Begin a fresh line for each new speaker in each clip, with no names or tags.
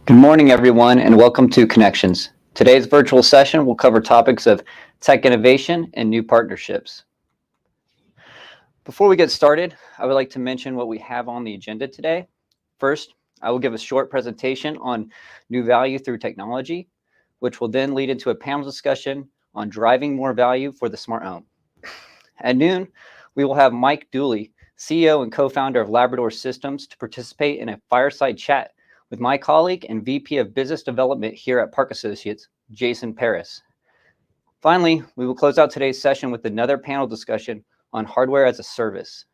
Good morning, everyone, and welcome to Connections. Today's virtual session will cover topics of tech innovation and new partnerships. Before we get started, I would like to mention what we have on the agenda today. First, I will give a short presentation on new value through technology, which will then lead into a panel discussion on driving more value for the smart home. At noon, we will have Mike Dooley, CEO and co-founder of Labrador Systems, to participate in a fireside chat with my colleague and VP of Business Development here at Park Associates, Jason Paris. Finally, we will close out today's session with another panel discussion on hardware as a service.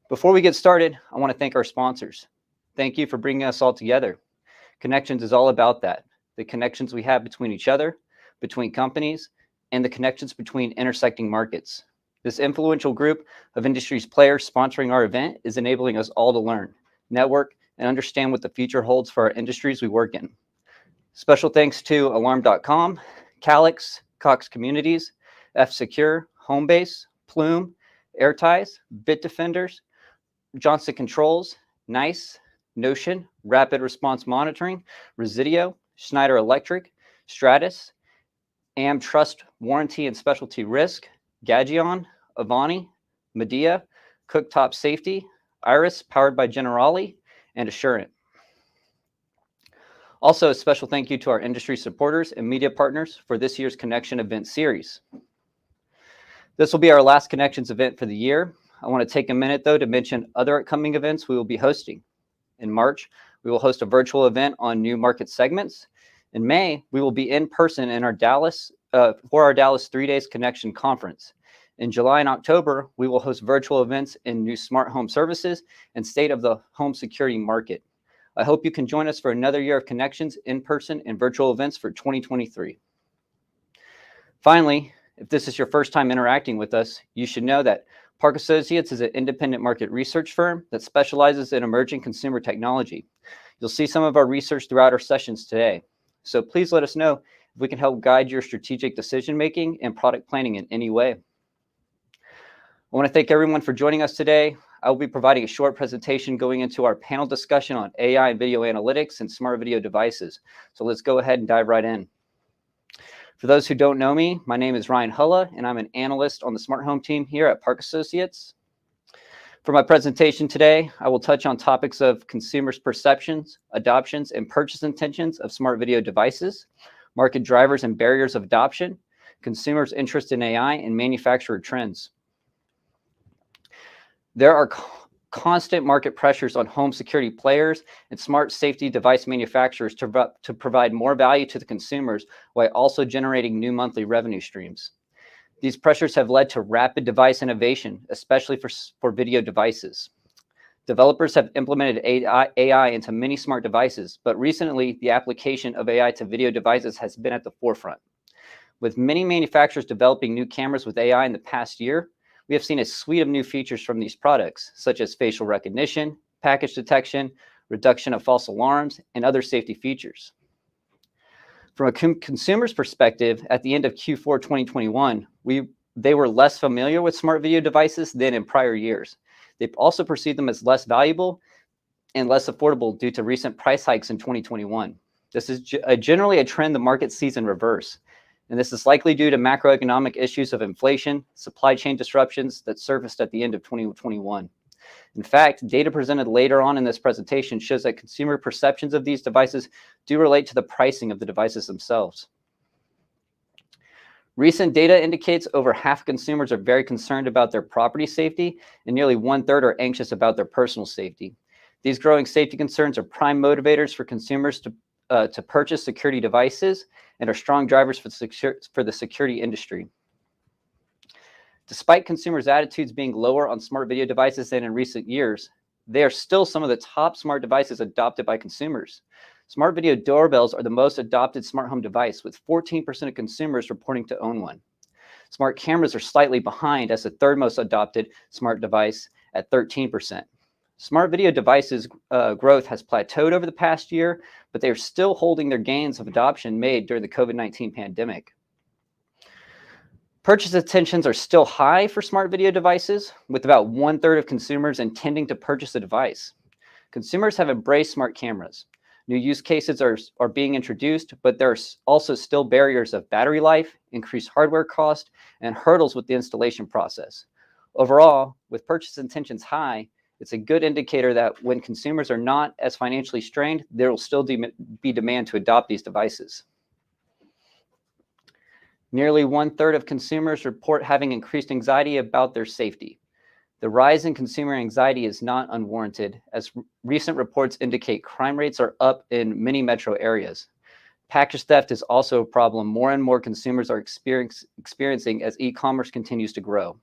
Before we get started, I want to thank our sponsors. Thank you for bringing us all together. Connections is all about that, the connections we have between each other, between companies, and the connections between intersecting markets. This influential group of industry's players sponsoring our event is enabling us all to learn, network, and understand what the future holds for our industries we work in. Special thanks to Alarm.com, Calix, Cox Communities, F-Secure, Homebase, Plume, Airties, Bitdefenders, Johnson Controls, NICE, Notion, Rapid Response Monitoring, Resideo, Schneider Electric, Stratus, AmTrust Warranty and Specialty Risk, Gagion, Avani, Medea, Cooktop Safety, Iris, powered by Generali, and Assurant. Also, a special thank you to our industry supporters and media partners for this year's Connection event series. This will be our last Connections event for the year. I want to take a minute, though, to mention other upcoming events we will be hosting. In March, we will host a virtual event on new market segments. In May, we will be in person in our Dallas 3 Days Connection Conference. In July and October, we will host virtual events in new smart home services and state of the home security market. I hope you can join us for another year of Connections, in-person and virtual events for 2023. Finally, if this is your first time interacting with us, you should know that Park Associates is an independent market research firm that specializes in emerging consumer technology. You'll see some of our research throughout our sessions today. So please let us know if we can help guide your strategic decision-making and product planning in any way. I want to thank everyone for joining us today. I will be providing a short presentation going into our panel discussion on AI and video analytics and smart video devices. So let's go ahead and dive right in. For those who don't know me, my name is Ryan Hulla, and I'm an analyst on the smart home team here at Park Associates. For my presentation today, I will touch on topics of consumers' perceptions, adoptions, and purchase intentions of smart video devices, market drivers and barriers of adoption, consumers' interest in AI, and manufacturer trends. There are constant market pressures on home security players and smart safety device manufacturers to provide more value to the consumers while also generating new monthly revenue streams. These pressures have led to rapid device innovation, especially for video devices. Developers have implemented AI into many smart devices, but recently the application of AI to video devices has been at the forefront. With many manufacturers developing new cameras with AI in the past year, we have seen a suite of new features from these products, such as facial recognition, package detection, reduction of false alarms, and other safety features. From a consumer's perspective, at the end of Q4 2021, they were less familiar with smart video devices than in prior years. They also perceived them as less valuable and less affordable due to recent price hikes in 2021. This is generally a trend the market sees in reverse. And this is likely due to macroeconomic issues of inflation, supply chain disruptions that surfaced at the end of 2021. In fact, data presented later on in this presentation shows that consumer perceptions of these devices do relate to the pricing of the devices themselves. Recent data indicates over half of consumers are very concerned about their property safety, and nearly 1/3 are anxious about their personal safety. These growing safety concerns are prime motivators for consumers to purchase security devices and are strong drivers for the security industry. Despite consumers' attitudes being lower on smart video devices than in recent years, they are still some of the top smart devices adopted by consumers. Smart video doorbells are the most adopted smart home device, with 14% of consumers reporting to own one. Smart cameras are slightly behind as the third most adopted smart device at 13%. Smart video devices growth has plateaued over the past year, but they are still holding their gains of adoption made during the COVID-19 pandemic. Purchase intentions are still high for smart video devices, with about 1/3 of consumers intending to purchase a device. Consumers have embraced smart cameras. New use cases are being introduced, but there are also still barriers of battery life, increased hardware cost, and hurdles with the installation process. Overall, with purchase intentions high, it's a good indicator that when consumers are not as financially strained, there will still be demand to adopt these devices. Nearly 1/3 of consumers report having increased anxiety about their safety. The rise in consumer anxiety is not unwarranted, as recent reports indicate crime rates are up in many metro areas. Package theft is also a problem more and more consumers are experiencing as e-commerce continues to grow.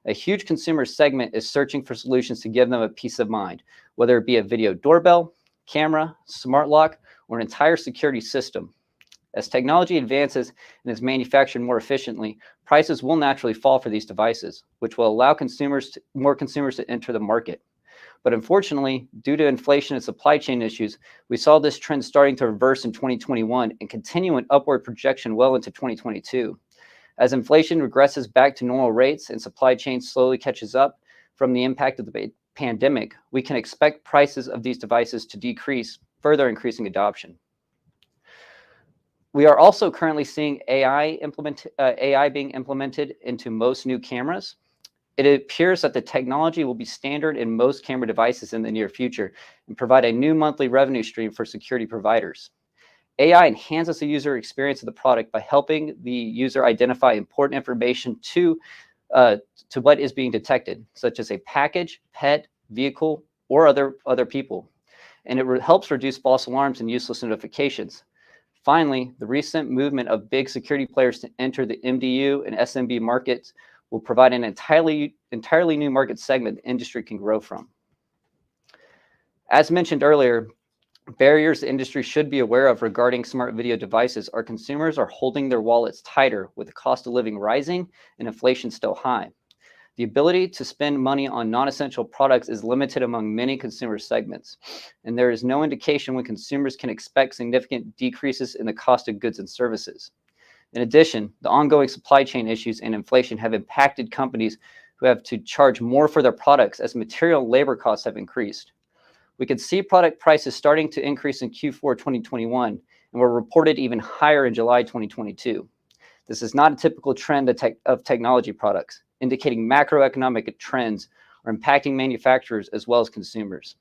A huge consumer segment is searching for solutions to give them a peace of mind, whether it be a video doorbell, camera, smart lock, or an entire security system. As technology advances and is manufactured more efficiently, prices will naturally fall for these devices, which will allow more consumers to enter the market. But unfortunately, due to inflation and supply chain issues, we saw this trend starting to reverse in 2021 and continue an upward projection well into 2022. As inflation regresses back to normal rates and supply chain slowly catches up from the impact of the pandemic, we can expect prices of these devices to decrease, further increasing adoption. We are also currently seeing AI being implemented into most new cameras. It appears that the technology will be standard in most camera devices in the near future and provide a new monthly revenue stream for security providers. AI enhances the user experience of the product by helping the user identify important information to what is being detected, such as a package, pet, vehicle, or other people. And it helps reduce false alarms and useless notifications. Finally, the recent movement of big security players to enter the MDU and SMB markets will provide an entirely new market segment the industry can grow from. As mentioned earlier, barriers the industry should be aware of regarding smart video devices are consumers are holding their wallets tighter with the cost of living rising and inflation still high. The ability to spend money on non-essential products is limited among many consumer segments, and there is no indication when consumers can expect significant decreases in the cost of goods and services. In addition, the ongoing supply chain issues and inflation have impacted companies who have to charge more for their products as material and labor costs have increased. We could see product prices starting to increase in Q4 2021 and were reported even higher in July 2022. This is not a typical trend of technology products, indicating macroeconomic trends are impacting manufacturers as well as consumers.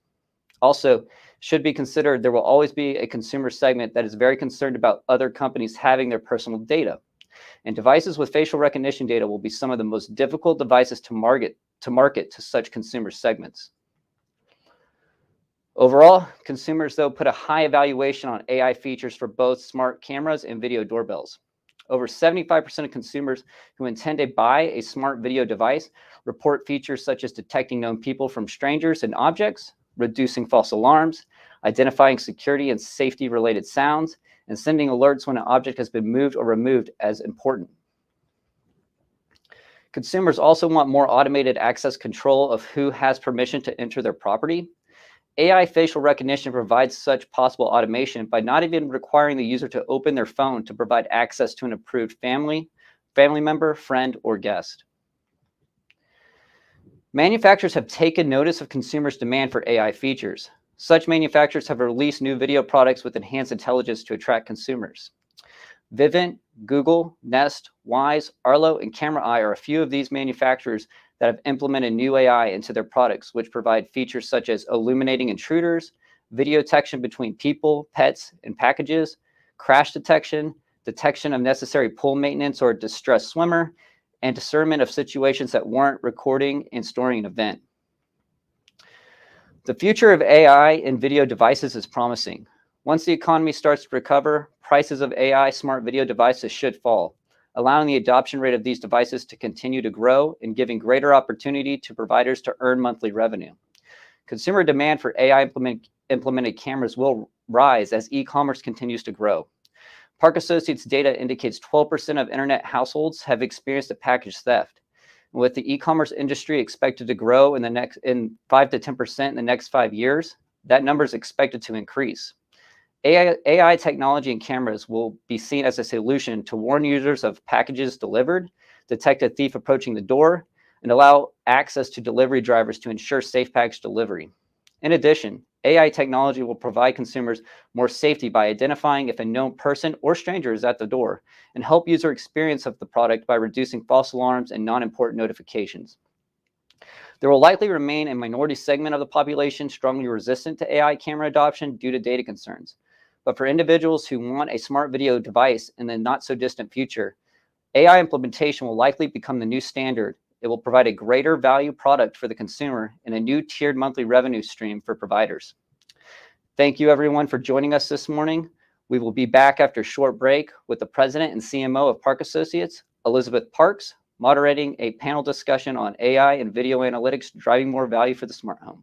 Also, should be considered there will always be a consumer segment that is very concerned about other companies having their personal data. And devices with facial recognition data will be some of the most difficult devices to market to such consumer segments. Overall, consumers, though, put a high evaluation on AI features for both smart cameras and video doorbells. Over 75% of consumers who intend to buy a smart video device report features such as detecting known people from strangers and objects, reducing false alarms, identifying security and safety-related sounds, and sending alerts when an object has been moved or removed as important. Consumers also want more automated access control of who has permission to enter their property. AI facial recognition provides such possible automation by not even requiring the user to open their phone to provide access to an approved family member, friend, or guest. Manufacturers have taken notice of consumers' demand for AI features. Such manufacturers have released new video products with enhanced intelligence to attract consumers. Vivint, Google, Nest, Wyze, Arlo, and Camera Eye are a few of these manufacturers that have implemented new AI into their products, which provide features such as illuminating intruders, video detection between people, pets, and packages, crash detection, detection of necessary pool maintenance or distressed swimmer, and discernment of situations that warrant recording and storing an event. The future of AI in video devices is promising. Once the economy starts to recover, prices of AI smart video devices should fall, allowing the adoption rate of these devices to continue to grow and giving greater opportunity to providers to earn monthly revenue. Consumer demand for AI implemented cameras will rise as e-commerce continues to grow. Park Associates data indicates 12% of internet households have experienced a package theft. With the e-commerce industry expected to grow in 5 to 10% in the next 5 years, that number is expected to increase. AI technology and cameras will be seen as a solution to warn users of packages delivered, detect a thief approaching the door, and allow access to delivery drivers to ensure safe package delivery. In addition, AI technology will provide consumers more safety by identifying if a known person or stranger is at the door, and help user experience of the product by reducing false alarms and non-important notifications. There will likely remain a minority segment of the population strongly resistant to AI camera adoption due to data concerns. But for individuals who want a smart video device in the not so distant future, AI implementation will likely become the new standard. It will provide a greater value product for the consumer and a new tiered monthly revenue stream for providers. Thank you everyone for joining us this morning. We will be back after a short break with the president and CMO of Park Associates, Elizabeth Parks, moderating a panel discussion on AI and video analytics driving more value for the smart home.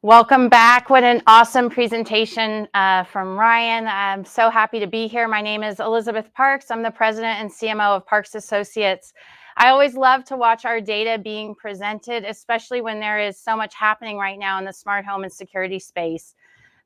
Welcome back. What an awesome presentation from Ryan. I'm so happy to be here. My name is Elizabeth Parks. I'm the president and CMO of Parks Associates. I always love to watch our data being presented, especially when there is so much happening right now in the smart home and security space.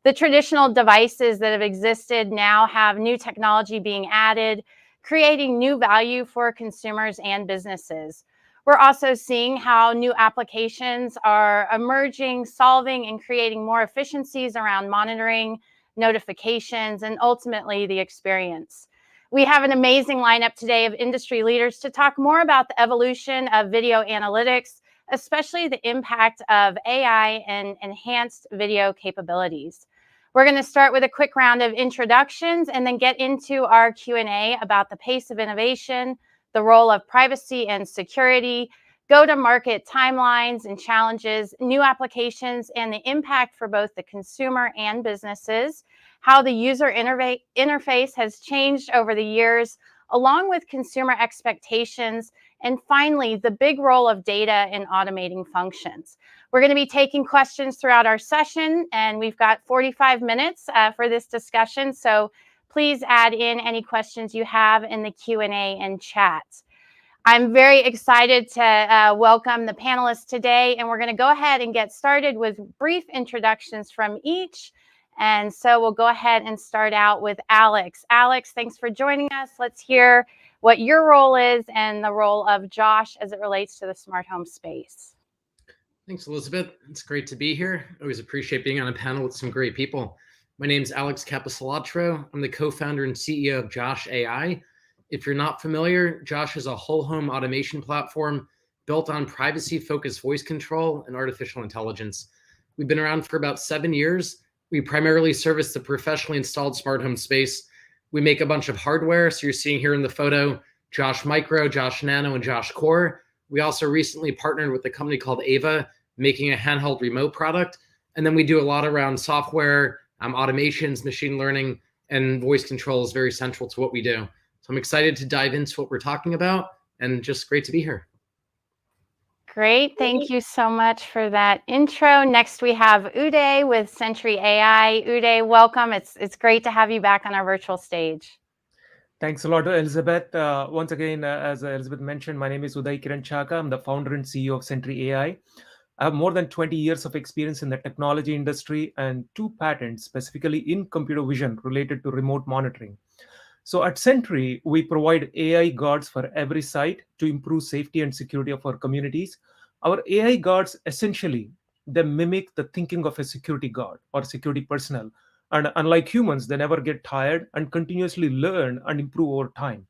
The traditional devices that have existed now have new technology being added, creating new value for consumers and businesses. We're also seeing how new applications are emerging, solving and creating more efficiencies around monitoring, notifications, and ultimately the experience. We have an amazing lineup today of industry leaders to talk more about the evolution of video analytics, especially the impact of AI and enhanced video capabilities. We're going to start with a quick round of introductions and then get into our Q&A about the pace of innovation, the role of privacy and security, go-to-market timelines and challenges, new applications, and the impact for both the consumer and businesses, how the user interface has changed over the years, along with consumer expectations, and finally, the big role of data in automating functions. We're going to be taking questions throughout our session, and we've got 45 minutes for this discussion, so please add in any questions you have in the Q&A and chat. I'm very excited to welcome the panelists today, and we're going to go ahead and get started with brief introductions from each. And so we'll go ahead and start out with Alex. Alex, thanks for joining us. Let's hear what your role is and the role of Josh as it relates to the smart home space.
Thanks, Elizabeth. It's great to be here. I always appreciate being on a panel with some great people. My name is Alex Capisalatro. I'm the co-founder and CEO of Josh AI. If you're not familiar, Josh is a whole home automation platform built on privacy-focused voice control and artificial intelligence. We've been around for about 7 years. We primarily service the professionally installed smart home space. We make a bunch of hardware. So you're seeing here in the photo, Josh Micro, Josh Nano, and Josh Core. We also recently partnered with a company called Ava, making a handheld remote product. And then we do a lot around software, automations, machine learning, and voice control is very central to what we do. So I'm excited to dive into what we're talking about, and just great to be here.
Great. Thank you so much for that intro. Next, we have Uday with Sentry AI. Uday, welcome. It's great to have you back on our virtual stage.
Thanks a lot, Elizabeth. Once again, as Elizabeth mentioned, my name is Uday Kiran Chaka. I'm the founder and CEO of Sentry AI. I have more than 20 years of experience in the technology industry and 2 patents specifically in computer vision related to remote monitoring. So at Sentry, we provide AI guards for every site to improve safety and security of our communities. Our AI guards essentially, they mimic the thinking of a security guard or security personnel. And unlike humans, they never get tired and continuously learn and improve over time.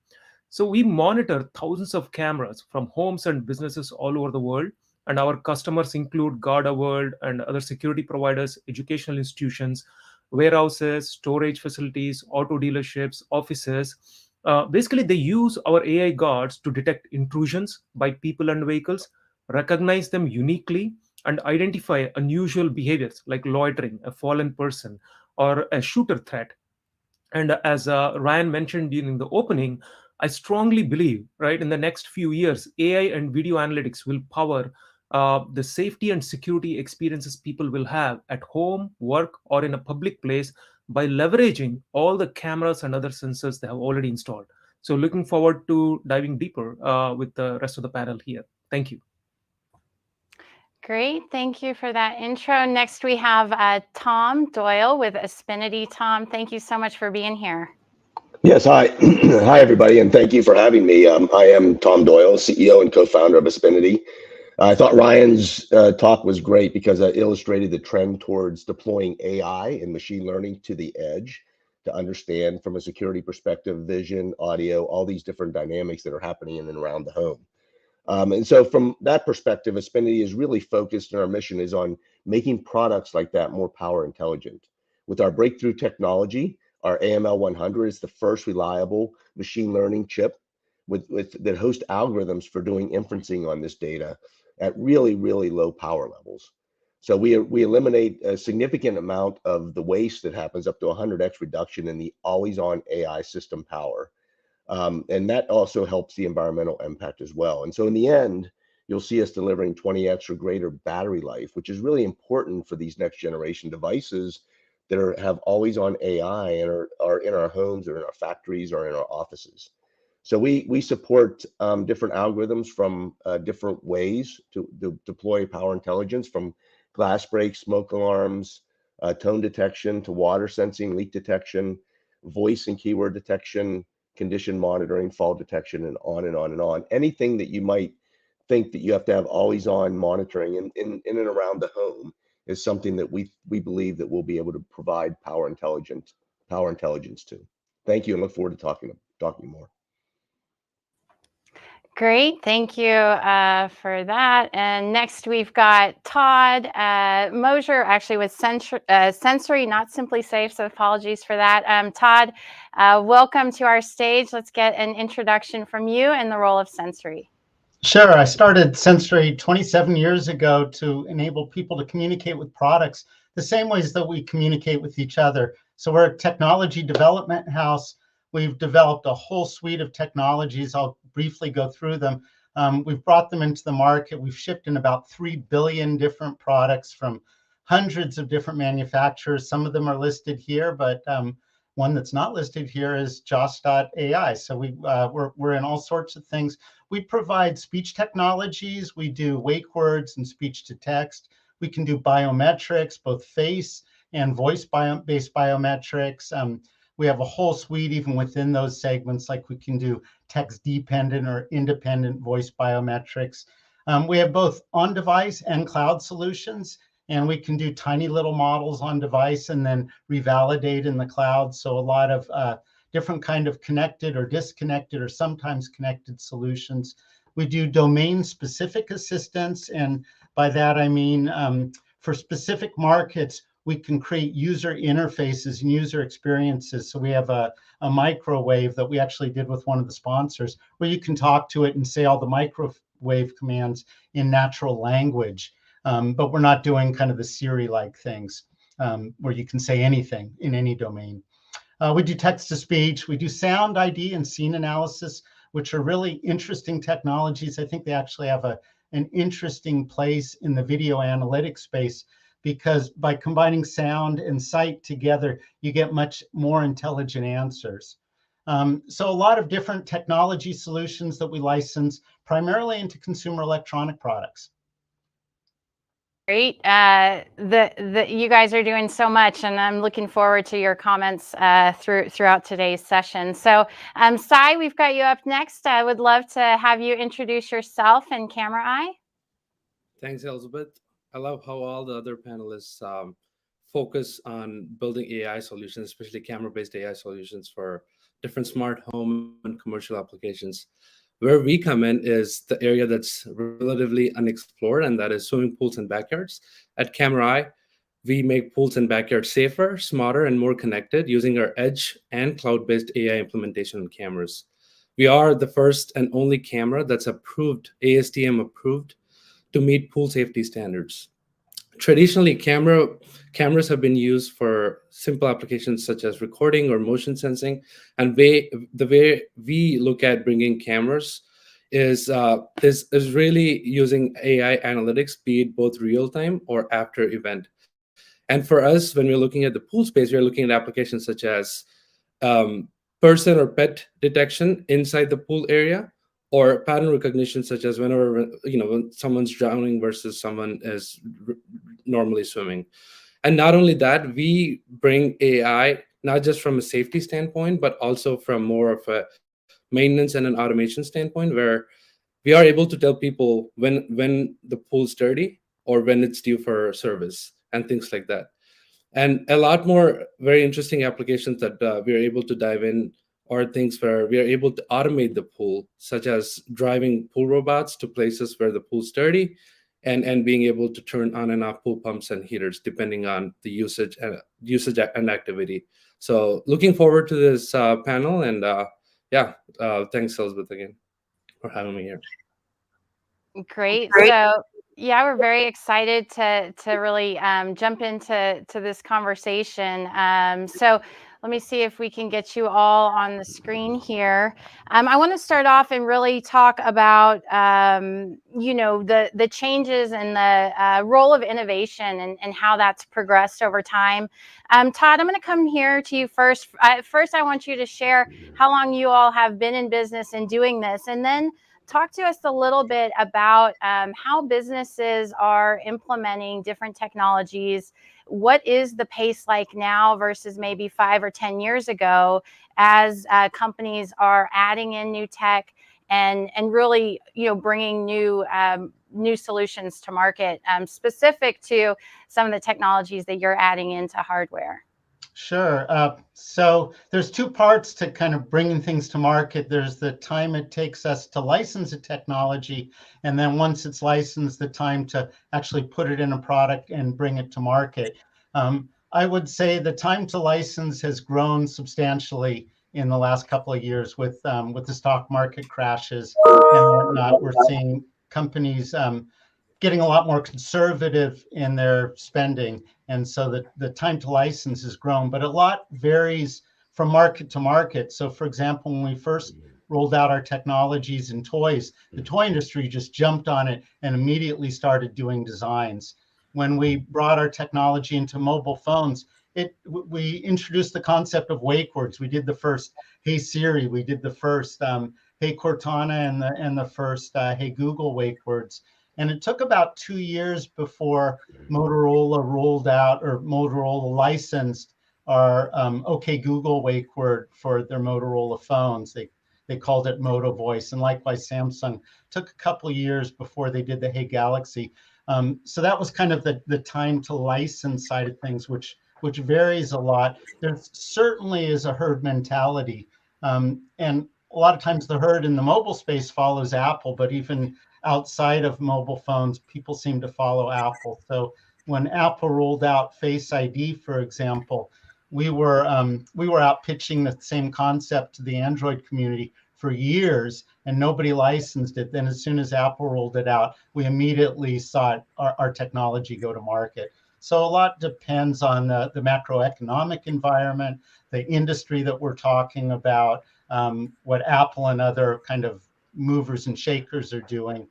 So we monitor thousands of cameras from homes and businesses all over the world. And our customers include GuardAWorld and other security providers, educational institutions, warehouses, storage facilities, auto dealerships, offices. Basically, they use our AI guards to detect intrusions by people and vehicles, recognize them uniquely, and identify unusual behaviors like loitering, a fallen person, or a shooter threat. And as Ryan mentioned during the opening, I strongly believe, right, in the next few years, AI and video analytics will power the safety and security experiences people will have at home, work, or in a public place by leveraging all the cameras and other sensors they have already installed. So looking forward to diving deeper with the rest of the panel here. Thank you.
Great. Thank you for that intro. Next, we have Tom Doyle with Aspinity. Tom, thank you so much for being here.
Yes, hi. Hi, everybody, and thank you for having me. I am Tom Doyle, CEO and co-founder of Aspinity. I thought Ryan's talk was great because it illustrated the trend towards deploying AI and machine learning to the edge to understand from a security perspective, vision, audio, all these different dynamics that are happening in and around the home. And so from that perspective, Aspinity is really focused, and our mission is on making products like that more power intelligent. With our breakthrough technology, our AML 100 is the first reliable machine learning chip that hosts algorithms for doing inferencing on this data at really, really low power levels. So we eliminate a significant amount of the waste that happens, up to 100x reduction in the always-on AI system power. And that also helps the environmental impact as well. And so in the end, you'll see us delivering 20x or greater battery life, which is really important for these next generation devices that have always on AI and are in our homes or in our factories or in our offices. So we support different algorithms from different ways to deploy power intelligence, from glass breaks, smoke alarms, tone detection, to water sensing, leak detection, voice and keyword detection, condition monitoring, fall detection, and on and on and on. Anything that you might think that you have to have always on monitoring in and around the home is something that we believe that we'll be able to provide power intelligence to. Thank you, and look forward to talking more.
Great, thank you for that. And next we've got Todd Mosier, actually with Sensory, not Simply Safe, so apologies for that. Todd, welcome to our stage. Let's get an introduction from you and the role of Sensory.
Sure, I started Sensory 27 years ago to enable people to communicate with products the same ways that we communicate with each other. So we're a technology development house. We've developed a whole suite of technologies. I'll briefly go through them. We've brought them into the market. We've shipped in about 3 billion different products from hundreds of different manufacturers. Some of them are listed here, but one that's not listed here is Joss.ai. So we're in all sorts of things. We provide speech technologies. We do wake words and speech to text. We can do biometrics, both face and voice-based biometrics. We have a whole suite even within those segments, like we can do text-dependent or independent voice biometrics. We have both on-device and cloud solutions, and we can do tiny little models on device and then revalidate in the cloud. So a lot of different kind of connected or disconnected or sometimes connected solutions. We do domain-specific assistance, and by that I mean for specific markets, we can create user interfaces and user experiences. So we have a microwave that we actually did with one of the sponsors, where you can talk to it and say all the microwave commands in natural language. But we're not doing kind of the Siri-like things where you can say anything in any domain. We do text-to-speech. We do sound ID and scene analysis, which are really interesting technologies. I think they actually have an interesting place in the video analytics space, because by combining sound and sight together, you get much more intelligent answers. So a lot of different technology solutions that we license, primarily into consumer electronic products.
Great. You guys are doing so much, and I'm looking forward to your comments throughout today's session. So, Sai, we've got you up next. I would love to have you introduce yourself and Camera Eye.
Thanks, Elizabeth. I love how all the other panelists focus on building AI solutions, especially camera-based AI solutions for different smart home and commercial applications. Where we come in is the area that's relatively unexplored, and that is swimming pools and backyards. At Camera Eye, we make pools and backyards safer, smarter, and more connected using our edge and cloud-based AI implementation on cameras. We are the first and only camera that's approved, ASTM approved, to meet pool safety standards. Traditionally, cameras have been used for simple applications such as recording or motion sensing, and the way we look at bringing cameras is really using AI analytics, be it both real time or after event. And for us, when we're looking at the pool space, we're looking at applications such as person or pet detection inside the pool area, or pattern recognition, such as when someone's drowning versus someone is normally swimming. And not only that, we bring AI not just from a safety standpoint, but also from more of a maintenance and an automation standpoint, where we are able to tell people when the pool's dirty or when it's due for service and things like that. And a lot more very interesting applications that we are able to dive in are things where we are able to automate the pool, such as driving pool robots to places where the pool's dirty, and being able to turn on and off pool pumps and heaters depending on the usage and activity. So looking forward to this panel, and thanks, Elizabeth, again for having me here.
Great. So yeah, we're very excited to really jump into this conversation. So Let me see if we can get you all on the screen here. I want to start off and really talk about, the changes and the role of innovation and how that's progressed over time. Todd, I'm going to come here to you first. First, I want you to share how long you all have been in business and doing this, and then talk to us a little bit about how businesses are implementing different technologies. What is the pace like now versus maybe 5 or 10 years ago as companies are adding in new tech and really bringing new solutions to market specific to some of the technologies that you're adding into hardware?
Sure. So there's two parts to kind of bringing things to market. There's the time it takes us to license a technology, and then once it's licensed, the time to actually put it in a product and bring it to market. I would say the time to license has grown substantially in the last couple of years with the stock market crashes and whatnot. We're seeing companies getting a lot more conservative in their spending. And so the time to license has grown, but a lot varies from market to market. So for example, when we first rolled out our technologies in toys, the toy industry just jumped on it and immediately started doing designs. When we brought our technology into mobile phones, we introduced the concept of wake words. We did the first Hey Siri, we did the first Hey Cortana, and the first Hey Google wake words. And it took about 2 years before Motorola rolled out, or Motorola licensed our OK Google wake word for their Motorola phones. They called it Moto Voice. And likewise, Samsung took a couple of years before they did the Hey Galaxy. So that was kind of the time to license side of things, which varies a lot. There certainly is a herd mentality. And a lot of times the herd in the mobile space follows Apple, but even outside of mobile phones, people seem to follow Apple. So when Apple rolled out Face ID, for example, we were out pitching the same concept to the Android community for years, and nobody licensed it. Then as soon as Apple rolled it out, we immediately saw our technology go to market. So a lot depends on the macroeconomic environment, the industry that we're talking about, what Apple and other kind of movers and shakers are doing.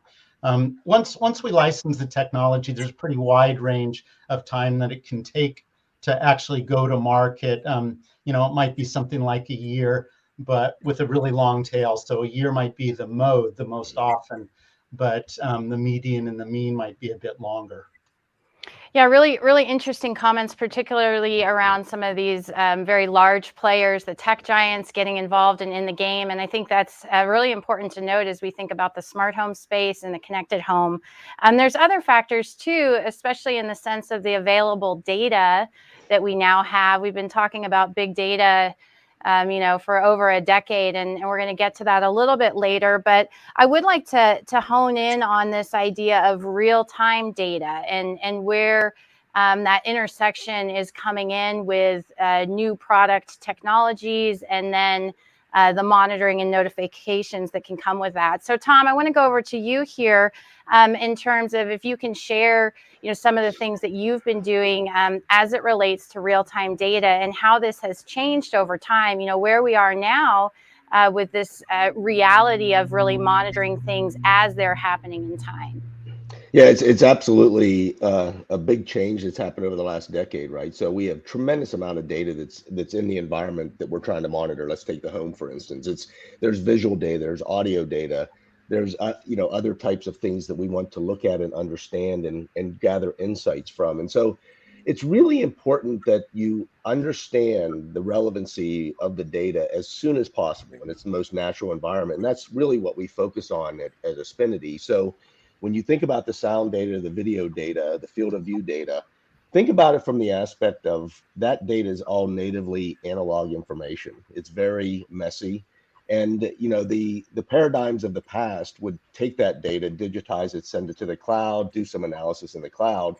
Once we license the technology, there's a pretty wide range of time that it can take to actually go to market. It might be something like a year, but with a really long tail. So a year might be the most often, but the median and the mean might be a bit longer.
Yeah, really, really interesting comments, particularly around some of these very large players, the tech giants getting involved in the game. And I think that's really important to note as we think about the smart home space and the connected home. There's other factors too, especially in the sense of the available data that we now have. We've been talking about big data for over a decade, and we're going to get to that a little bit later. But I would like to hone in on this idea of real-time data and where that intersection is coming in with new product technologies, and then the monitoring and notifications that can come with that. So Tom, I want to go over to you here in terms of if you can share some of the things that you've been doing as it relates to real-time data and how this has changed over time, where we are now with this reality of really monitoring things as they're happening in time.
Yeah, it's absolutely a big change that's happened over the last decade, right? So we have tremendous amount of data that's in the environment that we're trying to monitor. Let's take the home, for instance. There's visual data, there's audio data, there's other types of things that we want to look at and understand and gather insights from. And so it's really important that you understand the relevancy of the data as soon as possible, and it's the most natural environment. And that's really what we focus on at Aspinity. So when you think about the sound data, the video data, the field of view data, think about it from the aspect of that data is all natively analog information. It's very messy. And the paradigms of the past would take that data, digitize it, send it to the cloud, do some analysis in the cloud.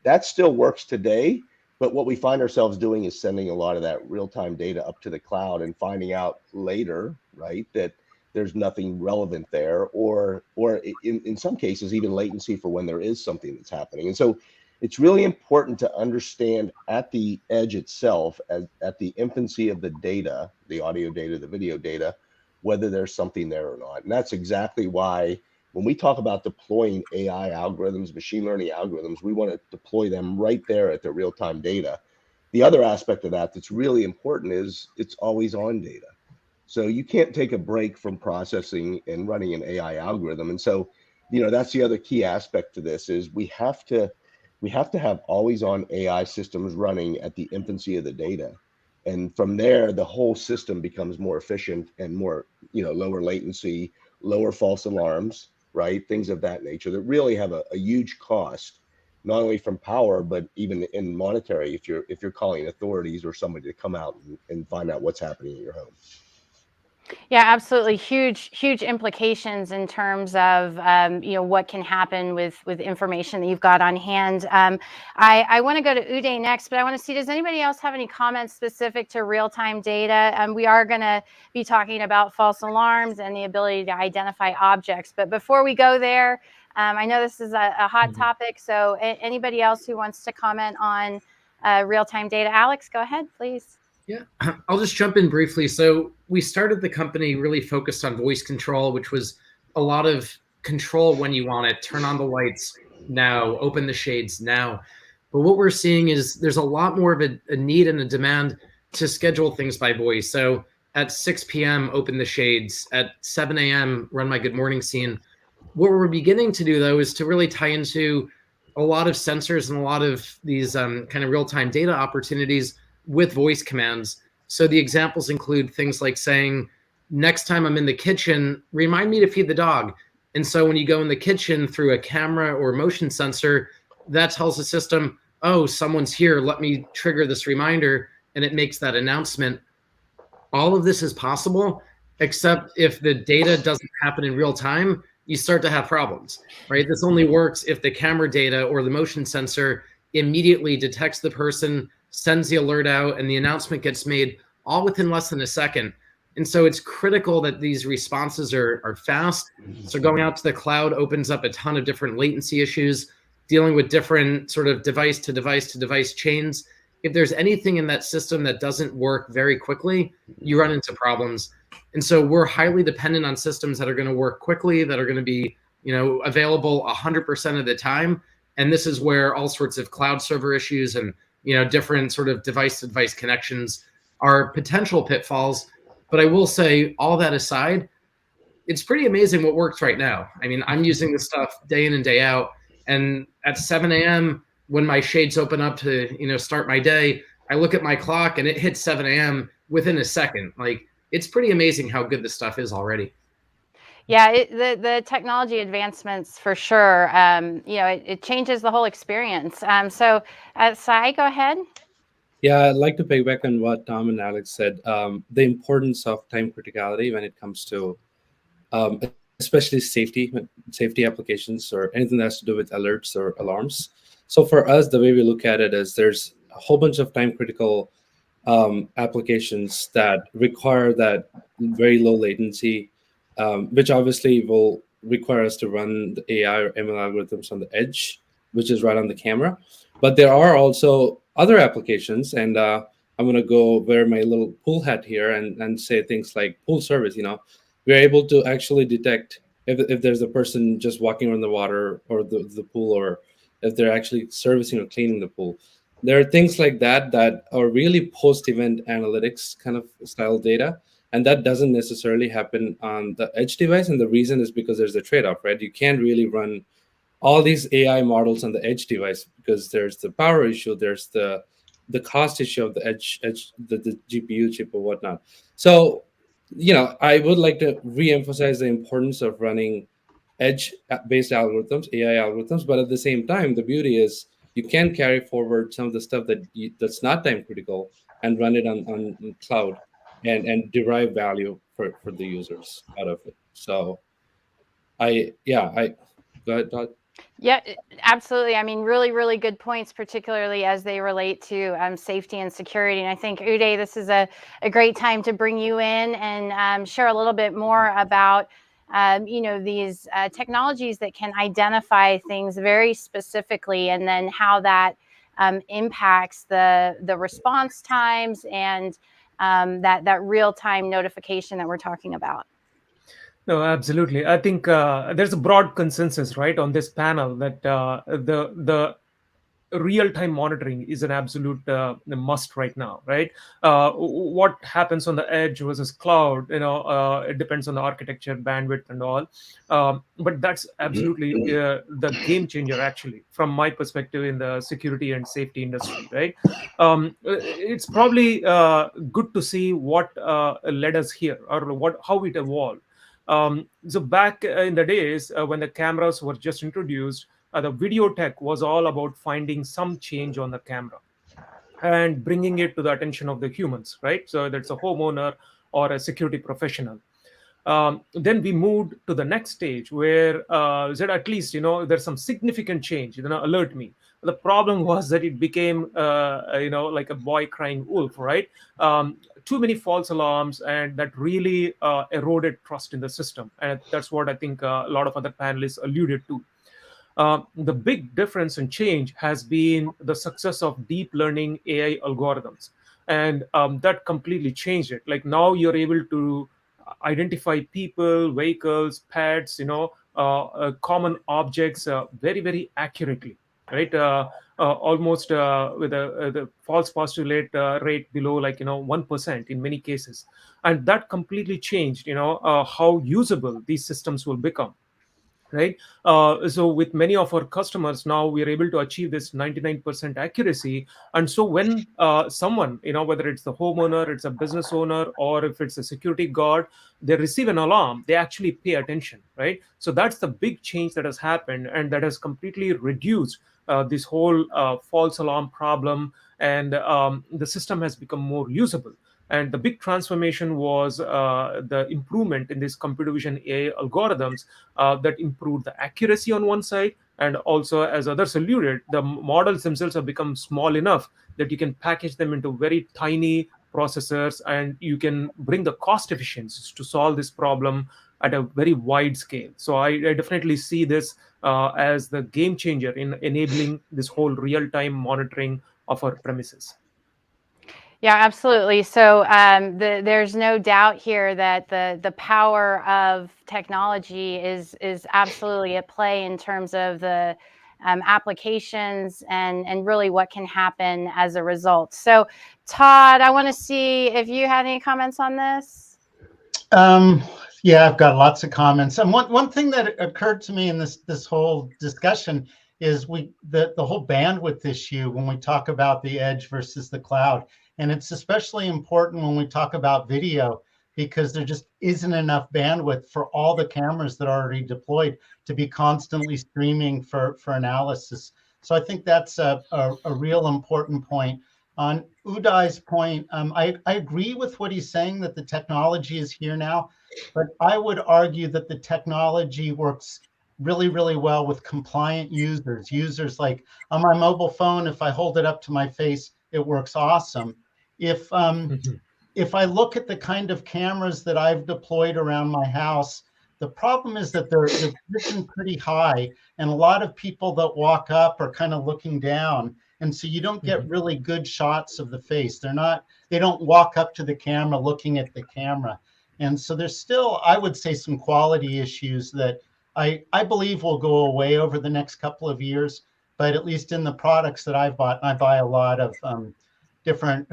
That still works today, but what we find ourselves doing is sending a lot of that real-time data up to the cloud and finding out later, right, that there's nothing relevant there, or in some cases even latency for when there is something that's happening. And so it's really important to understand at the edge itself, at the infancy of the data, the audio data, the video data, whether there's something there or not. And that's exactly why when we talk about deploying AI algorithms, machine learning algorithms, we want to deploy them right there at the real-time data. The other aspect of that that's really important is it's always on data. So you can't take a break from processing and running an AI algorithm. And so, that's the other key aspect to this is we have to have always on AI systems running at the infancy of the data. And from there, the whole system becomes more efficient and more, lower latency, lower false alarms, right? Things of that nature that really have a huge cost, not only from power, but even in monetary, if you're calling authorities or somebody to come out and find out what's happening in your home.
Yeah, absolutely. Huge implications in terms of, what can happen with information that you've got on hand. I want to go to Uday next, but I want to see, does anybody else have any comments specific to real-time data? We are going to be talking about false alarms and the ability to identify objects. But before we go there, I know this is a hot topic. So anybody else who wants to comment on real-time data? Alex, go ahead, please.
Yeah, I'll just jump in briefly. So we started the company really focused on voice control, which was a lot of control when you want it. Turn on the lights now, open the shades now. But what we're seeing is there's a lot more of a need and a demand to schedule things by voice. So at 6 p.m., open the shades. At 7 a.m., run my good morning scene. What we're beginning to do, though, is to really tie into a lot of sensors and a lot of these kind of real-time data opportunities with voice commands. So the examples include things like saying, next time I'm in the kitchen, remind me to feed the dog. And so when you go in the kitchen through a camera or motion sensor, that tells the system, oh, someone's here, let me trigger this reminder, and it makes that announcement. All of this is possible, except if the data doesn't happen in real time, you start to have problems, right? This only works if the camera data or the motion sensor immediately detects the person, sends the alert out, and the announcement gets made all within less than a second. And so it's critical that these responses are fast. So going out to the cloud opens up a ton of different latency issues, dealing with different sort of device to device to device chains. If there's anything in that system that doesn't work very quickly, you run into problems. And so we're highly dependent on systems that are going to work quickly, that are going to be, available 100% of the time. And this is where all sorts of cloud server issues and different sort of device-to-device connections are potential pitfalls. But I will say, all that aside, it's pretty amazing what works right now. I mean, I'm using this stuff day in and day out. And at 7 a.m., when my shades open up to start my day, I look at my clock and it hits 7 a.m. within a second. Like, it's pretty amazing how good this stuff is already.
Yeah, the technology advancements for sure. It changes the whole experience. So, Sai, go ahead.
Yeah, I'd like to piggyback on what Tom and Alex said. The importance of time criticality when it comes to, especially safety applications or anything that has to do with alerts or alarms. So for us, the way we look at it is there's a whole bunch of time critical applications that require that very low latency, which obviously will require us to run the AI or ML algorithms on the edge, which is right on the camera. But there are also other applications, and I'm going to go wear my little pool hat here and say things like pool service. We're able to actually detect if there's a person just walking around the water or the pool, or if they're actually servicing or cleaning the pool. There are things like that are really post-event analytics kind of style data. And that doesn't necessarily happen on the edge device. And the reason is because there's a trade-off, right? You can't really run all these AI models on the edge device because there's the power issue, there's the cost issue of the edge, the GPU chip or whatnot. So, I would like to re-emphasize the importance of running edge-based algorithms, AI algorithms. But at the same time, the beauty is you can carry forward some of the stuff that's not time critical and run it on cloud. And derive value for the users out of it. So, go ahead, Todd.
Yeah, absolutely. I mean, really, really good points, particularly as they relate to safety and security. And I think, Uday, this is a great time to bring you in and share a little bit more about these technologies that can identify things very specifically, and then how that impacts the response times and that real-time notification that we're talking about.
No, absolutely. I think there's a broad consensus, right, on this panel that the real-time monitoring is an absolute must right now, right? What happens on the edge versus cloud, it depends on the architecture, bandwidth, and all. But that's absolutely the game changer, actually, from my perspective in the security and safety industry, right? It's probably good to see what led us here, or how it evolved. So back in the days when the cameras were just introduced, the video tech was all about finding some change on the camera and bringing it to the attention of the humans, right? So that's a homeowner or a security professional. Then we moved to the next stage where said, at least there's some significant change, alert me. The problem was that it became like a boy crying wolf, right? Too many false alarms, and that really eroded trust in the system. And that's what I think a lot of other panelists alluded to. The big difference and change has been the success of deep learning AI algorithms. And that completely changed it. Like now you're able to identify people, vehicles, pets, common objects very, very accurately, right? Almost with the false positive rate below 1% in many cases. And that completely changed, how usable these systems will become. Right. So with many of our customers now, we are able to achieve this 99% accuracy. And so when someone, whether it's the homeowner, it's a business owner, or if it's a security guard, they receive an alarm, they actually pay attention. Right. So that's the big change that has happened, and that has completely reduced this whole false alarm problem. And the system has become more usable. And the big transformation was the improvement in these computer vision AI algorithms that improved the accuracy on one side. And also, as others alluded, the models themselves have become small enough that you can package them into very tiny processors, and you can bring the cost efficiencies to solve this problem at a very wide scale. So I definitely see this as the game changer in enabling this whole real-time monitoring of our premises.
Yeah, absolutely. So there's no doubt here that the power of technology is absolutely at play in terms of the applications and really what can happen as a result. So Todd, I want to see if you had any comments on this.
Yeah, I've got lots of comments. And one thing that occurred to me in this whole discussion is the whole bandwidth issue when we talk about the edge versus the cloud. And it's especially important when we talk about video, because there just isn't enough bandwidth for all the cameras that are already deployed to be constantly streaming for analysis. So I think that's a real important point. On Udai's point, I agree with what he's saying, that the technology is here now, but I would argue that the technology works really, really well with compliant users. Users like on my mobile phone, if I hold it up to my face, it works awesome. If I look at the kind of cameras that I've deployed around my house, the problem is that they're positioned pretty high, and a lot of people that walk up are kind of looking down, and so you don't get really good shots of the face. They don't walk up to the camera looking at the camera, and so there's still, I would say, some quality issues that I believe will go away over the next couple of years. But at least in the products that I've bought, I buy a lot of different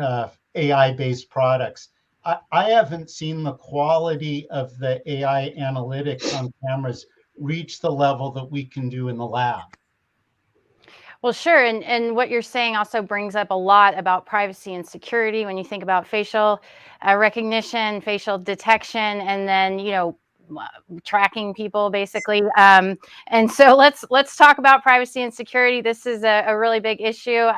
AI-based products. I haven't seen the quality of the AI analytics on cameras reach the level that we can do in the lab.
Well, sure. And what you're saying also brings up a lot about privacy and security when you think about facial recognition, facial detection, and then, tracking people basically. And so let's talk about privacy and security. This is a really big issue.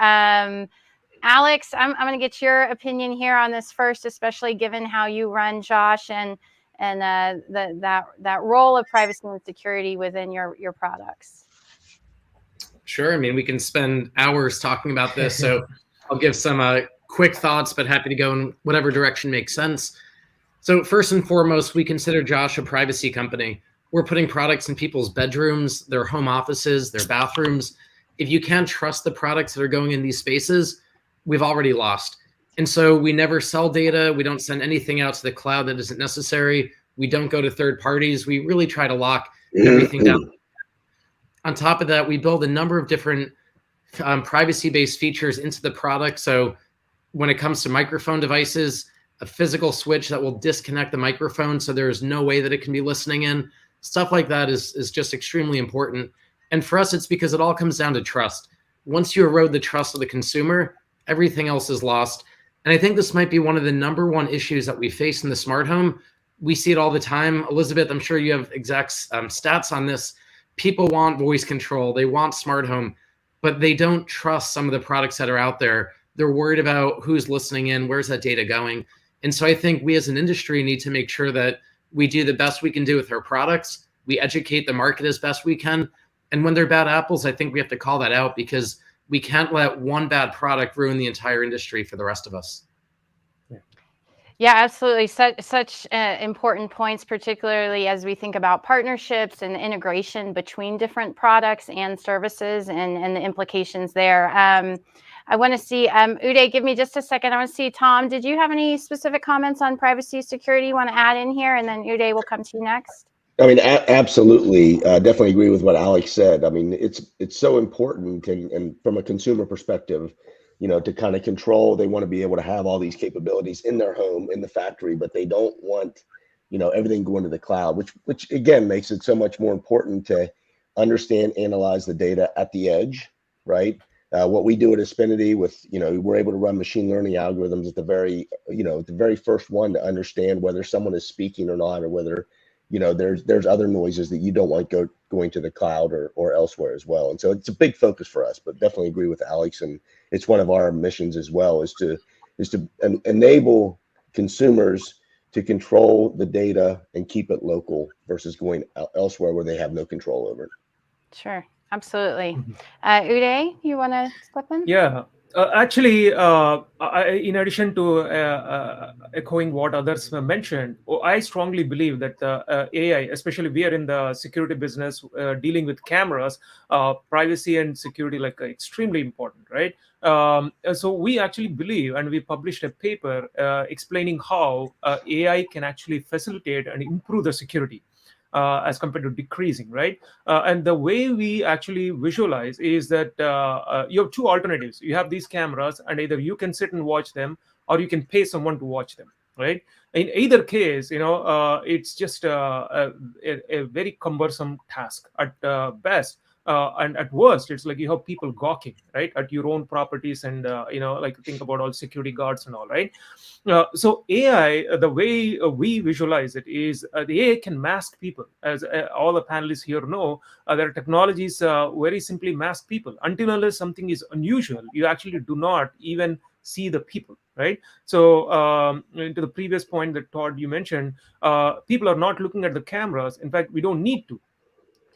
Alex, I'm going to get your opinion here on this first, especially given how you run Josh and that role of privacy and security within your products.
Sure. I mean, we can spend hours talking about this, so I'll give some quick thoughts, but happy to go in whatever direction makes sense. So first and foremost, we consider Josh a privacy company. We're putting products in people's bedrooms, their home offices, their bathrooms. If you can't trust the products that are going in these spaces, we've already lost. And so we never sell data. We don't send anything out to the cloud that isn't necessary. We don't go to third parties. We really try to lock everything down. On top of that, we build a number of different privacy-based features into the product. So when it comes to microphone devices, a physical switch that will disconnect the microphone so there is no way that it can be listening in. Stuff like that is just extremely important. And for us, it's because it all comes down to trust. Once you erode the trust of the consumer, everything else is lost. And I think this might be one of the number one issues that we face in the smart home. We see it all the time. Elizabeth, I'm sure you have exact stats on this. People want voice control. They want smart home, but they don't trust some of the products that are out there. They're worried about who's listening in, where's that data going. And so I think we as an industry need to make sure that we do the best we can do with our products. We educate the market as best we can. And when they're bad apples, I think we have to call that out, because we can't let one bad product ruin the entire industry for the rest of us.
Yeah, absolutely. Such important points, particularly as we think about partnerships and integration between different products and services and the implications there. I want to see, Uday, give me just a second. I want to see, Tom, did you have any specific comments on privacy security you want to add in here? And then Uday will come to you next.
I mean, absolutely. Definitely agree with what Alex said. I mean, it's so important, and from a consumer perspective, you know, to kind of control. They want to be able to have all these capabilities in their home, in the factory, but they don't want, you know, everything going to the cloud, which again makes it so much more important to understand, analyze the data at the edge, right? What we do at Xfinity with, you know, we're able to run machine learning algorithms at the very, you know, the very first one to understand whether someone is speaking or not, or whether, you know, there's other noises that you don't want going to the cloud or elsewhere as well. And so it's a big focus for us, but definitely agree with Alex. And it's one of our missions as well, is to enable consumers to control the data and keep it local versus going elsewhere where they have no control over it.
Sure, absolutely. Uday, you want to step in?
Yeah. Actually, in addition to echoing what others mentioned, I strongly believe that AI, especially we are in the security business, dealing with cameras, privacy and security like extremely important, right? So we actually believe, and we published a paper explaining how AI can actually facilitate and improve the security. As compared to decreasing, right? And the way we actually visualize is that you have two alternatives. You have these cameras, and either you can sit and watch them, or you can pay someone to watch them, right? In either case, you know, it's just a very cumbersome task at best. And at worst, it's like you have people gawking, right, at your own properties, and you know, like think about all security guards and all, right? So AI, the way we visualize it is the AI can mask people, as all the panelists here know. There are technologies very simply mask people. Until unless something is unusual, you actually do not even see the people, right? So to the previous point that Todd you mentioned, people are not looking at the cameras. In fact, we don't need to.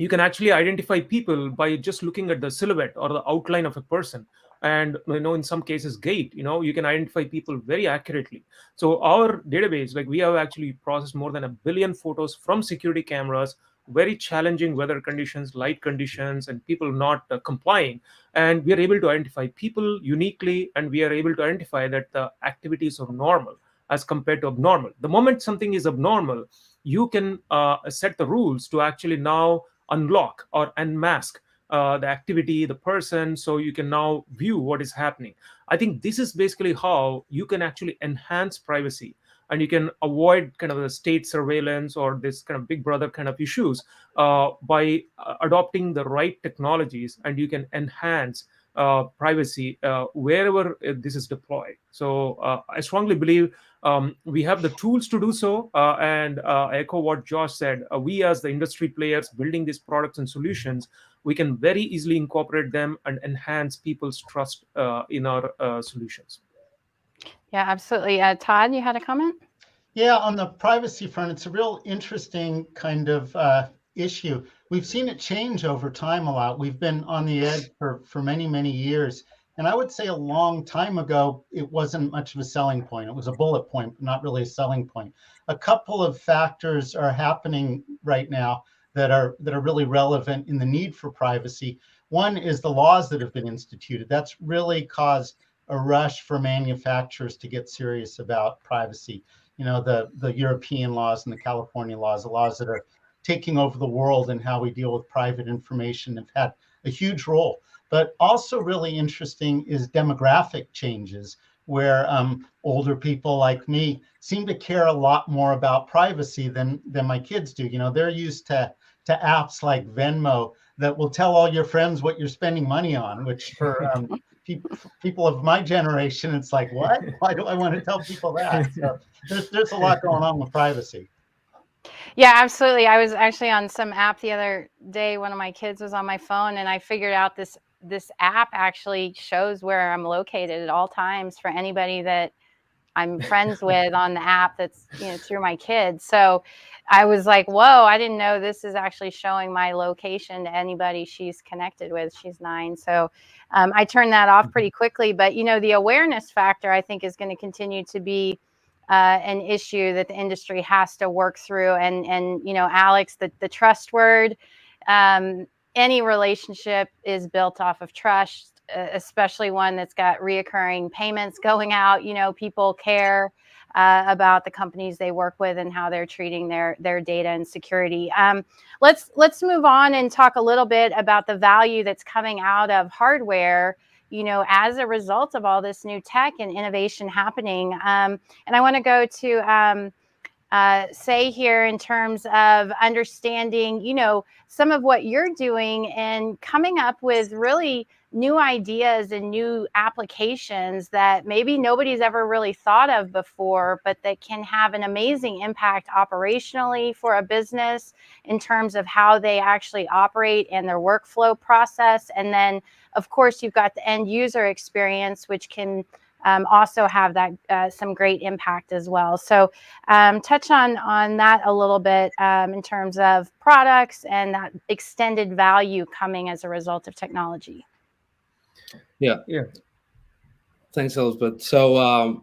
You can actually identify people by just looking at the silhouette or the outline of a person. And, you know, in some cases, gait, you know, you can identify people very accurately. So our database, like we have actually processed more than 1 billion photos from security cameras, very challenging weather conditions, light conditions, and people not complying. And we are able to identify people uniquely, and we are able to identify that the activities are normal as compared to abnormal. The moment something is abnormal, you can set the rules to actually now unlock or unmask the activity, the person, so you can now view what is happening. I think this is basically how you can actually enhance privacy, and you can avoid kind of the state surveillance or this kind of big brother kind of issues by adopting the right technologies, and you can enhance privacy wherever this is deployed. So I strongly believe we have the tools to do so, and I echo what Josh said. We as the industry players building these products and solutions, we can very easily incorporate them and enhance people's trust in our solutions.
Yeah, absolutely. Todd, you had a comment?
Yeah, on the privacy front, it's a real interesting kind of issue. We've seen it change over time a lot. We've been on the edge for many, many years. And I would say a long time ago, it wasn't much of a selling point. It was a bullet point, but not really a selling point. A couple of factors are happening right now that are really relevant in the need for privacy. One is the laws that have been instituted. That's really caused a rush for manufacturers to get serious about privacy. You know, the European laws and the California laws, the laws that are taking over the world and how we deal with private information have had a huge role. But also really interesting is demographic changes, where older people like me seem to care a lot more about privacy than my kids do. You know, they're used to apps like Venmo that will tell all your friends what you're spending money on, which for people of my generation, it's like, what? Why do I want to tell people that? So there's a lot going on with privacy.
Yeah, absolutely. I was actually on some app the other day. One of my kids was on my phone, and I figured out this app actually shows where I'm located at all times for anybody that I'm friends with on the app that's, you know, through my kids. So I was like, whoa, I didn't know this is actually showing my location to anybody she's connected with. She's 9. So I turned that off pretty quickly. But, you know, the awareness factor, I think, is going to continue to be an issue that the industry has to work through. And you know, Alex, the trust word, any relationship is built off of trust, especially one that's got reoccurring payments going out. You know, people care about the companies they work with and how they're treating their data and security. Let's move on and talk a little bit about the value that's coming out of hardware, you know, as a result of all this new tech and innovation happening. And I want to go to say here in terms of understanding, you know, some of what you're doing and coming up with really new ideas and new applications that maybe nobody's ever really thought of before, but that can have an amazing impact operationally for a business in terms of how they actually operate and their workflow process. And then, of course, you've got the end user experience, which can also have that some great impact as well. So touch on that a little bit in terms of products and that extended value coming as a result of technology.
Yeah. Thanks, Elizabeth. So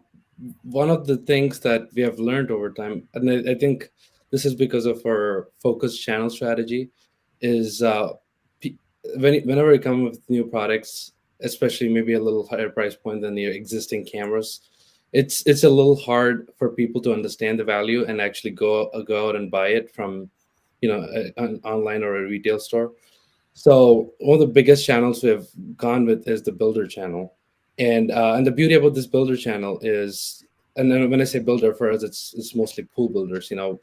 one of the things that we have learned over time, and I think this is because of our focused channel strategy, is whenever we come with new products, especially maybe a little higher price point than the existing cameras, it's a little hard for people to understand the value and actually go out and buy it from, you know, an online or a retail store. So one of the biggest channels we have gone with is the builder channel, and the beauty about this builder channel is, and then when I say builder, for us it's mostly pool builders, you know,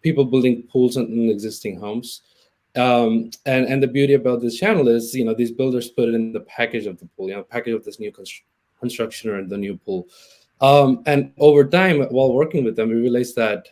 people building pools in existing homes. And the beauty about this channel is, you know, these builders put it in the package of the pool, you know, package of this new construction or the new pool. And over time, while working with them, we realized that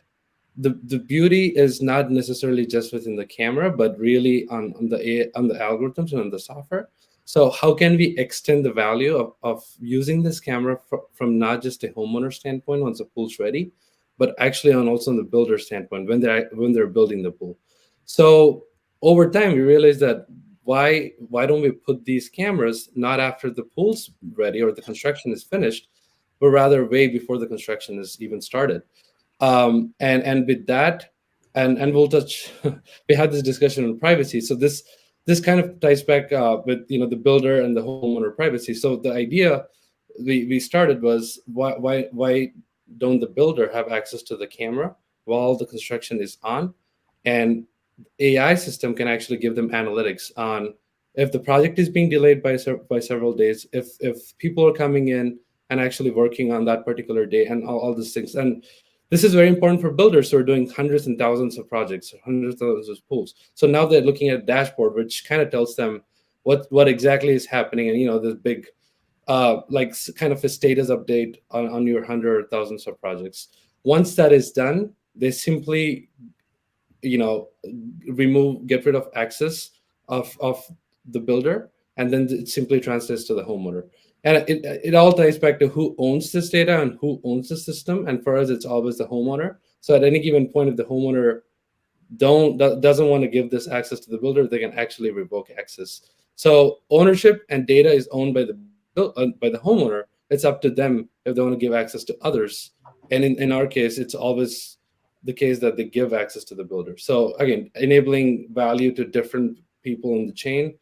the beauty is not necessarily just within the camera, but really on the algorithms and on the software. So how can we extend the value of using this camera from not just a homeowner standpoint once the pool's ready, but actually also on the builder standpoint when they're building the pool. So over time, we realized that why don't we put these cameras not after the pool's ready or the construction is finished, but rather way before the construction is even started. And with that, and we'll touch, we had this discussion on privacy. So this kind of ties back with, you know, the builder and the homeowner privacy. So the idea we started was why don't the builder have access to the camera while the construction is on, and AI system can actually give them analytics on if the project is being delayed by several days, if people are coming in and actually working on that particular day, and all these things. And this is very important for builders who are doing hundreds and thousands of projects, hundreds of thousands of pools. So now they're looking at a dashboard, which kind of tells them what exactly is happening, and, you know, this big like kind of a status update on your hundreds or thousands of projects. Once that is done, they simply, you know, get rid of access of the builder, and then it simply translates to the homeowner. And it all ties back to who owns this data and who owns the system. And for us, it's always the homeowner. So at any given point, if the homeowner doesn't want to give this access to the builder, they can actually revoke access. So ownership and data is owned by the by the homeowner. It's up to them if they want to give access to others. And in our case, it's always the case that they give access to the builder. So again, enabling value to different people in the chain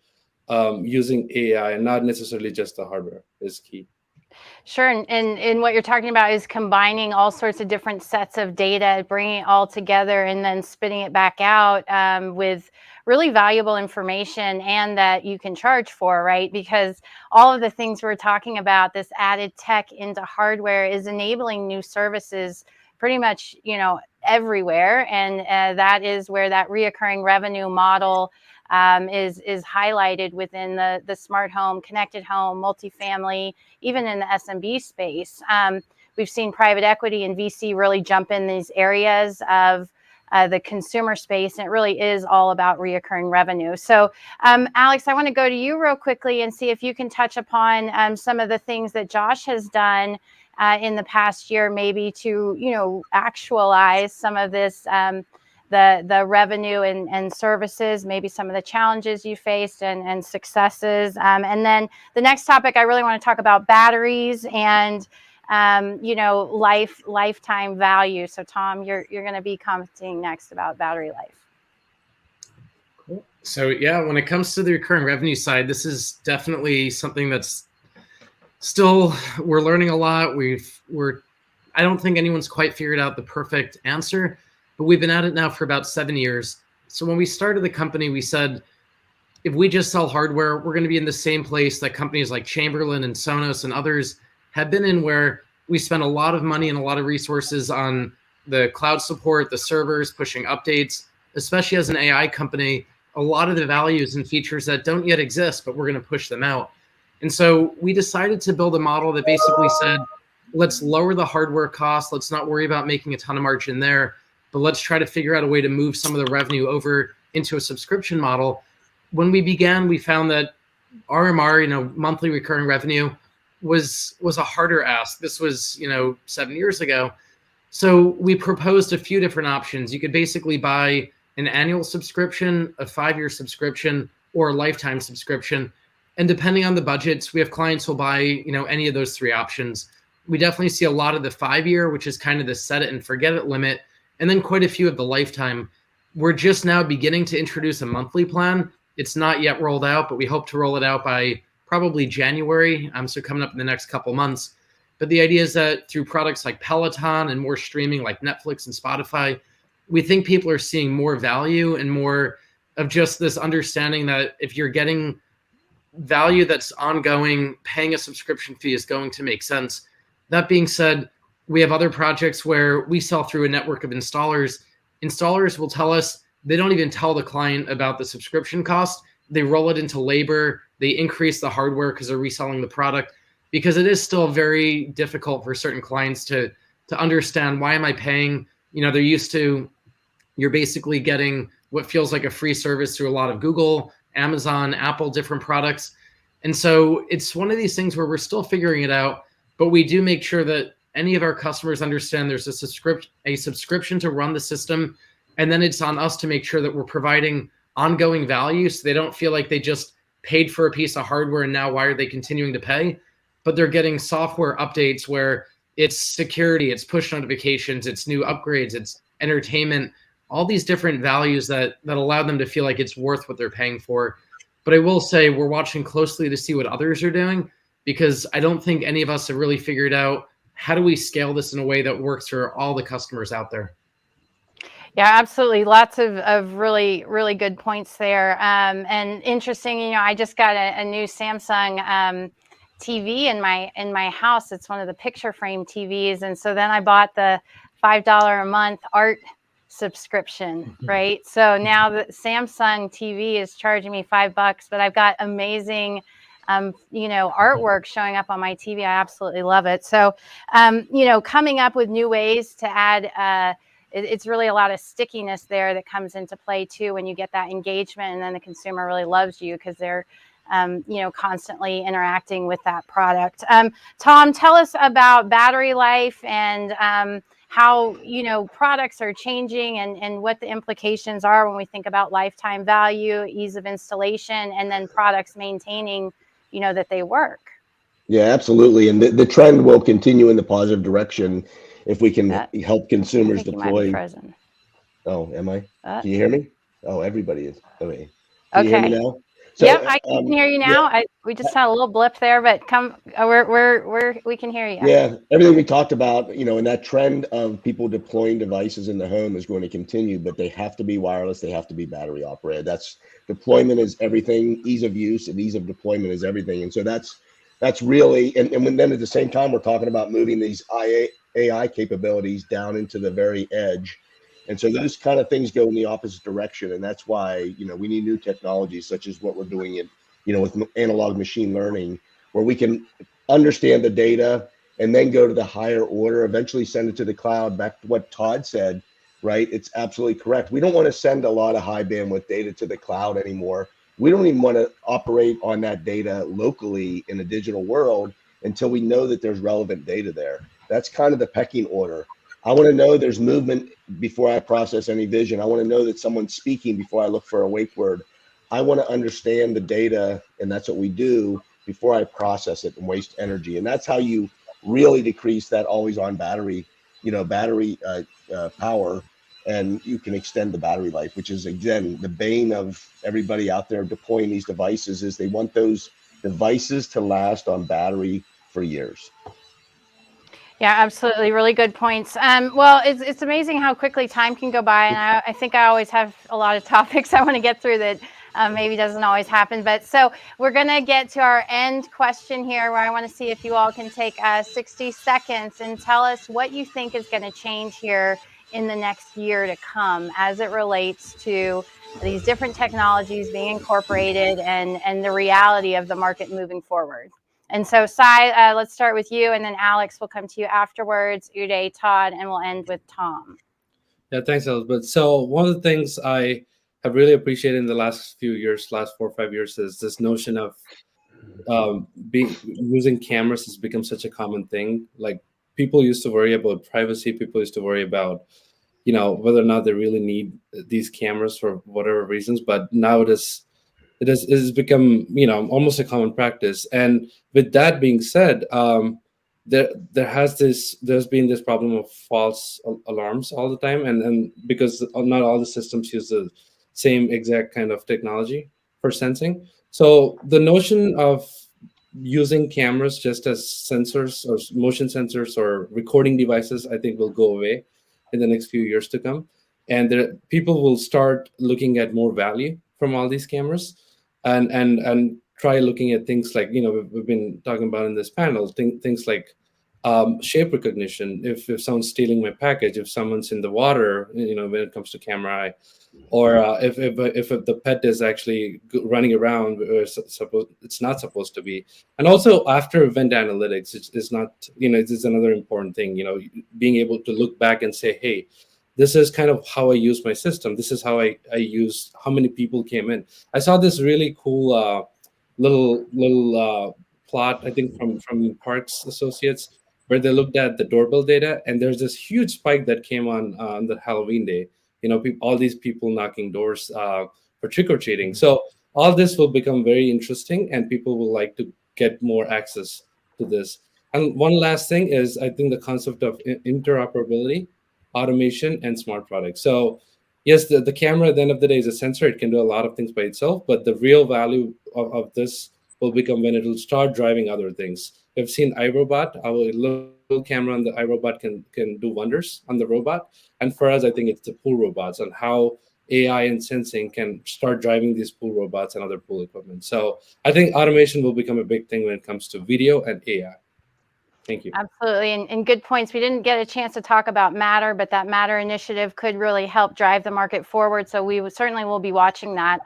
using AI and not necessarily just the hardware is key.
Sure, and what you're talking about is combining all sorts of different sets of data, bringing it all together, and then spitting it back out with really valuable information and that you can charge for, right? Because all of the things we're talking about, this added tech into hardware, is enabling new services pretty much, everywhere, and that is where that reoccurring revenue model is highlighted within the smart home, connected home, multifamily, even in the SMB space. We've seen private equity and VC really jump in these areas of the consumer space, and it really is all about reoccurring revenue. So, Alex, I want to go to you real quickly and see if you can touch upon some of the things that Josh has done in the past year, maybe to actualize some of this. The revenue and services, maybe some of the challenges you faced and successes. And then the next topic, I really want to talk about batteries and, lifetime value. So Tom, you're going to be commenting next about battery life.
Cool. So yeah, when it comes to the recurring revenue side, this is definitely something that's still, we're learning a lot. I don't think anyone's quite figured out the perfect answer, but we've been at it now for about 7 years. So when we started the company, we said, if we just sell hardware, we're going to be in the same place that companies like Chamberlain and Sonos and others have been in, where we spend a lot of money and a lot of resources on the cloud support, the servers, pushing updates, especially as an AI company, a lot of the values and features that don't yet exist, but we're going to push them out. And so we decided to build a model that basically said, let's lower the hardware cost. Let's not worry about making a ton of margin there, but let's try to figure out a way to move some of the revenue over into a subscription model. When we began, we found that RMR, monthly recurring revenue, was a harder ask. This was, 7 years ago. So we proposed a few different options. You could basically buy an annual subscription, a 5-year subscription, or a lifetime subscription. And depending on the budgets, we have clients who'll buy, any of those 3 options. We definitely see a lot of the 5-year, which is kind of the set it and forget it limit, and then quite a few of the lifetime. We're just now beginning to introduce a monthly plan. It's not yet rolled out, but we hope to roll it out by probably January. So coming up in the next couple months. But the idea is that through products like Peloton and more streaming like Netflix and Spotify, we think people are seeing more value and more of just this understanding that if you're getting value that's ongoing, paying a subscription fee is going to make sense. That being said, we have other projects where we sell through a network of installers. Installers will tell us they don't even tell the client about the subscription cost. They roll it into labor. They increase the hardware because they're reselling the product, because it is still very difficult for certain clients to understand, why am I paying? They're used to, you're basically getting what feels like a free service through a lot of Google, Amazon, Apple, different products. And so it's one of these things where we're still figuring it out, but we do make sure that any of our customers understand there's a subscription to run the system. And then it's on us to make sure that we're providing ongoing value, so they don't feel like they just paid for a piece of hardware and now why are they continuing to pay? But they're getting software updates where it's security, it's push notifications, it's new upgrades, it's entertainment, all these different values that allow them to feel like it's worth what they're paying for. But I will say we're watching closely to see what others are doing, because I don't think any of us have really figured out, how do we scale this in a way that works for all the customers out there?
Yeah, absolutely. Lots of really, really good points there. And interesting, I just got a new Samsung TV in my house. It's one of the picture frame TVs. And so then I bought the $5 a month art subscription, right? So now the Samsung TV is charging me $5, but I've got amazing artwork showing up on my TV. I absolutely love it. So, coming up with new ways to add, it's really a lot of stickiness there that comes into play too, when you get that engagement, and then the consumer really loves you because they're, constantly interacting with that product. Tom, tell us about battery life and how, products are changing and what the implications are when we think about lifetime value, ease of installation, and then products maintaining, that they work.
Yeah, absolutely. And the trend will continue in the positive direction if we can help
I
consumers
think you might be
deploy.
frozen.
Oh, am I?
Uh,
Can you hear me? Oh, everybody is. Okay. Can you hear me
okay.
now?
Yep,
So,
I can hear you
yeah,
now. We just had a little blip there, but we can hear you.
yeah, everything we talked about, and that trend of people deploying devices in the home is going to continue, but they have to be wireless. They have to be battery operated. Deployment is everything. Ease of use and ease of deployment is everything. And so that's really, and then at the same time, we're talking about moving these AI capabilities down into the very edge. And so those kind of things go in the opposite direction. And that's why, we need new technologies such as what we're doing with analog machine learning, where we can understand the data and then go to the higher order, eventually send it to the cloud. Back to what Todd said, right? It's absolutely correct. We don't want to send a lot of high bandwidth data to the cloud anymore. We don't even want to operate on that data locally in a digital world until we know that there's relevant data there. That's kind of the pecking order. I want to know there's movement before I process any vision. I want to know that someone's speaking before I look for a wake word. I want to understand the data, and that's what we do before I process it and waste energy. And that's how you really decrease that always on battery power, and you can extend the battery life, which is, again, the bane of everybody out there deploying these devices, is they want those devices to last on battery for years.
Yeah, absolutely. Really good points. Well, it's amazing how quickly time can go by. And I think I always have a lot of topics I want to get through that maybe doesn't always happen. But so we're going to get to our end question here, where I want to see if you all can take 60 seconds and tell us what you think is going to change here in the next year to come as it relates to these different technologies being incorporated and the reality of the market moving forward. And so, Sai, let's start with you, and then Alex will come to you afterwards, Uday, Todd, and we'll end with Tom.
Yeah, thanks, Elizabeth. So one of the things I have really appreciated in the last 4 or 5 years, is this notion of using cameras has become such a common thing. Like, people used to worry about privacy. People used to worry about, whether or not they really need these cameras for whatever reasons. But now it has become, almost a common practice. And with that being said, there's been this problem of false alarms all the time, and because not all the systems use the same exact kind of technology for sensing. So the notion of using cameras just as sensors or motion sensors or recording devices, I think, will go away in the next few years to come, and people will start looking at more value from all these cameras, and try looking at things like, we've been talking about in this panel, things like shape recognition. If someone's stealing my package, if someone's in the water, when it comes to camera eye, or if the pet is actually running around where it's not supposed to be. And also after event analytics, it's not, it's another important thing, being able to look back and say, hey, this is kind of how I use my system. This is how I use how many people came in. I saw this really cool little plot, I think, from Parks Associates, where they looked at the doorbell data, and there's this huge spike that came on the Halloween day. All these people knocking doors for trick-or-treating. So all this will become very interesting, and people will like to get more access to this. And one last thing is, I think, the concept of interoperability, automation, and smart products. So yes, the camera at the end of the day is a sensor. It can do a lot of things by itself, but the real value of this will become when it will start driving other things. We've seen iRobot. Our little camera on the iRobot can do wonders on the robot. And for us, I think it's the pool robots, and how AI and sensing can start driving these pool robots and other pool equipment. So I think automation will become a big thing when it comes to video and AI. Thank you.
Absolutely. And good points. We didn't get a chance to talk about Matter, but that Matter initiative could really help drive the market forward. So we certainly will be watching that.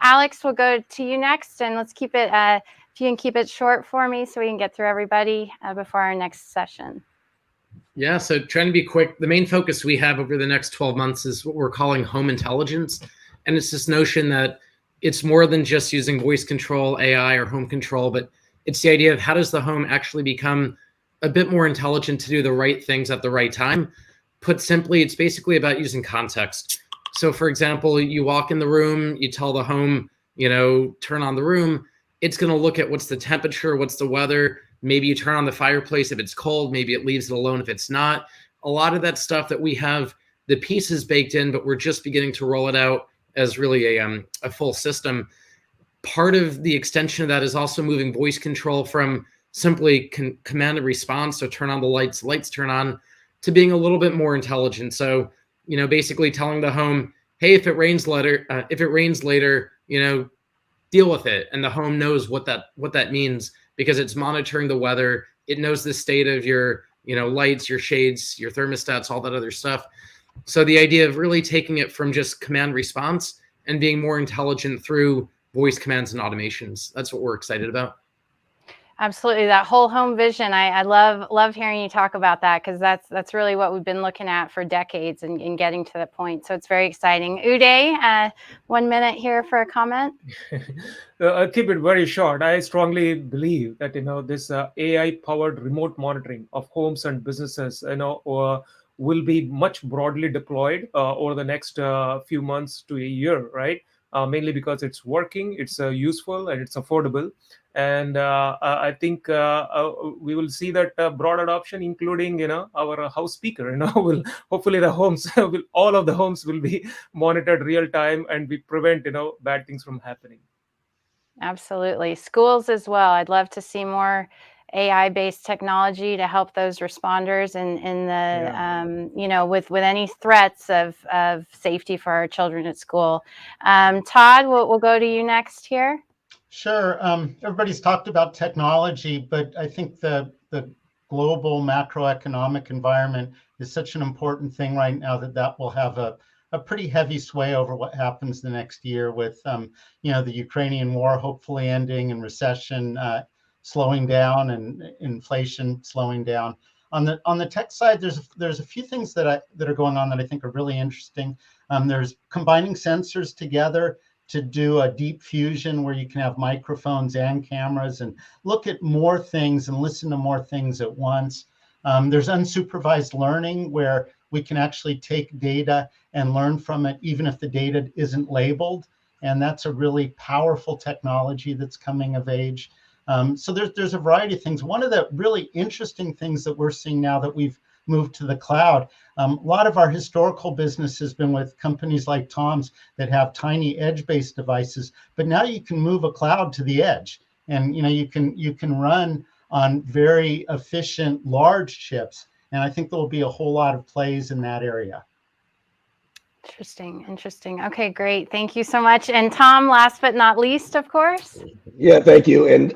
Alex, we'll go to you next, and let's keep it, if you can keep it short for me so we can get through everybody before our next session.
Yeah, so trying to be quick. The main focus we have over the next 12 months is what we're calling home intelligence. And it's this notion that it's more than just using voice control, AI, or home control, but it's the idea of how does the home actually become a bit more intelligent to do the right things at the right time. Put simply, it's basically about using context. So for example, you walk in the room, you tell the home, turn on the room. It's going to look at what's the temperature, what's the weather, Maybe you turn on the fireplace if it's cold, maybe it leaves it alone if it's not. A lot of that stuff that we have the pieces baked in, but we're just beginning to roll it out as really a full system. Part of the extension of that is also moving voice control from simply command and response, so turn on the lights turn on, to being a little bit more intelligent. So, basically telling the home, hey, if it rains later, deal with it. And the home knows what that means because it's monitoring the weather. It knows the state of your, lights, your shades, your thermostats, all that other stuff. So the idea of really taking it from just command response and being more intelligent through voice commands and automations. That's what we're excited about.
Absolutely. That whole home vision. I love hearing you talk about that, because that's really what we've been looking at for decades and getting to that point. So it's very exciting. Uday, 1 minute here for a comment.
I'll keep it very short. I strongly believe that, this AI-powered remote monitoring of homes and businesses, will be much broadly deployed over the next few months to a year, right? Mainly because it's working, it's useful, and it's affordable. And I think we will see that broad adoption, including, our house speaker. Will hopefully all of the homes will be monitored real time, and we prevent, bad things from happening.
Absolutely. Schools as well. I'd love to see more AI-based technology to help those responders in the with any threats of safety for our children at school. Todd, we'll go to you next here.
Sure. Everybody's talked about technology, but I think the global macroeconomic environment is such an important thing right now that will have a pretty heavy sway over what happens the next year with the Ukrainian war hopefully ending and recession slowing down and inflation slowing down. On the tech side, there's a few things that are going on that I think are really interesting. There's combining sensors together to do a deep fusion where you can have microphones and cameras and look at more things and listen to more things at once. There's unsupervised learning where we can actually take data and learn from it, even if the data isn't labeled. And that's a really powerful technology that's coming of age. So there's a variety of things. One of the really interesting things that we're seeing now that we've moved to the cloud, a lot of our historical business has been with companies like Tom's that have tiny edge-based devices, but now you can move a cloud to the edge, and you can run on very efficient large chips, and I think there will be a whole lot of plays in that area.
Interesting. Okay, great. Thank you so much. And Tom, last but not least, of course.
Yeah, thank you. And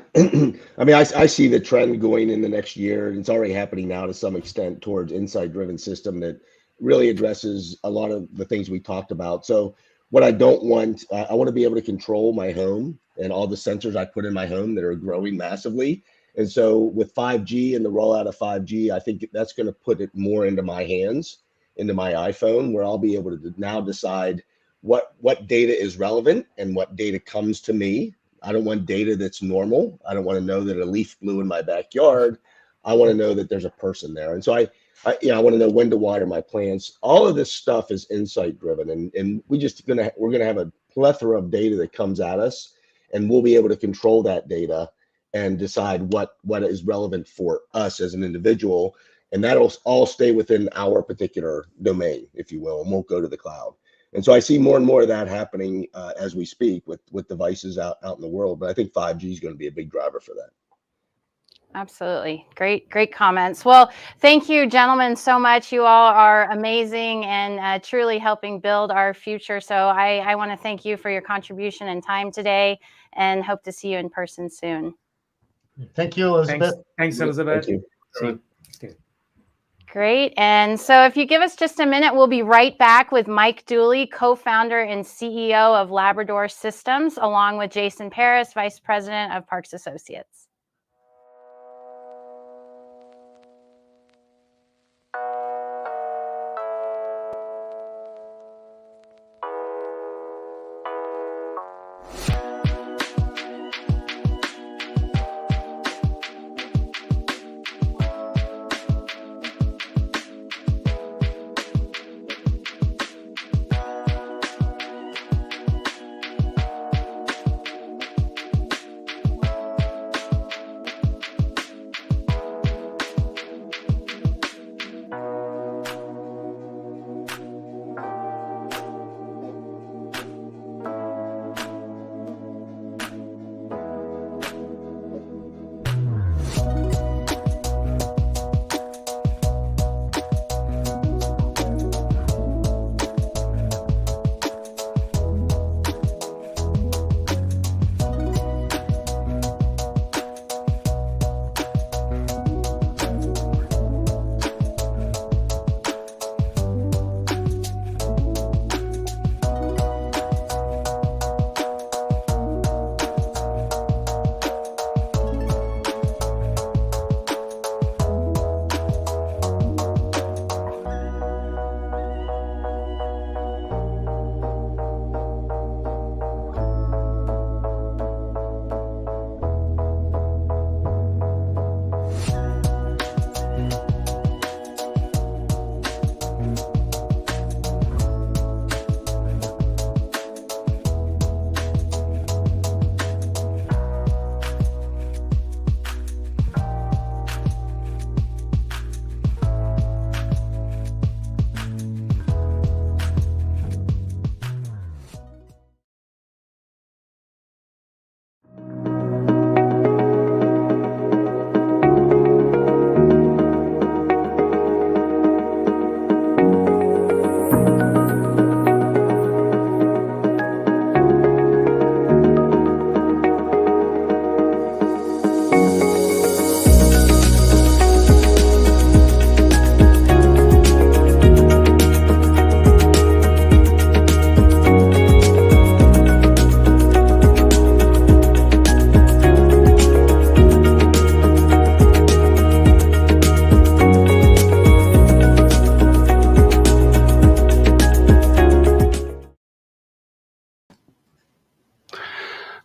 I mean, I see the trend going in the next year, and it's already happening now to some extent, towards insight-driven system that really addresses a lot of the things we talked about. So what I don't want, I want to be able to control my home and all the sensors I put in my home that are growing massively. And so with 5G and the rollout of 5G, I think that's going to put it more into my hands, into my iPhone, where I'll be able to now decide what data is relevant and what data comes to me. I don't want data that's normal. I don't want to know that a leaf blew in my backyard. I want to know that there's a person there. And so I want to know when to water my plants. All of this stuff is insight driven, and we're gonna have a plethora of data that comes at us, and we'll be able to control that data and decide what is relevant for us as an individual. And that'll all stay within our particular domain, if you will, and won't go to the cloud. And so I see more and more of that happening as we speak with devices out in the world. But I think 5G is going to be a big driver for that.
Absolutely. Great comments. Well, thank you, gentlemen, so much. You all are amazing and truly helping build our future. So I want to thank you for your contribution and time today, and hope to see you in person soon.
Thank you, Elizabeth.
Thanks, Elizabeth.
Thank you.
Great. And so if you give us just a minute, we'll be right back with Mike Dooley, co-founder and CEO of Labrador Systems, along with Jason Paris, Vice President of Parks Associates.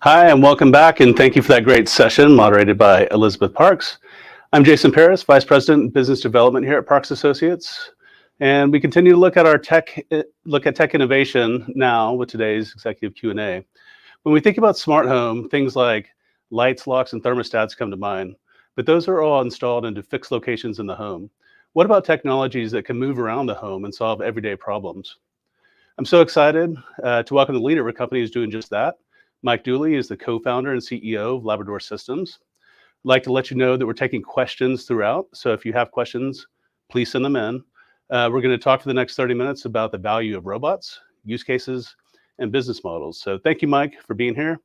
Hi, and welcome back, and thank you for that great session moderated by Elizabeth Parks. I'm Jason Paris, Vice President of Business Development here at Parks Associates, and we continue to look at tech innovation now with today's executive Q&A. When we think about smart home, things like lights, locks, and thermostats come to mind, but those are all installed into fixed locations in the home. What about technologies that can move around the home and solve everyday problems? I'm so excited to welcome the leader of a company who's doing just that. Mike Dooley is the co-founder and CEO of Labrador Systems. I'd like to let you know that we're taking questions throughout, so if you have questions, please send them in. We're going to talk for the next 30 minutes about the value of robots, use cases, and business models. So thank you, Mike, for being here.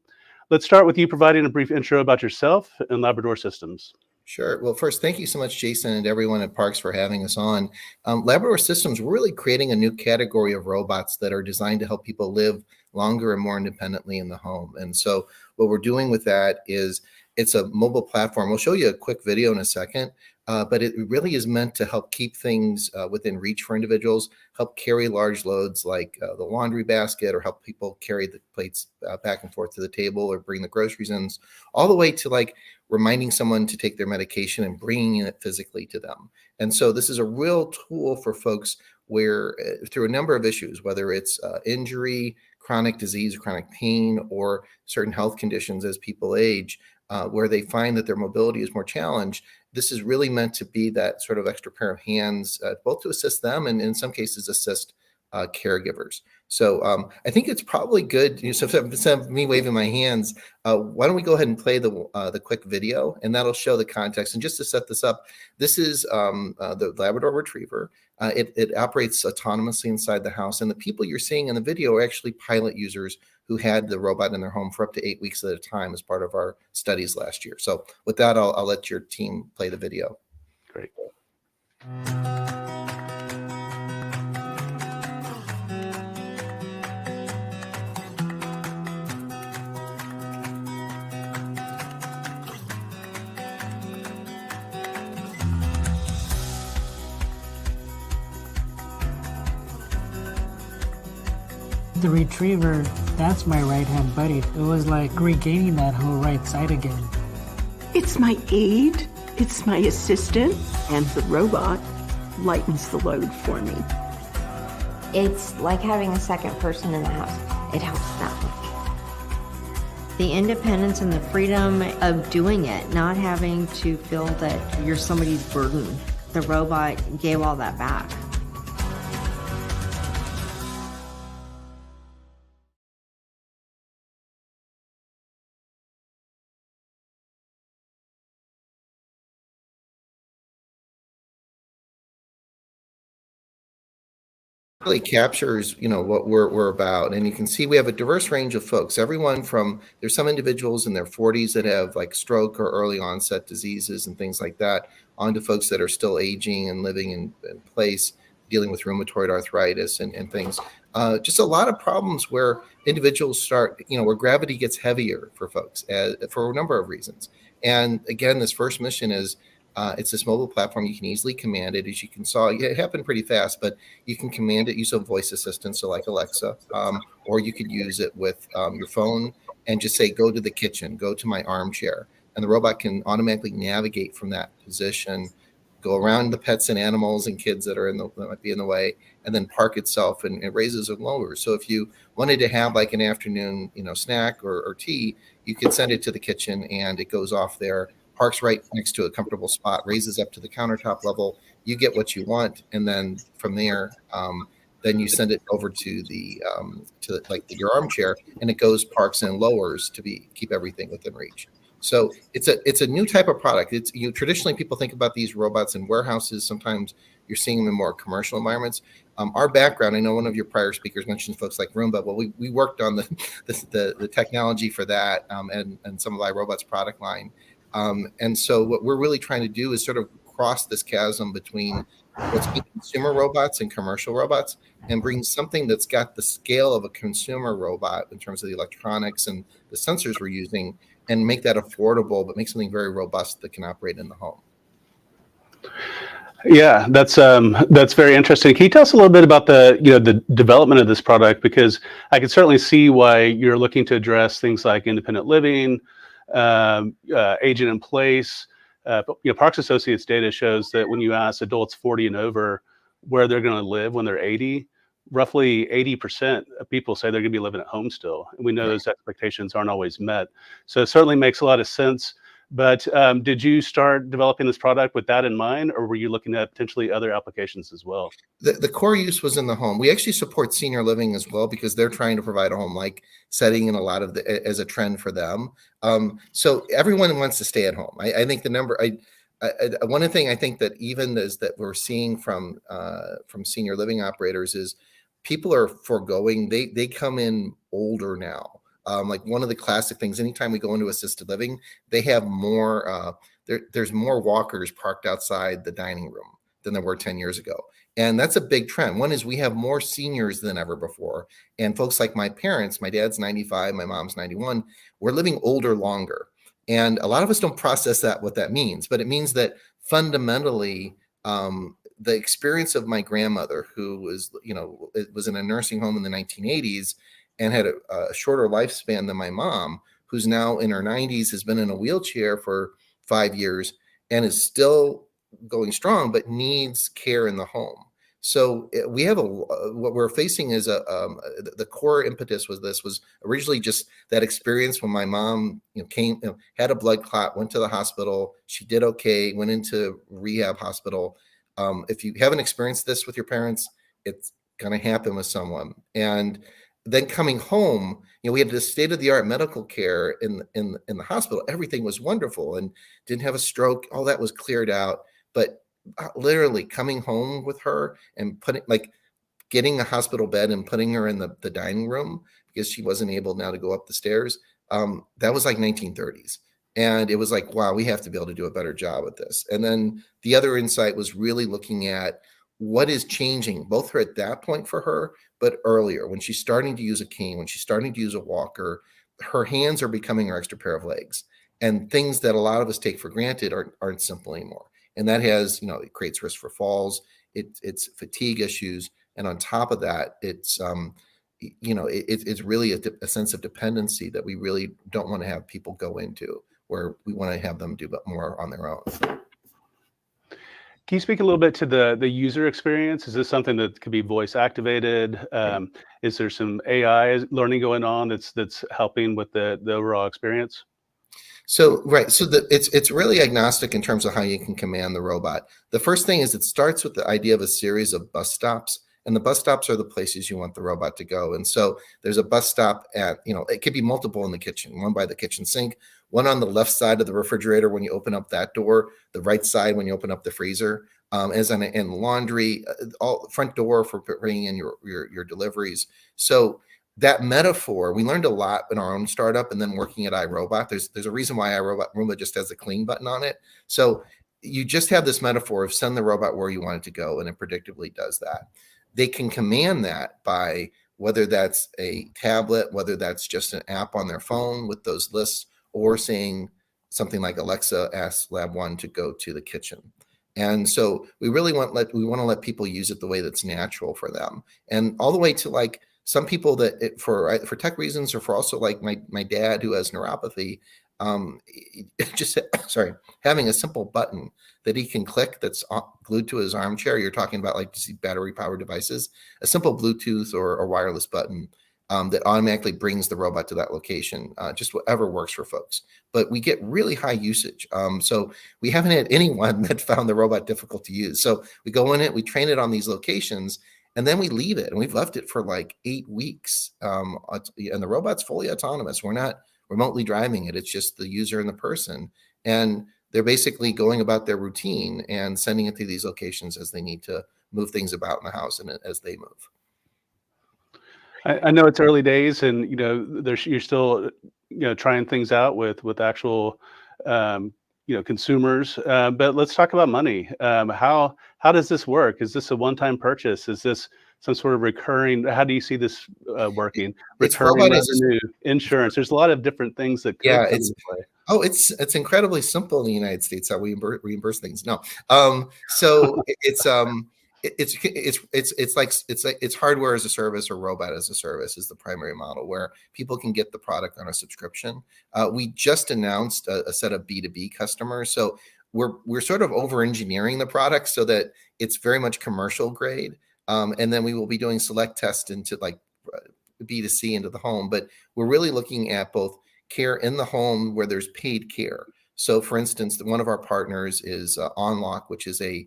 Let's start with you providing a brief intro about yourself and Labrador Systems.
Sure. Well, first, thank you so much, Jason, and everyone at Parks for having us on. Labrador Systems, we're really creating a new category of robots that are designed to help people live longer and more independently in the home. And so what we're doing with that is it's a mobile platform. We'll show you a quick video in a second, but it really is meant to help keep things within reach for individuals, help carry large loads like the laundry basket, or help people carry the plates back and forth to the table, or bring the groceries in, all the way to like reminding someone to take their medication and bringing it physically to them. And so this is a real tool for folks where through a number of issues, whether it's injury, chronic disease, chronic pain, or certain health conditions as people age, where they find that their mobility is more challenged, this is really meant to be that sort of extra pair of hands, both to assist them and in some cases assist caregivers. So I think it's probably good. So instead of me waving my hands, why don't we go ahead and play the quick video, and that'll show the context. And just to set this up, this is the Labrador Retriever. It operates autonomously inside the house, and the people you're seeing in the video are actually pilot users who had the robot in their home for up to 8 weeks at a time as part of our studies last year. So with that, I'll let your team play the video.
Great.
The Retriever, that's my right-hand buddy. It was like regaining that whole right side again.
It's my aide, it's my assistant, and the robot lightens the load for me.
It's like having a second person in the house. It helps that much.
The independence and the freedom of doing it, not having to feel that you're somebody's burden. The robot gave all that back.
Really captures, what we're about. And you can see we have a diverse range of folks, everyone from, there's some individuals in their 40s that have like stroke or early onset diseases and things like that, on to folks that are still aging and living in place, dealing with rheumatoid arthritis and things. Just a lot of problems where individuals start, where gravity gets heavier for folks for a number of reasons. And again, this first mission is, it's this mobile platform. You can easily command it. As you can saw, it happened pretty fast, but you can command it, use a voice assistant, so like Alexa, or you could use it with your phone and just say, go to the kitchen, go to my armchair. And the robot can automatically navigate from that position, go around the pets and animals and kids that might be in the way, and then park itself, and it raises and lowers. So if you wanted to have like an afternoon, snack or tea, you could send it to the kitchen and it goes off there, parks right next to a comfortable spot, raises up to the countertop level. You get what you want, and then from there, then you send it over to your armchair, and it goes, parks, and lowers to keep everything within reach. So it's a new type of product. Traditionally people think about these robots in warehouses. Sometimes you're seeing them in more commercial environments. Our background, I know one of your prior speakers mentioned folks like Roomba. Well, we worked on the technology for that and some of iRobot's product line. And so what we're really trying to do is sort of cross this chasm between what's consumer robots and commercial robots, and bring something that's got the scale of a consumer robot in terms of the electronics and the sensors we're using, and make that affordable, but make something very robust that can operate in the home.
Yeah, that's very interesting. Can you tell us a little bit about the development of this product? Because I can certainly see why you're looking to address things like independent living, aging in place. But Parks Associates data shows that when you ask adults 40 and over where they're going to live when they're 80, roughly 80% of people say they're going to be living at home still. And we know those expectations aren't always met. So it certainly makes a lot of sense. But did you start developing this product with that in mind, or were you looking at potentially other applications as well?
The core use was in the home. We actually support senior living as well because they're trying to provide a home-like setting in a lot of as a trend for them. So everyone wants to stay at home. I think the number, one thing I think that even is that we're seeing from senior living operators is people are foregoing. They come in older now. Like one of the classic things, anytime we go into assisted living, they have more, there's more walkers parked outside the dining room than there were 10 years ago. And that's a big trend. One is we have more seniors than ever before. And folks like my parents, my dad's 95, my mom's 91, we're living older longer. And a lot of us don't process what that means, but it means that fundamentally, the experience of my grandmother, who was in a nursing home in the 1980s, and had a shorter lifespan than my mom, who's now in her 90s, has been in a wheelchair for 5 years and is still going strong, but needs care in the home. So we have what we're facing is the core impetus was originally just that experience when my mom had a blood clot, went to the hospital, she did okay, went into rehab hospital. If you haven't experienced this with your parents, it's going to happen with someone. And then coming home, we had this state-of-the-art medical care in the hospital. Everything was wonderful and didn't have a stroke. All that was cleared out. But literally coming home with her and getting a hospital bed and putting her in the dining room because she wasn't able now to go up the stairs. That was like 1930s. And it was like, wow, we have to be able to do a better job at this. And then the other insight was really looking at what is changing, both at that point for her, but earlier when she's starting to use a cane, when she's starting to use a walker, her hands are becoming her extra pair of legs, and things that a lot of us take for granted aren't simple anymore. And that has, it creates risk for falls. It's fatigue issues. And on top of that, it's really a sense of dependency that we really don't want to have people go into, where we want to have them do more on their own.
Can you speak a little bit to the user experience? Is this something that could be voice activated? Is there some AI learning going on that's helping with the overall experience?
So it's really agnostic in terms of how you can command the robot. The first thing is it starts with the idea of a series of bus stops, and the bus stops are the places you want the robot to go. And so there's a bus stop at, it could be multiple in the kitchen, one by the kitchen sink, one on the left side of the refrigerator when you open up that door, the right side when you open up the freezer, and laundry, all front door for bringing in your deliveries. So that metaphor, we learned a lot in our own startup, and then working at iRobot. There's a reason why Roomba just has a clean button on it. So you just have this metaphor of send the robot where you want it to go, and it predictably does that. They can command that by whether that's a tablet, whether that's just an app on their phone with those lists, or saying something like Alexa, ask Lab 1 to go to the kitchen. And so we really want to let people use it the way that's natural for them, and all the way to like some people that for tech reasons, or for also like my dad who has neuropathy, having a simple button that he can click that's glued to his armchair. You're talking about like battery powered devices, a simple Bluetooth or wireless button that automatically brings the robot to that location, just whatever works for folks. But we get really high usage. So we haven't had anyone that found the robot difficult to use. So we go in it, we train it on these locations, and then we leave it. And we've left it for like 8 weeks. And the robot's fully autonomous. We're not remotely driving it. It's just the user and the person. And they're basically going about their routine and sending it to these locations as they need to move things about in the house and as they move.
I know it's early days, and you're still trying things out with actual consumers. But let's talk about money. How does this work? Is this a one-time purchase? Is this some sort of recurring? How do you see this working? Recurring revenue, insurance. There's a lot of different things that could come into play.
Oh, it's incredibly simple in the United States how we reimburse things. No, so it's hardware as a service or robot as a service is the primary model where people can get the product on a subscription. We just announced a set of B2B customers, so we're sort of over engineering the product so that it's very much commercial grade, and then we will be doing select tests into like B2C into the home. But we're really looking at both care in the home where there's paid care. So for instance, one of our partners is OnLock, which is a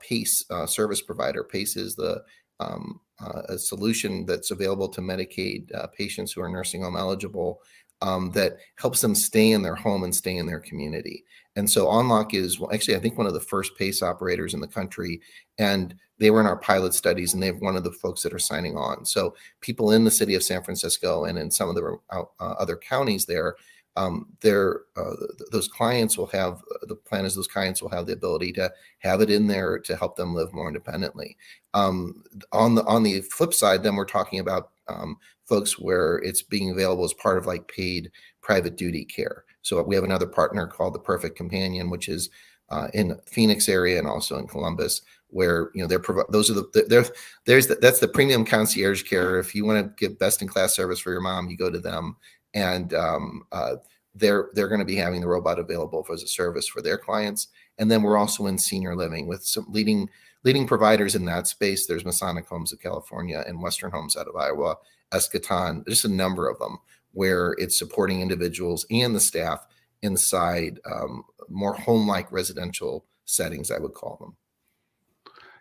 PACE service provider. PACE is a solution that's available to Medicaid patients who are nursing home eligible that helps them stay in their home and stay in their community. And so OnLock is actually, I think, one of the first PACE operators in the country. And they were in our pilot studies, and they're one of the folks that are signing on. So people in the city of San Francisco and in some of the other counties there, those clients will have, the plan is those clients will have the ability to have it in there to help them live more independently. On the flip side, then we're talking about folks where it's being available as part of like paid private duty care. So we have another partner called the Perfect Companion, which is in Phoenix area and also in Columbus, where that's the premium concierge care. If you want to give best in class service for your mom, you go to them, and they're going to be having the robot available as a service for their clients. And then we're also in senior living with some leading providers in that space. There's Masonic Homes of California and Western Homes out of Iowa, Escatan, just a number of them, where it's supporting individuals and the staff inside more home-like residential settings, I would call them.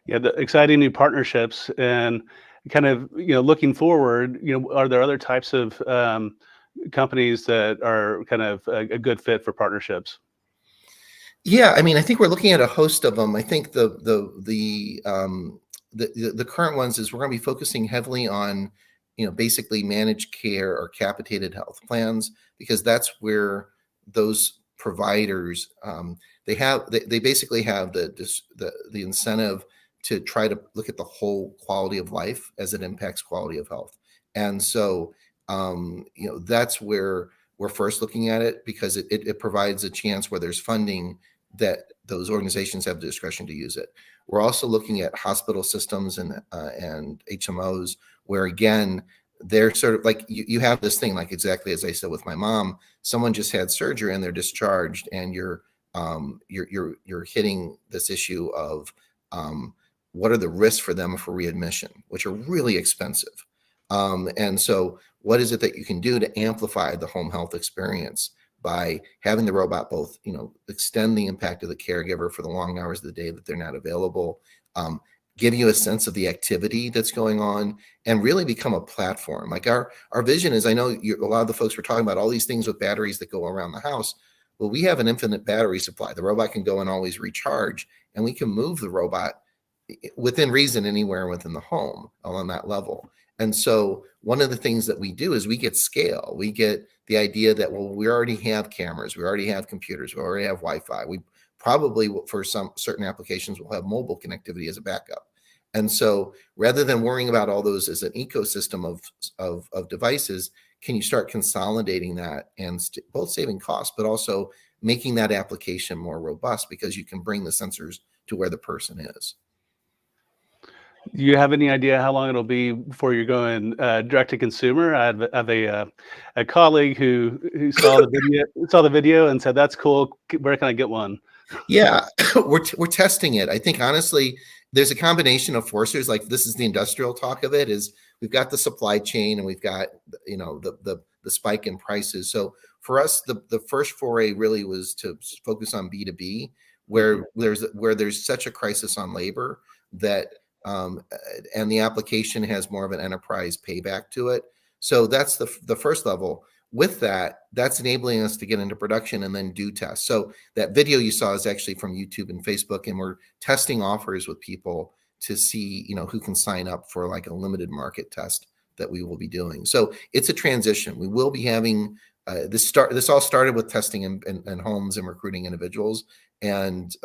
Yeah, the exciting new partnerships, and kind of, looking forward, are there other types of companies that are kind of a good fit for partnerships?
Yeah, I mean, I think we're looking at a host of them. I think the current ones is we're going to be focusing heavily on, basically managed care or capitated health plans, because that's where those providers they basically have the incentive to try to look at the whole quality of life as it impacts quality of health. And so that's where we're first looking at it, because it provides a chance where there's funding that those organizations have the discretion to use it. We're also looking at hospital systems and HMOs, where again, they're sort of like, you have this thing, like exactly as I said with my mom, someone just had surgery and they're discharged, and you're hitting this issue of what are the risks for them for readmission, which are really expensive. And so what is it that you can do to amplify the home health experience by having the robot both, extend the impact of the caregiver for the long hours of the day that they're not available, give you a sense of the activity that's going on, and really become a platform. Like our vision is, I know a lot of the folks were talking about all these things with batteries that go around the house. Well, we have an infinite battery supply. The robot can go and always recharge, and we can move the robot within reason anywhere within the home on that level. And so one of the things that we do is we get scale. We get the idea that, well, we already have cameras, we already have computers, we already have Wi-Fi. We probably, for some certain applications, will have mobile connectivity as a backup. And so rather than worrying about all those as an ecosystem of devices, can you start consolidating that and both saving costs, but also making that application more robust, because you can bring the sensors to where the person is.
Do you have any idea how long it'll be before you're going direct to consumer? I have a colleague who saw the video and said, "That's cool. Where can I get one?"
Yeah, we're testing it. I think honestly, there's a combination of forces. Like, this is the industrial talk of it. Is we've got the supply chain and we've got the spike in prices. So for us, the first foray really was to focus on B2B, where there's such a crisis on labor that. And the application has more of an enterprise payback to it. So that's the first level. With that, that's enabling us to get into production and then do tests. So that video you saw is actually from YouTube and Facebook, and we're testing offers with people to see, who can sign up for like a limited market test that we will be doing. So it's a transition. We will be having this all started with testing in homes and recruiting individuals, and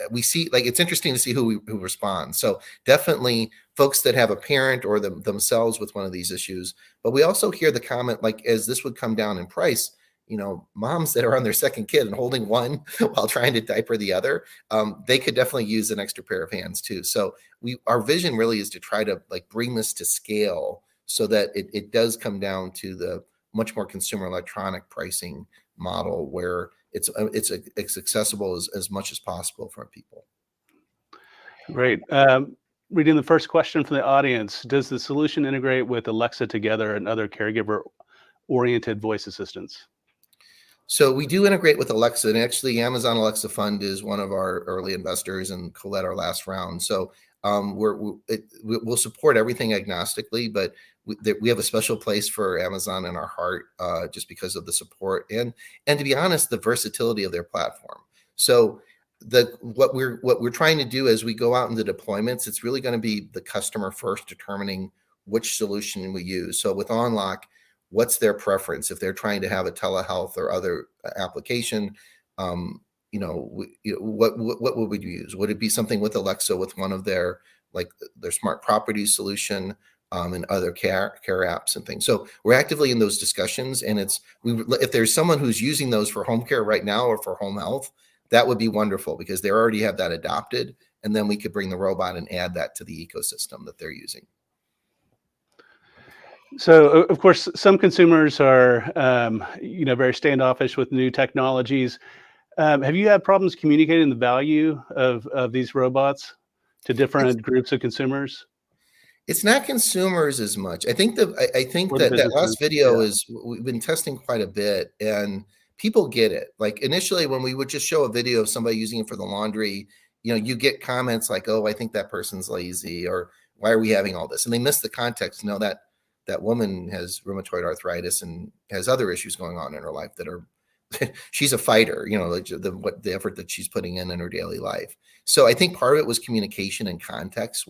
we see, like, it's interesting to see who responds. So definitely folks that have a parent or themselves with one of these issues, but we also hear the comment, like, as this would come down in price, moms that are on their second kid and holding one while trying to diaper the other, they could definitely use an extra pair of hands too. So our vision really is to try to like bring this to scale so that it does come down to the much more consumer electronic pricing model where it's accessible as much as possible for people.
Great. Reading the first question from the audience, does the solution integrate with Alexa Together and other caregiver-oriented voice assistants?
So we do integrate with Alexa, and actually Amazon Alexa Fund is one of our early investors and co-led our last round. So we'll support everything agnostically, but we have a special place for Amazon in our heart just because of the support and to be honest, the versatility of their platform. So what we're trying to do as we go out into deployments, it's really going to be the customer first determining which solution we use. So with OnLock, what's their preference? If they're trying to have a telehealth or other application, what would we use? Would it be something with Alexa with one of their smart property solution and other care apps and things? So we're actively in those discussions, and if there's someone who's using those for home care right now or for home health, that would be wonderful because they already have that adopted, and then we could bring the robot and add that to the ecosystem that they're using.
So, of course, some consumers are, very standoffish with new technologies. Have you had problems communicating the value of these robots to different groups of consumers?
It's not consumers as much. I think that last video we've been testing quite a bit, and people get it. Like initially, when we would just show a video of somebody using it for the laundry, you get comments like, "Oh, I think that person's lazy," or "Why are we having all this?" And they miss the context. That woman has rheumatoid arthritis and has other issues going on in her life that are, she's a fighter, the effort that she's putting in her daily life. So I think part of it was communication and context,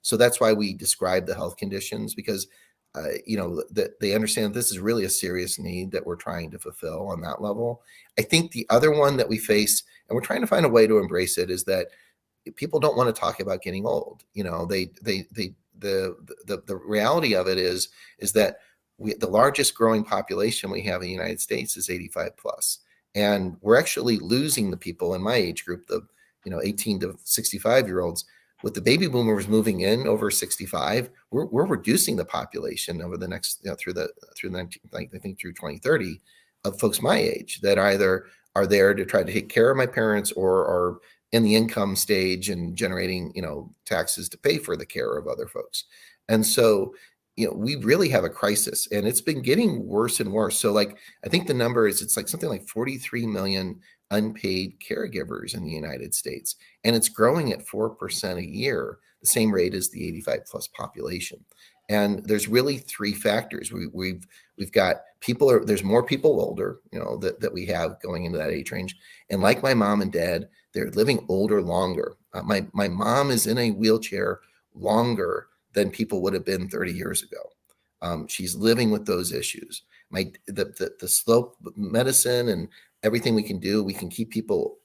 so that's why we describe the health conditions, because, that they understand this is really a serious need that we're trying to fulfill on that level. I think the other one that we face, and we're trying to find a way to embrace it, is that people don't want to talk about getting old. The reality of it is that the largest growing population we have in the United States is 85 plus, and we're actually losing the people in my age group, the 18 to 65 year olds. With the baby boomers moving in over 65, we're reducing the population over the next through 2030 of folks my age that either are there to try to take care of my parents or are in the income stage and generating, taxes to pay for the care of other folks. And so, we really have a crisis, and it's been getting worse and worse. So I think the number is, it's like something like 43 million unpaid caregivers in the United States, and it's growing at 4% a year, the same rate as the 85 plus population. And there's really three factors. We've got there's more people older, that we have going into that age range. And like my mom and dad, they're living older longer. My mom is in a wheelchair longer than people would have been 30 years ago. She's living with those issues. The slow medicine and everything we can do, we can keep people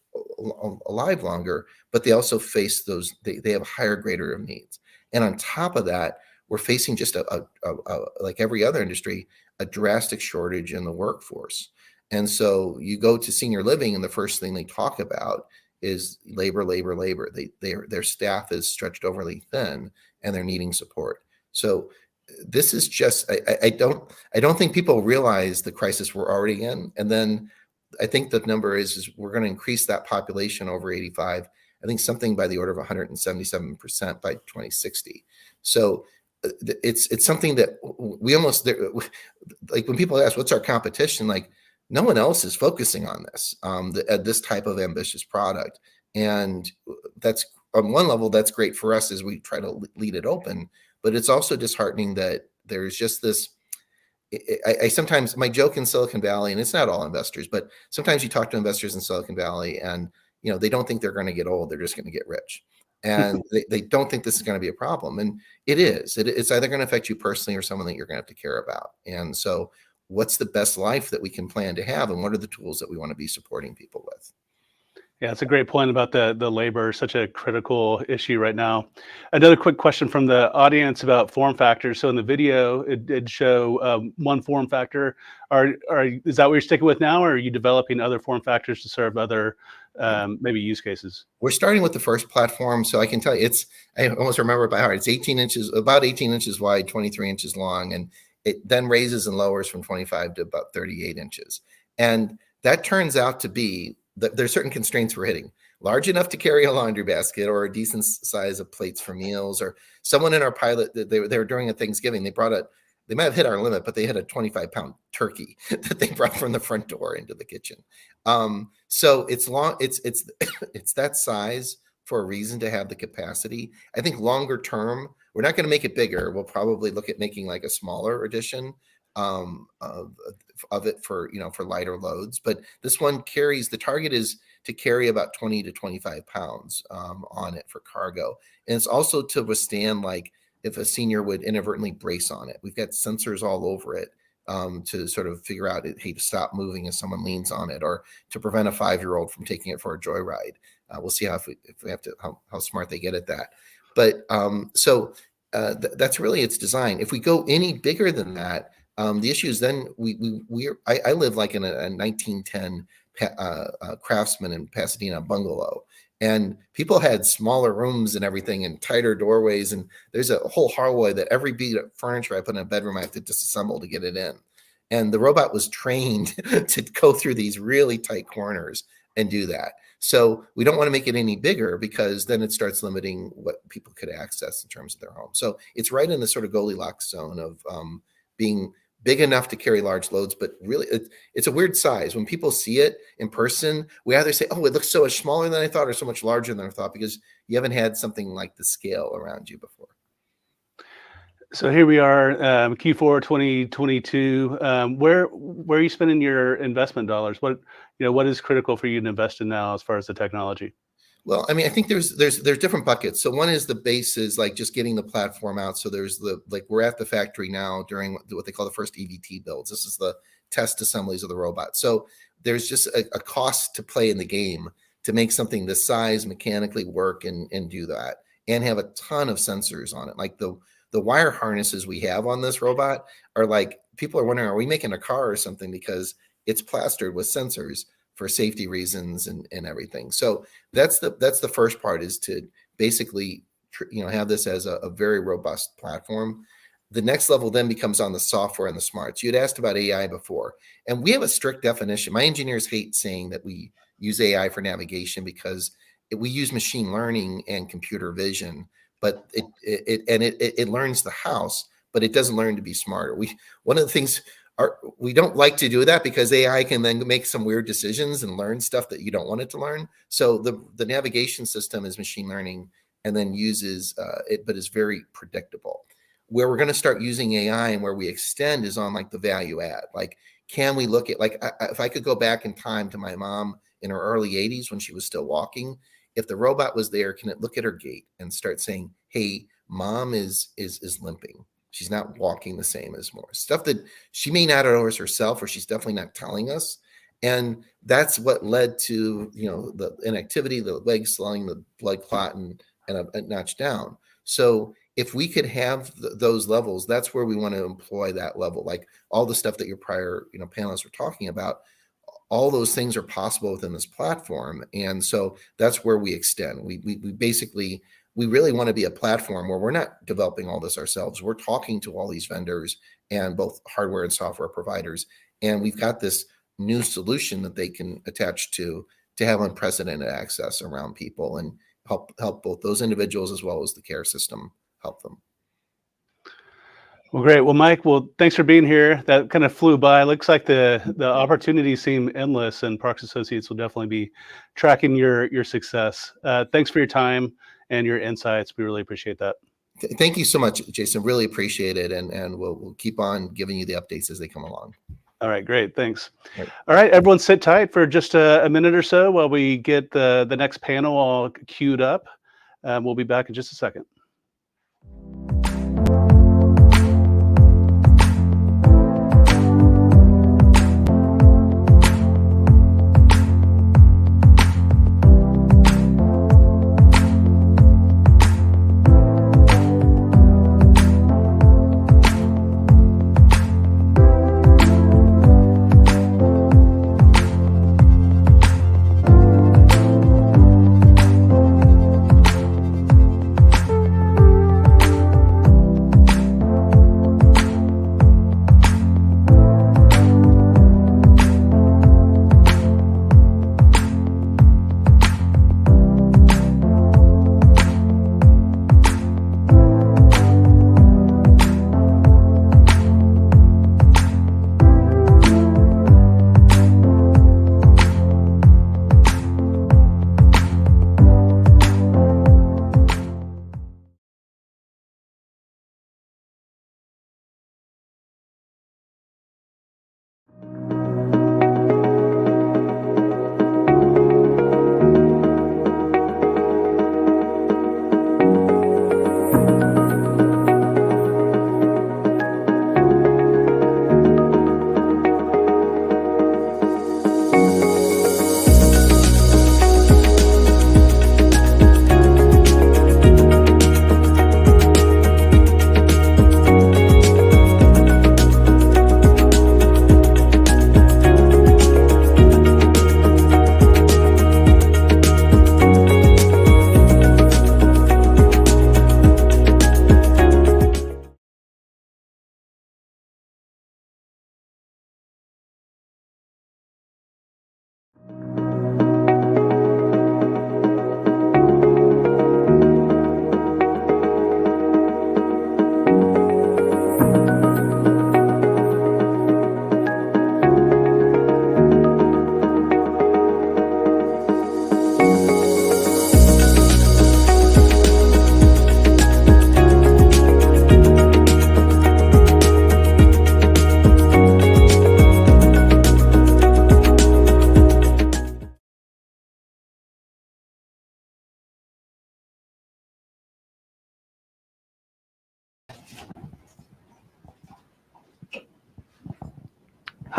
alive longer, but they also face they have a higher grader of needs. And on top of that, we're facing just like every other industry, a drastic shortage in the workforce. And so you go to senior living, and the first thing they talk about is labor. Their staff is stretched overly thin, and they're needing support. So this is just, I don't think people realize the crisis we're already in. And then I think the number is we're going to increase that population over 85. I think something by the order of 177% by 2060. So it's something that we almost, like when people ask, what's our competition? Like, no one else is focusing on this, this type of ambitious product. And that's, on one level, that's great for us as we try to lead it open, but it's also disheartening that there's just this, I sometimes, my joke in Silicon Valley, and it's not all investors, but sometimes you talk to investors in Silicon Valley and, they don't think they're going to get old. They're just going to get rich. And they don't think this is going to be a problem. And it is. It's either going to affect you personally or someone that you're going to have to care about. And so what's the best life that we can plan to have? And what are the tools that we want to be supporting people with?
Yeah, it's a great point about the labor, such a critical issue right now. Another quick question from the audience about form factors. So in the video, it did show one form factor. Is that what you're sticking with now, or are you developing other form factors to serve other maybe use cases?
We're starting with the first platform, so I can tell you I almost remember it by heart. It's about 18 inches wide, 23 inches long, and it then raises and lowers from 25 to about 38 inches. And that turns out to be there's certain constraints we're hitting. Large enough to carry a laundry basket or a decent size of plates for meals. Or someone in our pilot, they were doing a Thanksgiving, they might have hit our limit, but they had a 25-pound turkey that they brought from the front door into the kitchen. So it's long, it's that size for a reason to have the capacity. I think longer term, we're not going to make it bigger. We'll probably look at making like a smaller edition of it for lighter loads. But this one the target is to carry about 20 to 25 pounds on it for cargo. And it's also to withstand, like, if a senior would inadvertently brace on it. We've got sensors all over it to sort of figure out, hey, to stop moving if someone leans on it, or to prevent a 5-year-old from taking it for a joyride. We'll see how smart they get at that. But that's really its design. If we go any bigger than that, the issue is then I live like in a 1910 Craftsman in Pasadena bungalow, and people had smaller rooms and everything and tighter doorways, and there's a whole hallway that every beat of furniture I put in a bedroom I have to disassemble to get it in. And the robot was trained to go through these really tight corners and do that. So we don't want to make it any bigger, because then it starts limiting what people could access in terms of their home. So it's right in the sort of Goldilocks zone of being big enough to carry large loads, but really it's a weird size. When people see it in person, we either say, oh, it looks so much smaller than I thought, or so much larger than I thought, because you haven't had something like the scale around you before.
So here we are, Q4 2022. Where are you spending your investment dollars? What is critical for you to invest in now as far as the technology?
Well, I mean, I think there's different buckets. So one is the base is like just getting the platform out. So there's we're at the factory now during what they call the first EVT builds. This is the test assemblies of the robot. So there's just a cost to play in the game to make something this size mechanically work and do that, and have a ton of sensors on it. Like the wire harnesses we have on this robot are like, people are wondering, are we making a car or something? Because it's plastered with sensors for safety reasons and everything. So that's the first part, is to basically have this as a very robust platform. The next level then becomes on the software and the smarts. You had asked about AI before, and we have a strict definition. My engineers hate saying that we use AI for navigation, because we use machine learning and computer vision, but it learns the house, but it doesn't learn to be smarter. One of the things we don't like to do that, because AI can then make some weird decisions and learn stuff that you don't want it to learn. So the navigation system is machine learning, and then uses it, but is very predictable. Where we're going to start using AI and where we extend is on like the value add. Like, can we look at, like, if I could go back in time to my mom in her early 80s when she was still walking, if the robot was there, can it look at her gait and start saying, hey, mom is limping. She's not walking the same as more stuff that she may not notice herself, or she's definitely not telling us. And that's what led to, the inactivity, the leg swelling, the blood clot, and a notch down. So if we could have those levels, that's where we want to employ that level. Like all the stuff that your prior, panelists were talking about, all those things are possible within this platform. And so that's where we extend. We really want to be a platform where we're not developing all this ourselves. We're talking to all these vendors and both hardware and software providers. And we've got this new solution that they can attach to have unprecedented access around people, and help both those individuals as well as the care system help them.
Well, great. Well, Mike, thanks for being here. That kind of flew by. Looks like the opportunities seem endless, and Parks Associates will definitely be tracking your success. Thanks for your time and your insights. We really appreciate that.
Thank you so much, Jason. Really appreciate it. And we'll keep on giving you the updates as they come along.
All right, great. Thanks. All right, everyone sit tight for just a minute or so while we get the next panel all queued up. We'll be back in just a second.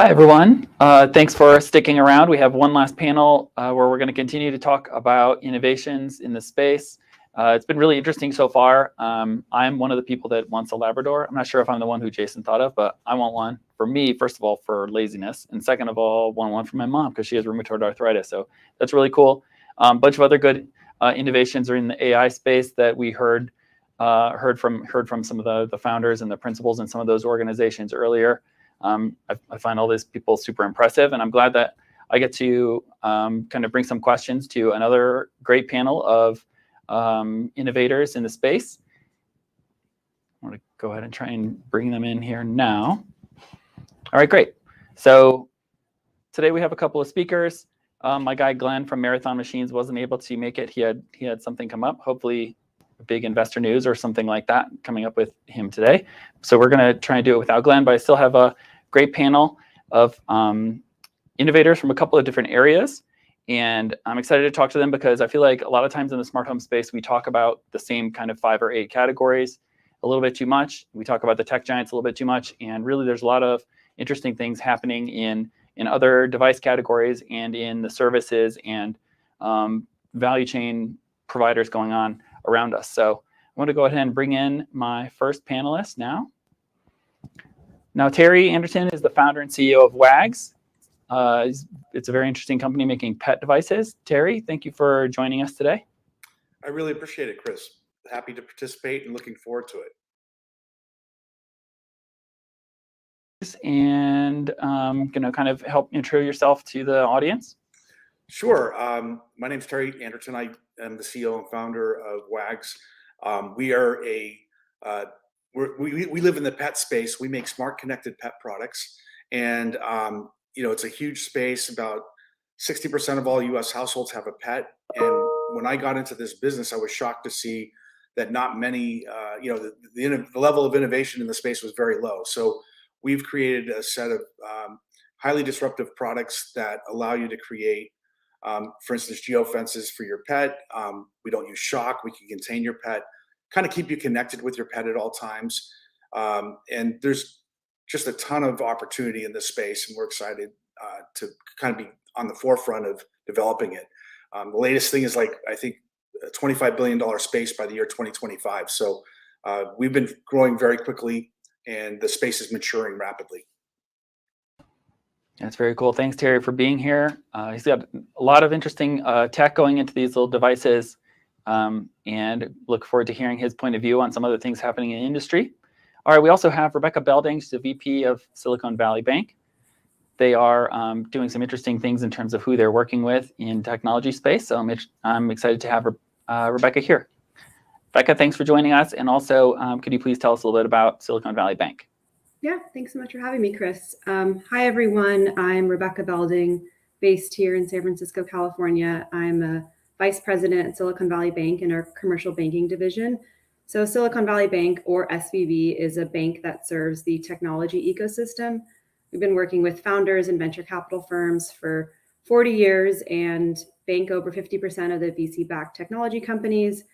Hi, everyone. Thanks for sticking around. We have one last panel where we're going to continue to talk about innovations in the space. It's been really interesting so far. I'm one of the people that wants a Labrador. I'm not sure if I'm the one who Jason thought of, but I want one for me, first of all, for laziness. And second of all, want one for my mom because she has rheumatoid arthritis. So that's really cool. A bunch of other good innovations are in the AI space that we heard from some of the founders and the principals in some of those organizations earlier. I find all these people super impressive, and I'm glad that I get to kind of bring some questions to another great panel of innovators in the space. I want to go ahead and try and bring them in here now. All right, great. So today we have a couple of speakers. My guy Glenn from Marathon Machines wasn't able to make it. He had something come up. Hopefully, big investor news or something like that coming up with him today. So we're going to try and do it without Glenn, but I still have a great panel of innovators from a couple of different areas. And I'm excited to talk to them because I feel like a lot of times in the smart home space, we talk about the same kind of 5 or 8 categories a little bit too much. We talk about the tech giants a little bit too much. And really, there's a lot of interesting things happening in other device categories and in the services and value chain providers going on around us. So I want to go ahead and bring in my first panelist now. Now, Terry Anderson is the founder and CEO of WAGS. It's a very interesting company making pet devices. Terry, thank you for joining us today.
I really appreciate it, Chris. Happy to participate and looking forward to it.
And going to kind of help intro yourself to the audience.
Sure. My name is Terry Anderson. I am the CEO and founder of WAGS. We are we live in the pet space. We make smart connected pet products, and it's a huge space. About 60% of all U.S. households have a pet. And when I got into this business, I was shocked to see that not many, the level of innovation in the space was very low. So we've created a set of highly disruptive products that allow you to create, for instance, geofences for your pet. We don't use shock. We can contain your pet, kind of keep you connected with your pet at all times. And there's just a ton of opportunity in this space, and we're excited to kind of be on the forefront of developing it. The latest thing is I think a $25 billion space by the year 2025. So we've been growing very quickly, and the space is maturing rapidly.
That's very cool. Thanks, Terry, for being here. He's got a lot of interesting tech going into these little devices, and look forward to hearing his point of view on some other things happening in the industry. All right, we also have Rebecca Belding, she's the VP of Silicon Valley Bank. They are doing some interesting things in terms of who they're working with in technology space. So I'm excited to have Rebecca here. Rebecca, thanks for joining us. And also, could you please tell us a little bit about Silicon Valley Bank?
Yeah, thanks so much for having me, Chris. Hi, everyone. I'm Rebecca Belding, based here in San Francisco, California. I'm a vice president at Silicon Valley Bank in our commercial banking division. So Silicon Valley Bank, or SVB, is a bank that serves the technology ecosystem. We've been working with founders and venture capital firms for 40 years and bank over 50% of the VC-backed technology companies.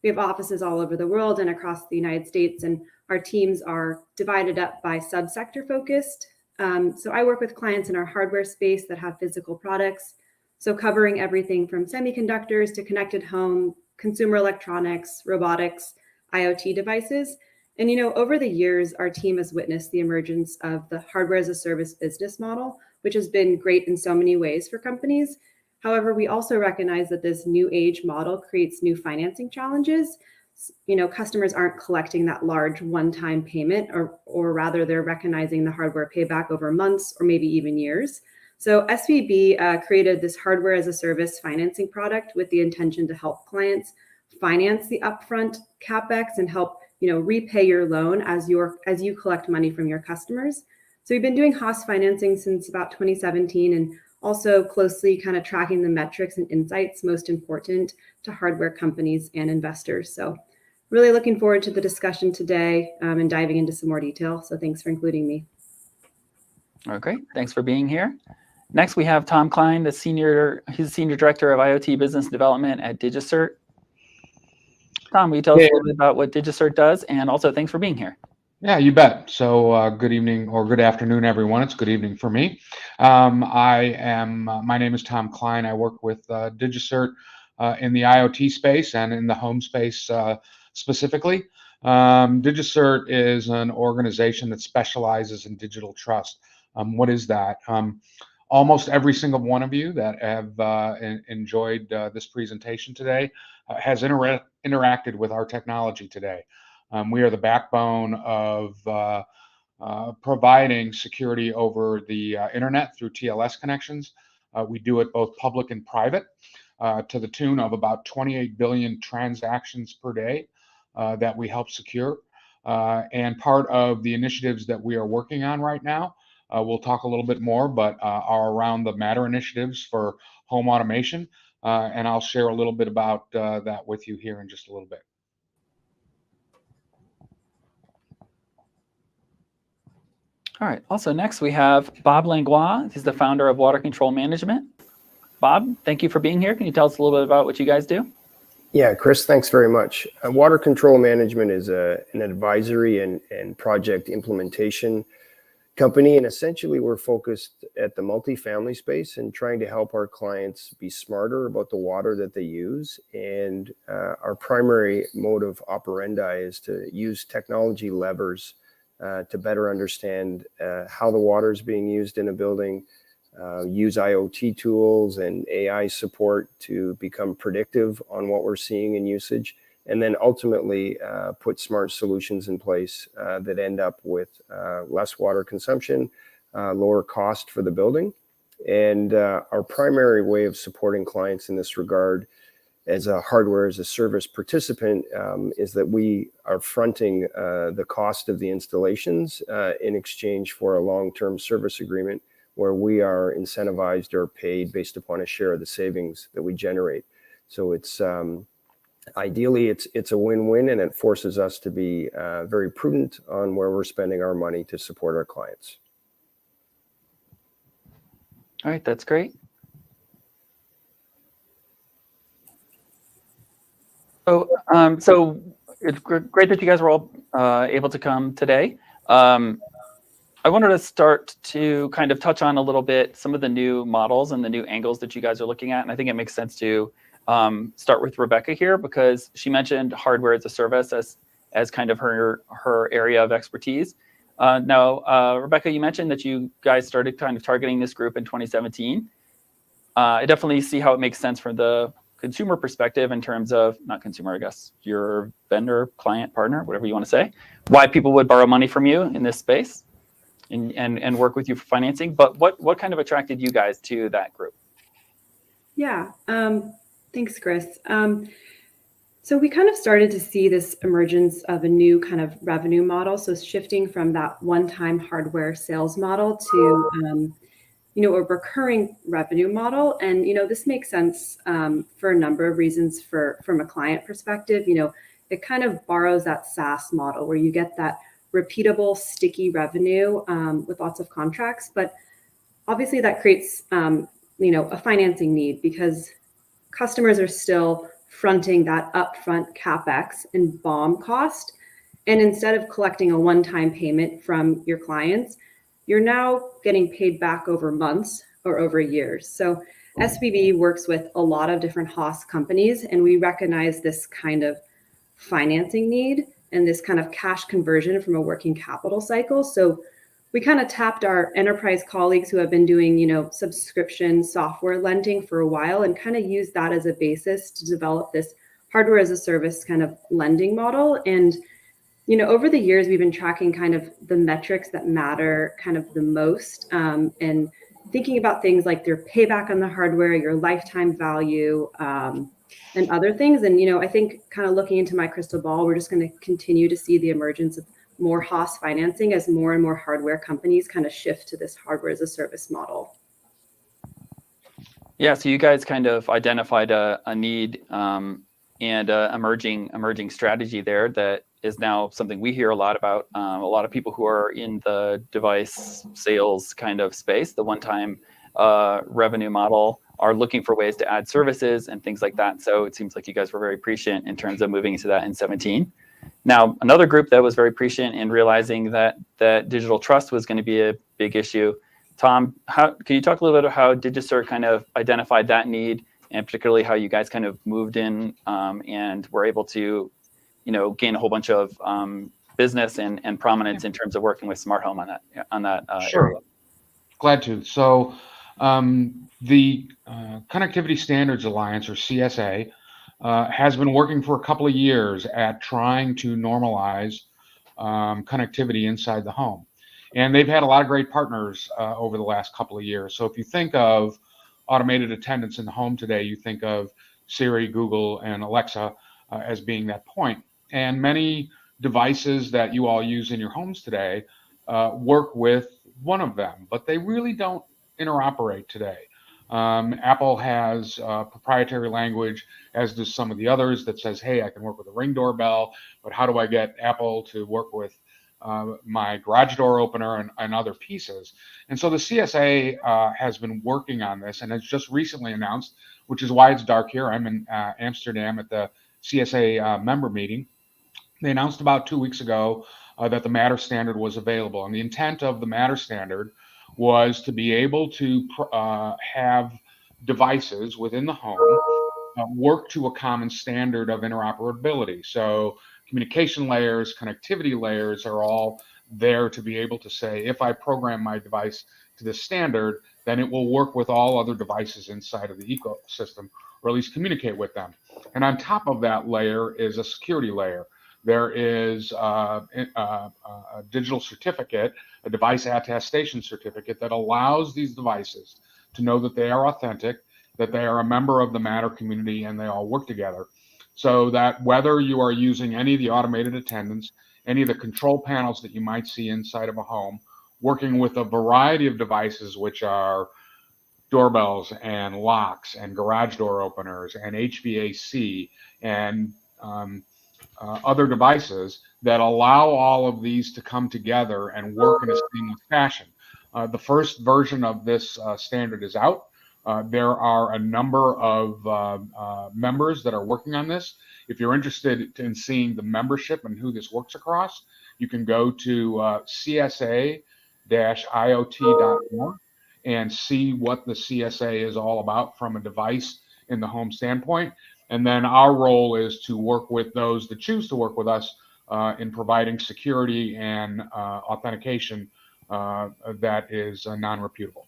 We have offices all over the world and across the United States, and our teams are divided up by subsector focused. So I work with clients in our hardware space that have physical products. So covering everything from semiconductors to connected home, consumer electronics, robotics, IoT devices. And, over the years, our team has witnessed the emergence of the hardware as a service business model, which has been great in so many ways for companies. However, we also recognize that this new age model creates new financing challenges. Customers aren't collecting that large one-time payment, or rather they're recognizing the hardware payback over months or maybe even years. So SVB created this hardware as a service financing product with the intention to help clients finance the upfront CapEx and help repay your loan as you collect money from your customers. So we've been doing HOS financing since about 2017, and also closely kind of tracking the metrics and insights most important to hardware companies and investors. So really looking forward to the discussion today and diving into some more detail. So thanks for including me.
All right, great. Thanks for being here. Next, we have Tom Klein, he's the Senior Director of IoT Business Development at DigiCert. Tom, will you tell us a little bit about what DigiCert does? And also, thanks for being here.
Yeah, you bet. So good evening or good afternoon, everyone. It's good evening for me. My name is Tom Klein. I work with DigiCert in the IoT space and in the home space specifically. DigiCert is an organization that specializes in digital trust. What is that? Almost every single one of you that have enjoyed this presentation today has interacted with our technology today. We are the backbone of providing security over the internet through TLS connections. We do it both public and private to the tune of about 28 billion transactions per day that we help secure. And part of the initiatives that we are working on right now, we'll talk a little bit more, but are around the Matter initiatives for home automation. And I'll share a little bit about that with you here in just a little bit.
All right. Also, next we have Bob Langlois. He's the founder of Water Control Management. Bob, thank you for being here. Can you tell us a little bit about what you guys do?
Yeah, Chris, thanks very much. Water Control Management is an advisory and project implementation company. And essentially, we're focused at the multifamily space and trying to help our clients be smarter about the water that they use. And our primary mode of operandi is to use technology levers to better understand how the water is being used in a building, use IoT tools and AI support to become predictive on what we're seeing in usage, and then ultimately put smart solutions in place that end up with less water consumption, lower cost for the building. And our primary way of supporting clients in this regard as a hardware as a service participant is that we are fronting the cost of the installations in exchange for a long-term service agreement where we are incentivized or paid based upon a share of the savings that we generate. So it's ideally it's a win-win, and it forces us to be very prudent on where we're spending our money to support our clients.
All right, that's great. So it's great that you guys were all able to come today. I wanted to start to kind of touch on a little bit some of the new models and the new angles that you guys are looking at. And I think it makes sense to start with Rebecca here, because she mentioned hardware as a service as kind of her area of expertise. Now, Rebecca, you mentioned that you guys started kind of targeting this group in 2017. I definitely see how it makes sense from the consumer perspective in terms of, not consumer, I guess, your vendor, client, partner, whatever you want to say, why people would borrow money from you in this space and work with you for financing. But what kind of attracted you guys to that group?
Yeah, thanks, Chris. So we kind of started to see this emergence of a new kind of revenue model. So shifting from that one-time hardware sales model to a recurring revenue model. And, this makes sense for a number of reasons from a client perspective. It kind of borrows that SaaS model where you get that repeatable, sticky revenue with lots of contracts. But obviously that creates, a financing need, because customers are still fronting that upfront CapEx and BOM cost. And instead of collecting a one-time payment from your clients, you're now getting paid back over months or over years. So SVB works with a lot of different HOS companies, and we recognize this kind of financing need and this kind of cash conversion from a working capital cycle. So we kind of tapped our enterprise colleagues who have been doing, subscription software lending for a while, and kind of used that as a basis to develop this hardware as a service kind of lending model. And over the years, we've been tracking kind of the metrics that matter kind of the most, and thinking about things like their payback on the hardware, your lifetime value, and other things. And, I think kind of looking into my crystal ball, we're just going to continue to see the emergence of more HOS financing as more and more hardware companies kind of shift to this hardware as a service model.
Yeah, so you guys kind of identified a need and an emerging strategy there that is now something we hear a lot about. A lot of people who are in the device sales kind of space, the one-time revenue model, are looking for ways to add services and things like that. So it seems like you guys were very prescient in terms of moving into that in 2017. Now, another group that was very prescient in realizing that digital trust was going to be a big issue. Tom, can you talk a little bit about how DigiCert kind of identified that need, and particularly how you guys kind of moved in and were able to, gain a whole bunch of business and prominence in terms of working with smart home on that
Sure.
area?
Glad to. So the Connectivity Standards Alliance, or CSA, has been working for a couple of years at trying to normalize connectivity inside the home. And they've had a lot of great partners over the last couple of years. So if you think of automated attendants in the home today, you think of Siri, Google, and Alexa as being that point. And many devices that you all use in your homes today work with one of them, but they really don't interoperate today. Apple has proprietary language, as does some of the others, that says, hey, I can work with a Ring doorbell, but how do I get Apple to work with my garage door opener and other pieces? And so the CSA has been working on this and has just recently announced, which is why it's dark here. I'm in Amsterdam at the CSA member meeting. They announced about 2 weeks ago that the Matter standard was available. And the intent of the Matter standard was to be able to have devices within the home work to a common standard of interoperability. So communication layers, connectivity layers are all there to be able to say, if I program my device to this standard, then it will work with all other devices inside of the ecosystem, or at least communicate with them. And on top of that layer is a security layer. There is a digital certificate, a device attestation certificate that allows these devices to know that they are authentic, that they are a member of the Matter community, and they all work together. So that whether you are using any of the automated attendants, any of the control panels that you might see inside of a home, working with a variety of devices, which are doorbells and locks and garage door openers and HVAC and other devices that allow all of these to come together and work in a seamless fashion. The first version of this standard is out. There are a number of members that are working on this. If you're interested in seeing the membership and who this works across, you can go to csa-iot.org and see what the CSA is all about from a device in the home standpoint. And then our role is to work with those that choose to work with us in providing security and authentication that is non-reputable.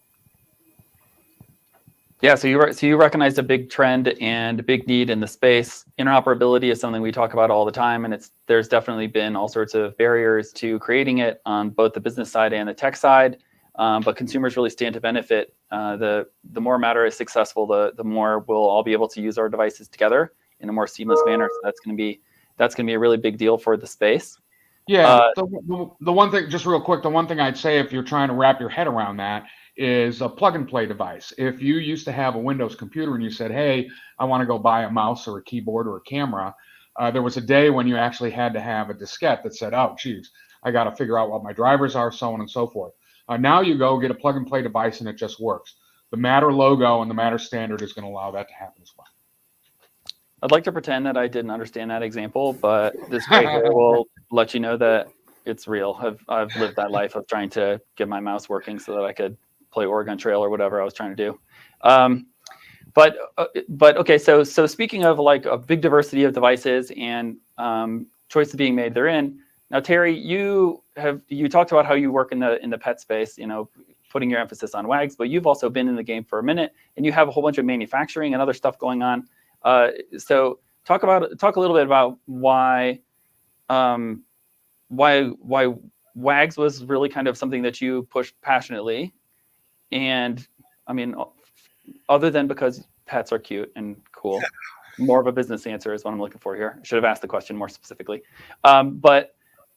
Yeah, so you recognize a big trend and a big need in the space. Interoperability is something we talk about all the time, and there's definitely been all sorts of barriers to creating it on both the business side and the tech side. But consumers really stand to benefit. The more Matter is successful, the more we'll all be able to use our devices together in a more seamless manner. So that's going to be a really big deal for the space.
Yeah, the one thing, just real quick, the one thing I'd say if you're trying to wrap your head around that is a plug and play device. If you used to have a Windows computer and you said, hey, I want to go buy a mouse or a keyboard or a camera, there was a day when you actually had to have a diskette that said, oh, geez, I got to figure out what my drivers are, so on and so forth. Now you go get a plug and play device and it just works. The Matter logo and the Matter standard is going to allow that to happen as well.
I'd like to pretend that I didn't understand that example, but this right here will let you know that it's real. I've lived that life of trying to get my mouse working so that I could play Oregon Trail or whatever I was trying to do. But okay, so speaking of like a big diversity of devices and choices being made therein. Now, Terry, you talked about how you work in the pet space, putting your emphasis on WAGs, but you've also been in the game for a minute, and you have a whole bunch of manufacturing and other stuff going on. So talk a little bit about why WAGs was really kind of something that you pushed passionately, and I mean, other than because pets are cute and cool, more of a business answer is what I'm looking for here. I should have asked the question more specifically, but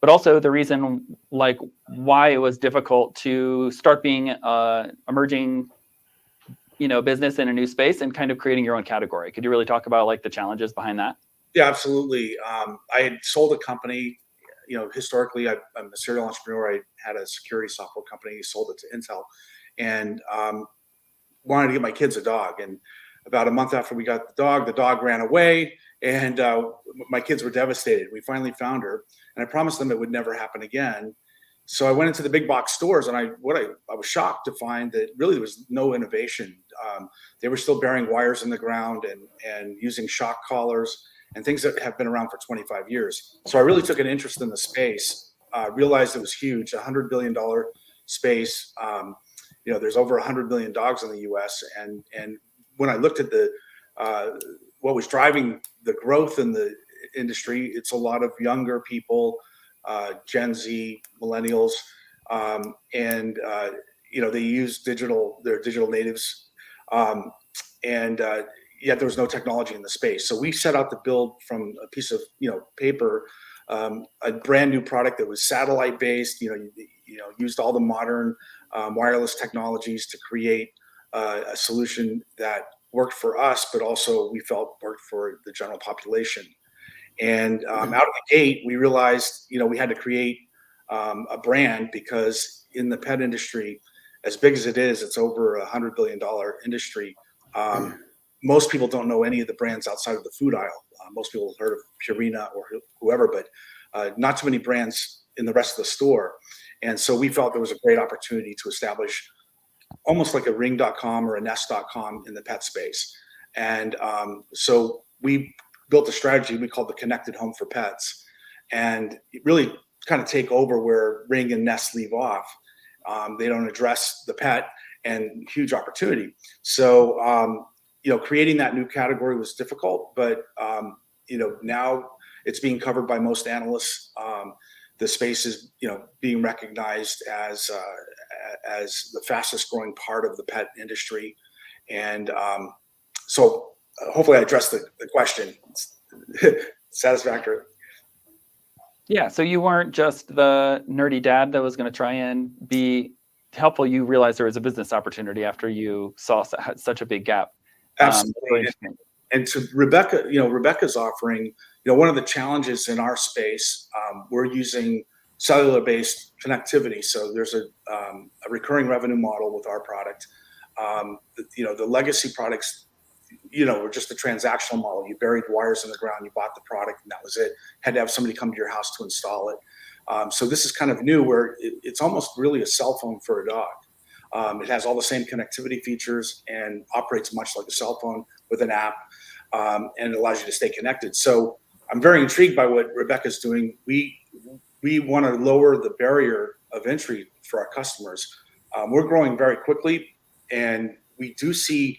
also the reason, like, why it was difficult to start being emerging, business in a new space and kind of creating your own category. Could you really talk about like the challenges behind that?
Yeah, absolutely. I had sold a company. Historically, I'm a serial entrepreneur. I had a security software company, sold it to Intel, and wanted to get my kids a dog. And about a month after we got the dog ran away, and my kids were devastated. We finally found her, and I promised them it would never happen again. So I went into the big box stores, and I was shocked to find that really there was no innovation. They were still burying wires in the ground and using shock collars and things that have been around for 25 years. So I really took an interest in the space, realized it was huge, $100 billion space. There's over 100 million dogs in the U.S. And when I looked at what was driving the growth in the industry, it's a lot of younger people, Gen Z, millennials, and they use they're digital natives, and yet there was no technology in the space. So we set out to build from a piece of paper a brand new product that was satellite based. Used all the modern wireless technologies to create a solution that worked for us, but also we felt worked for the general population. And out of the gate, we realized, we had to create a brand, because in the pet industry, as big as it is, it's over $100 billion industry. Most people don't know any of the brands outside of the food aisle. Most people have heard of Purina or whoever, but not too many brands in the rest of the store. And so we felt there was a great opportunity to establish almost like a Ring.com or a Nest.com in the pet space. And so we built a strategy we called the Connected Home for Pets, and really kind of take over where Ring and Nest leave off. They don't address the pet, and huge opportunity. So, creating that new category was difficult, but, now it's being covered by most analysts. The space is, being recognized as the fastest growing part of the pet industry. And so hopefully I addressed the question satisfactory.
Yeah, so you weren't just the nerdy dad that was going to try and be helpful. You realized there was a business opportunity after you saw such a big gap.
Absolutely. And to Rebecca, Rebecca's offering, one of the challenges in our space, we're using cellular-based connectivity. So there's a recurring revenue model with our product. The legacy products, were just a transactional model. You buried wires in the ground, you bought the product, and that was it. Had to have somebody come to your house to install it. So this is kind of new, where it's almost really a cell phone for a dog. It has all the same connectivity features and operates much like a cell phone with an app, and it allows you to stay connected. So I'm very intrigued by what Rebecca's doing. We want to lower the barrier of entry for our customers. We're growing very quickly, and we do see,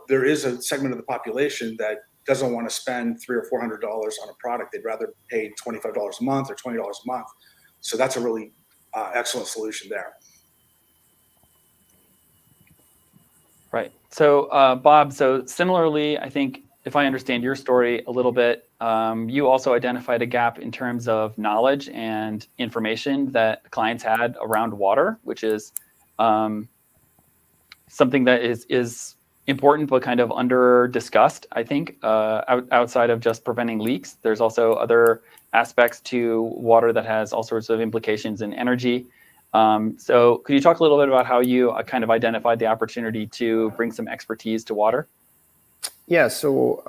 there is a segment of the population that doesn't want to spend $300 or $400 on a product. They'd rather pay $25 a month or $20 a month. So that's a really excellent solution there.
Right. So, Bob, so similarly, I think if I understand your story a little bit, you also identified a gap in terms of knowledge and information that clients had around water, which is something that is important but kind of under discussed, I think, outside of just preventing leaks. There's also other aspects to water that has all sorts of implications in energy. So could you talk a little bit about how you kind of identified the opportunity to bring some expertise to water?
Yeah, so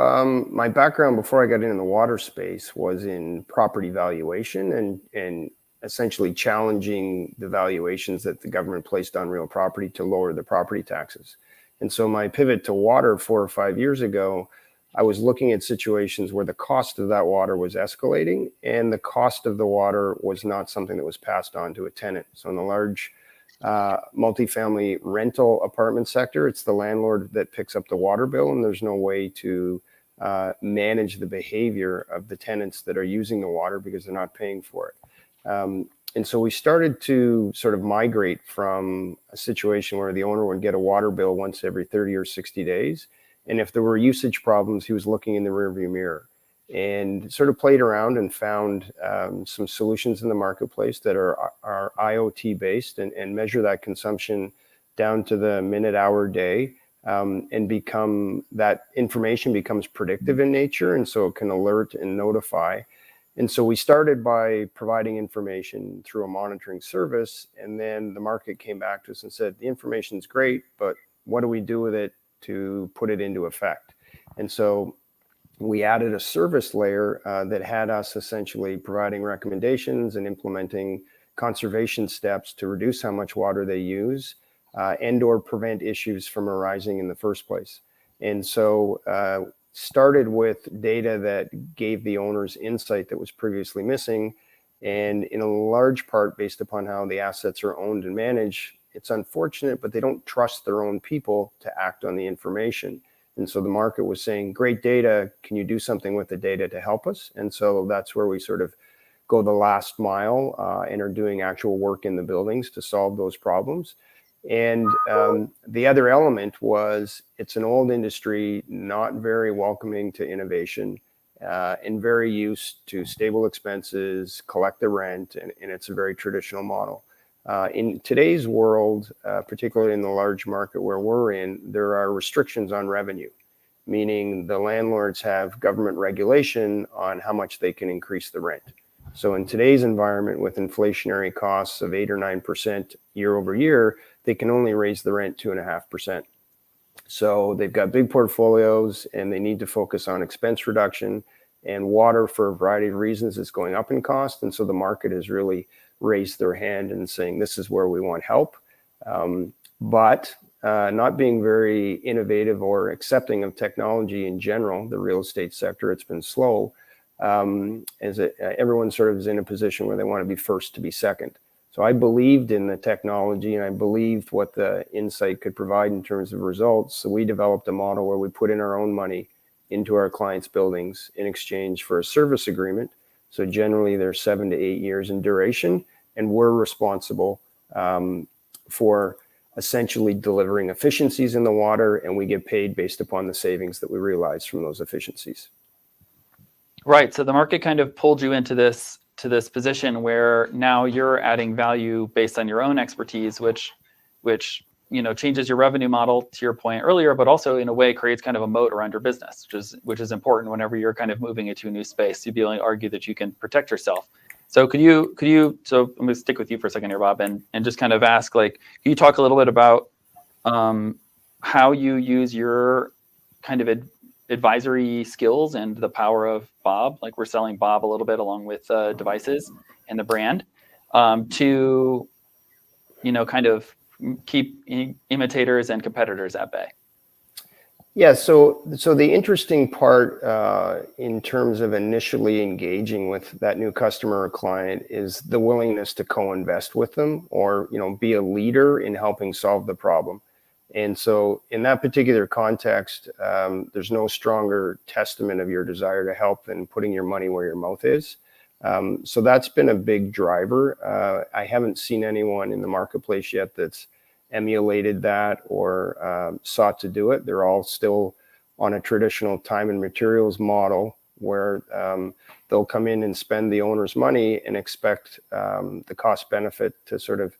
my background before I got into the water space was in property valuation and essentially challenging the valuations that the government placed on real property to lower the property taxes. And so my pivot to water 4 or 5 years ago, I was looking at situations where the cost of that water was escalating, and the cost of the water was not something that was passed on to a tenant. So in the large multifamily rental apartment sector, it's the landlord that picks up the water bill, and there's no way to manage the behavior of the tenants that are using the water because they're not paying for it. And so we started to sort of migrate from a situation where the owner would get a water bill once every 30 or 60 days. And if there were usage problems, he was looking in the rearview mirror, and sort of played around and found some solutions in the marketplace that are IoT based and measure that consumption down to the minute, hour, day, and that information becomes predictive in nature. And so it can alert and notify. And so we started by providing information through a monitoring service, and then the market came back to us and said, the information's great, but what do we do with it to put it into effect. And so we added a service layer that had us essentially providing recommendations and implementing conservation steps to reduce how much water they use and or prevent issues from arising in the first place. And so started with data that gave the owners insight that was previously missing. And in a large part, based upon how the assets are owned and managed, it's unfortunate, but they don't trust their own people to act on the information. And so the market was saying, great data, can you do something with the data to help us? And so that's where we sort of go the last mile and are doing actual work in the buildings to solve those problems. And the other element was it's an old industry, not very welcoming to innovation and very used to stable expenses, collect the rent, and it's a very traditional model. In today's world, particularly in the large market where we're in, there are restrictions on revenue, meaning the landlords have government regulation on how much they can increase the rent. So in today's environment with inflationary costs of 8 or 9% year over year, they can only raise the rent 2.5%. So they've got big portfolios and they need to focus on expense reduction, and water for a variety of reasons is going up in cost. And so the market has really raised their hand and saying, this is where we want help. But not being very innovative or accepting of technology in general, the real estate sector, it's been slow. Everyone sort of is in a position where they want to be first to be second. So I believed in the technology and I believed what the insight could provide in terms of results. So we developed a model where we put in our own money into our clients' buildings in exchange for a service agreement. So generally they're 7 to 8 years in duration, and we're responsible for essentially delivering efficiencies in the water, and we get paid based upon the savings that we realize from those efficiencies.
Right. So the market kind of pulled you into this position where now you're adding value based on your own expertise, which changes your revenue model, to your point earlier, but also in a way creates kind of a moat around your business, which is important whenever you're kind of moving into a new space to be able to argue that you can protect yourself. So could you so I'm going to stick with you for a second here, Bob, and just kind of ask, can you talk a little bit about how you use your kind of advisory skills and the power of Bob, like we're selling Bob a little bit along with devices and the brand to, kind of keep imitators and competitors at bay?
Yeah, so the interesting part in terms of initially engaging with that new customer or client is the willingness to co-invest with them or, be a leader in helping solve the problem. And so in that particular context, there's no stronger testament of your desire to help than putting your money where your mouth is. So that's been a big driver. I haven't seen anyone in the marketplace yet that's emulated that or sought to do it. They're all still on a traditional time and materials model where they'll come in and spend the owner's money and expect the cost benefit to sort of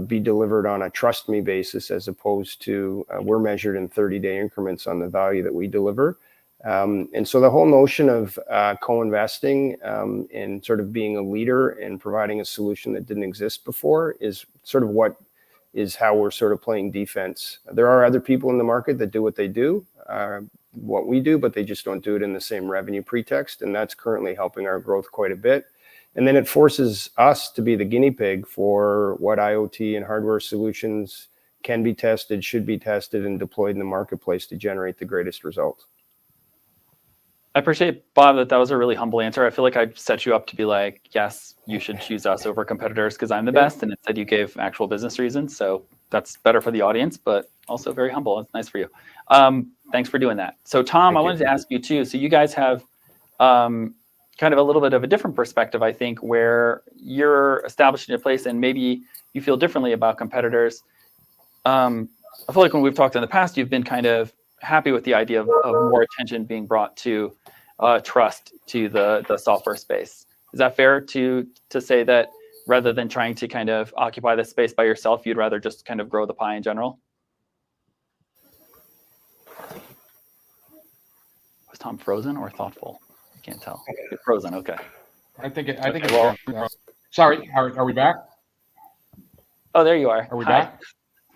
be delivered on a trust me basis, as opposed to we're measured in 30-day increments on the value that we deliver. And so the whole notion of co-investing and sort of being a leader and providing a solution that didn't exist before is sort of what is how we're sort of playing defense. There are other people in the market that do what they do, what we do, but they just don't do it in the same revenue pretext. And that's currently helping our growth quite a bit. And then it forces us to be the guinea pig for what IoT and hardware solutions can be tested, should be tested, and deployed in the marketplace to generate the greatest results.
I appreciate, Bob, that was a really humble answer. I feel like I set you up to be like, yes, you should choose us over competitors because I'm the best. And instead you gave actual business reasons. So that's better for the audience, but also very humble. It's nice for you. Thanks for doing that. So Tom, I wanted to ask you too. So you guys have kind of a little bit of a different perspective, I think, where you're establishing a place and maybe you feel differently about competitors. I feel like when we've talked in the past, you've been kind of happy with the idea of more attention being brought to trust to the software space. Is that fair to say that rather than trying to kind of occupy the space by yourself, you'd rather just kind of grow the pie in general? Was Tom frozen or thoughtful? I can't tell. You're frozen. Okay.
I think it's sorry. Are we back?
Oh, there you are.
Are we
Hi.
back?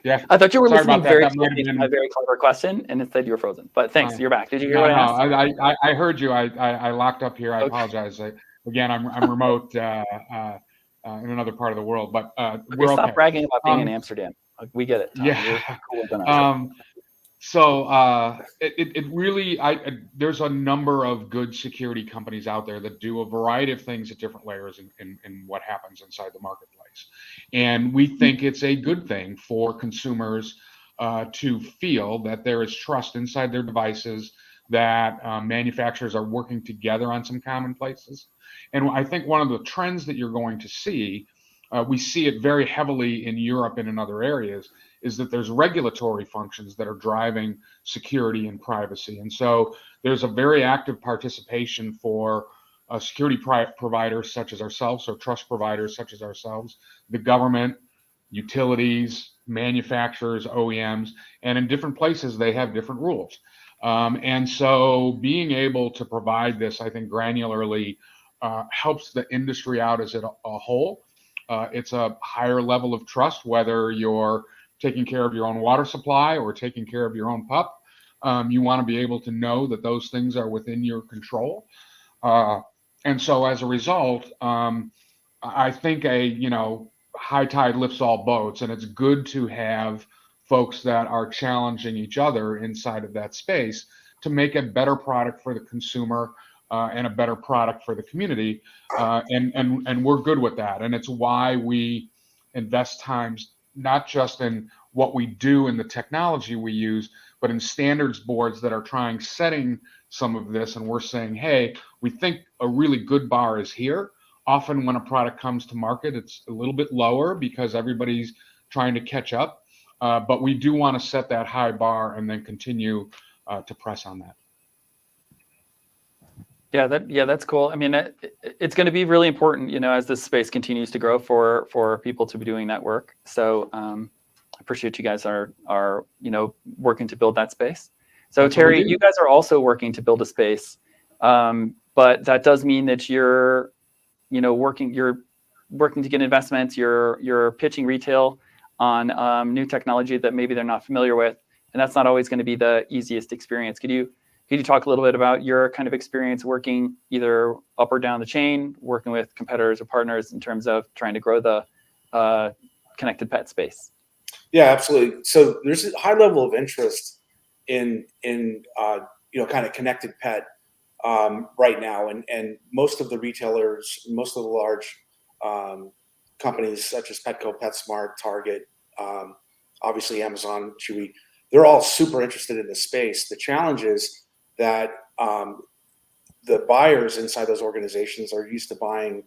Yeah.
I thought you were
Sorry
listening
about that.
very
That might have
closely to
been.
my very clever question, and instead you were frozen. But thanks, you're back. Did you hear
No,
what
no,
I asked?
I heard you. I locked up here. I
Okay.
apologize. Again, I'm remote in another part of the world, but
Okay,
we're
stop
okay.
bragging about being in Amsterdam. Like, we get it, Tom.
Yeah.
You're cooler than us.
So it really, there's a number of good security companies out there that do a variety of things at different layers in what happens inside the marketplace. And we think it's a good thing for consumers to feel that there is trust inside their devices, that manufacturers are working together on some common places. And I think one of the trends that you're going to see, we see it very heavily in Europe and in other areas, is that there's regulatory functions that are driving security and privacy. And so there's a very active participation for security providers such as ourselves, so trust providers such as ourselves, the government, utilities, manufacturers, OEMs, and in different places they have different rules. And so being able to provide this, I think, granularly helps the industry out as a whole. It's a higher level of trust, whether you're taking care of your own water supply or taking care of your own pup. You want to be able to know that those things are within your control. And so as a result, I think high tide lifts all boats, and it's good to have folks that are challenging each other inside of that space to make a better product for the consumer and a better product for the community. And we're good with that. And it's why we invest times not just in what we do and the technology we use, but in standards boards that are setting some of this. And we're saying, hey, we think a really good bar is here. Often when a product comes to market, it's a little bit lower because everybody's trying to catch up. But we do want to set that high bar and then continue to press on that.
Yeah, that's cool. I mean, it's going to be really important, as this space continues to grow for people to be doing that work. So I appreciate you guys are working to build that space. So Terry, you guys are also working to build a space, but that does mean that you're working to get investments. You're pitching retail on new technology that maybe they're not familiar with, and that's not always going to be the easiest experience. Could you talk a little bit about your kind of experience working either up or down the chain, working with competitors or partners in terms of trying to grow the connected pet space?
Yeah, absolutely. So there's a high level of interest in kind of connected pet right now, and most of the retailers, most of the large companies such as Petco, PetSmart, Target, obviously Amazon, Chewy, they're all super interested in this space. The challenge is that the buyers inside those organizations are used to buying,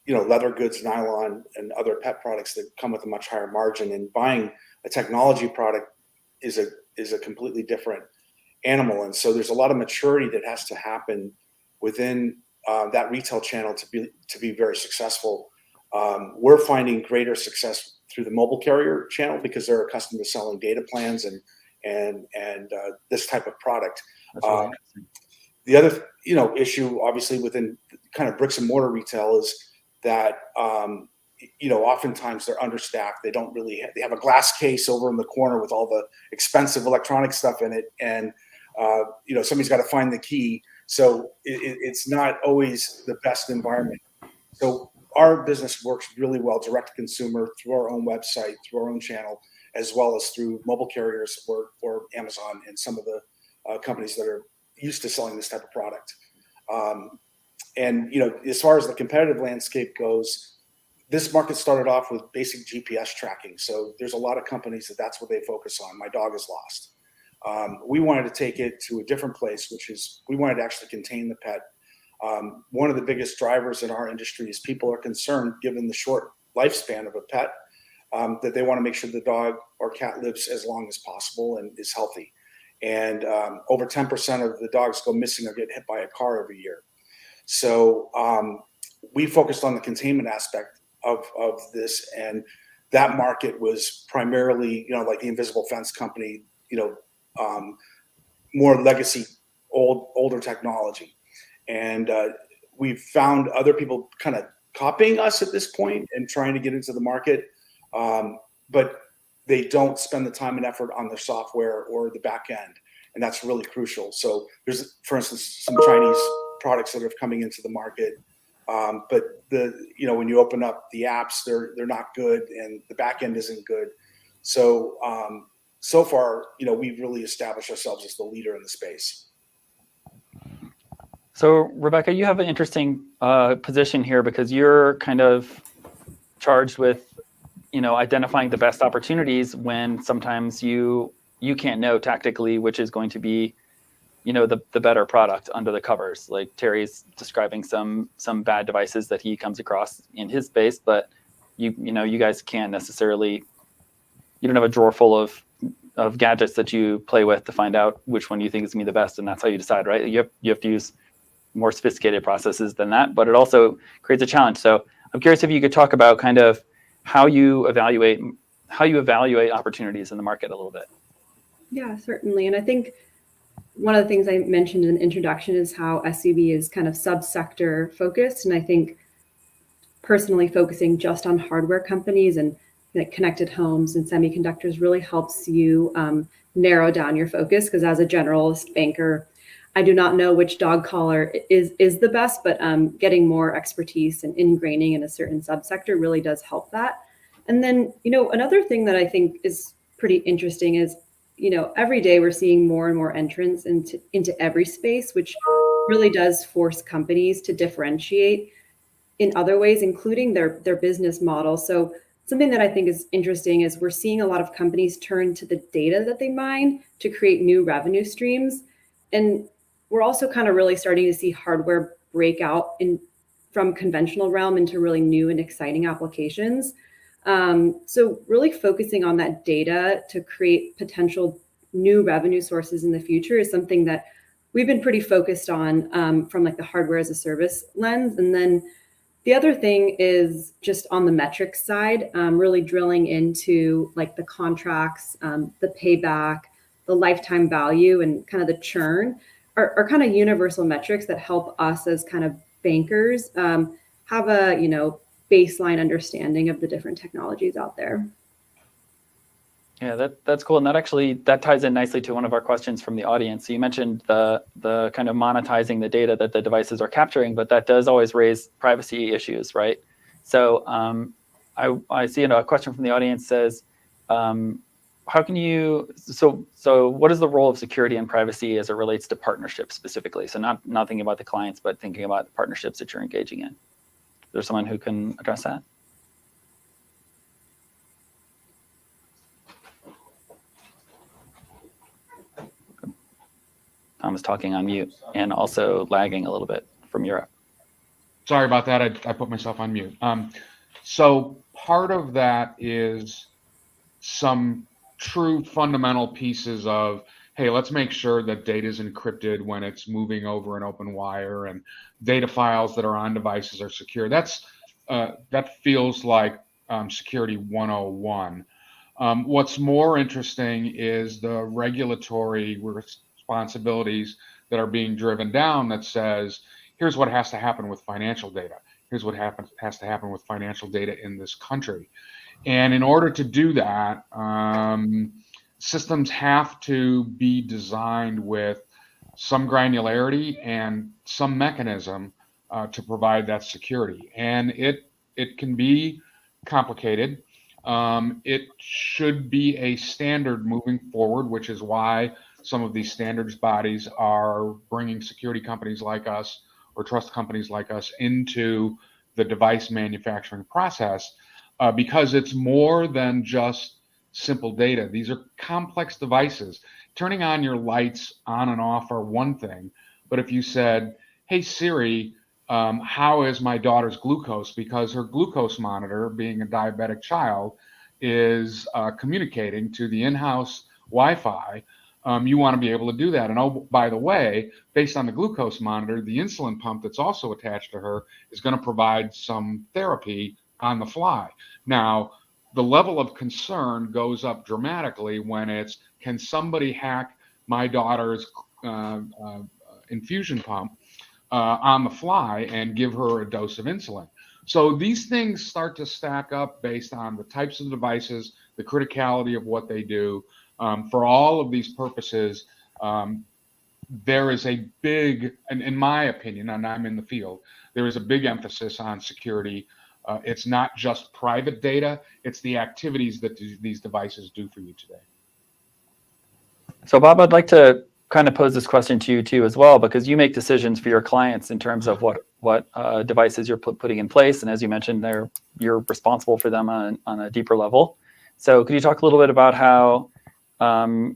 leather goods, nylon, and other pet products that come with a much higher margin. And buying a technology product is a completely different animal. And so there's a lot of maturity that has to happen within that retail channel to be very successful. We're finding greater success through the mobile carrier channel because they're accustomed to selling data plans and this type of product. The other, issue obviously within kind of bricks and mortar retail is that, oftentimes they're understaffed. They don't really they have a glass case over in the corner with all the expensive electronic stuff in it. And, somebody's got to find the key. So it's not always the best environment. So our business works really well direct to consumer through our own website, through our own channel, as well as through mobile carriers or Amazon and some of the companies that are used to selling this type of product. And as far as the competitive landscape goes, this market started off with basic GPS tracking. So there's a lot of companies that's what they focus on. My dog is lost. We wanted to take it to a different place, which is we wanted to actually contain the pet. One of the biggest drivers in our industry is people are concerned, given the short lifespan of a pet, that they want to make sure the dog or cat lives as long as possible and is healthy. And over 10% of the dogs go missing or get hit by a car every year. So we focused on the containment aspect of this, and that market was primarily, like the Invisible Fence company, more legacy, older technology. And we've found other people kind of copying us at this point and trying to get into the market. But they don't spend the time and effort on the software or the back end. And that's really crucial. So there's, for instance, some Chinese products that are coming into the market. But when you open up the apps, they're not good, and the back end isn't good. So so far, we've really established ourselves as the leader in the space.
So Rebecca, you have an interesting position here because you're kind of charged with, identifying the best opportunities when sometimes you can't know tactically which is going to be, the better product under the covers. Like Terry's describing some bad devices that he comes across in his space, but you guys can't necessarily, you don't have a drawer full of gadgets that you play with to find out which one you think is going to be the best, and that's how you decide, right? You have to use more sophisticated processes than that, but it also creates a challenge. So I'm curious if you could talk about kind of how you evaluate opportunities in the market a little bit.
Yeah, certainly. And I think one of the things I mentioned in the introduction is how SCB is kind of subsector focused. And I think personally focusing just on hardware companies and like connected homes and semiconductors really helps you narrow down your focus, because as a generalist banker, I do not know which dog collar is the best, but getting more expertise and ingraining in a certain subsector really does help that. And then, another thing that I think is pretty interesting is, every day we're seeing more and more entrants into every space, which really does force companies to differentiate in other ways, including their business model. So something that I think is interesting is we're seeing a lot of companies turn to the data that they mine to create new revenue streams. And we're also kind of really starting to see hardware break out from conventional realm into really new and exciting applications. So really focusing on that data to create potential new revenue sources in the future is something that we've been pretty focused on from like the hardware as a service lens. And then the other thing is just on the metrics side, really drilling into like the contracts, the payback, the lifetime value, and kind of the churn are kind of universal metrics that help us as kind of bankers have a baseline understanding of the different technologies out there.
Yeah, that's cool, and that ties in nicely to one of our questions from the audience. So you mentioned the kind of monetizing the data that the devices are capturing, but that does always raise privacy issues, right? So I see a question from the audience says, how can you, so what is the role of security and privacy as it relates to partnerships specifically? So not thinking about the clients, but thinking about the partnerships that you're engaging in. Is there someone who can address that? Tom is talking on mute and also lagging a little bit from Europe.
Sorry about that. I put myself on mute. So part of that is some true fundamental pieces of, hey, let's make sure that data is encrypted when it's moving over an open wire, and data files that are on devices are secure. That feels like security 101. What's more interesting is the regulatory responsibilities that are being driven down that says, here's what has to happen with financial data. Here's what has to happen with financial data in this country. And in order to do that, systems have to be designed with some granularity and some mechanism to provide that security. And it can be complicated. It should be a standard moving forward, which is why some of these standards bodies are bringing security companies like us or trust companies like us into the device manufacturing process, because it's more than just simple data. These are complex devices. Turning on your lights on and off are one thing, but if you said, hey Siri, how is my daughter's glucose? Because her glucose monitor, being a diabetic child, is communicating to the in-house Wi-Fi. You want to be able to do that. And oh, by the way, based on the glucose monitor, the insulin pump that's also attached to her is going to provide some therapy on the fly. Now, the level of concern goes up dramatically when it's, can somebody hack my daughter's infusion pump on the fly and give her a dose of insulin? So these things start to stack up based on the types of devices, the criticality of what they do. For all of these purposes, there is a big, and in my opinion, and I'm in the field, there is a big emphasis on security. It's not just private data, it's the activities that these devices do for you today.
So Bob, I'd like to kind of pose this question to you too as well, because you make decisions for your clients in terms of what devices you're putting in place. And as you mentioned, you're responsible for them on a deeper level. So could you talk a little bit about how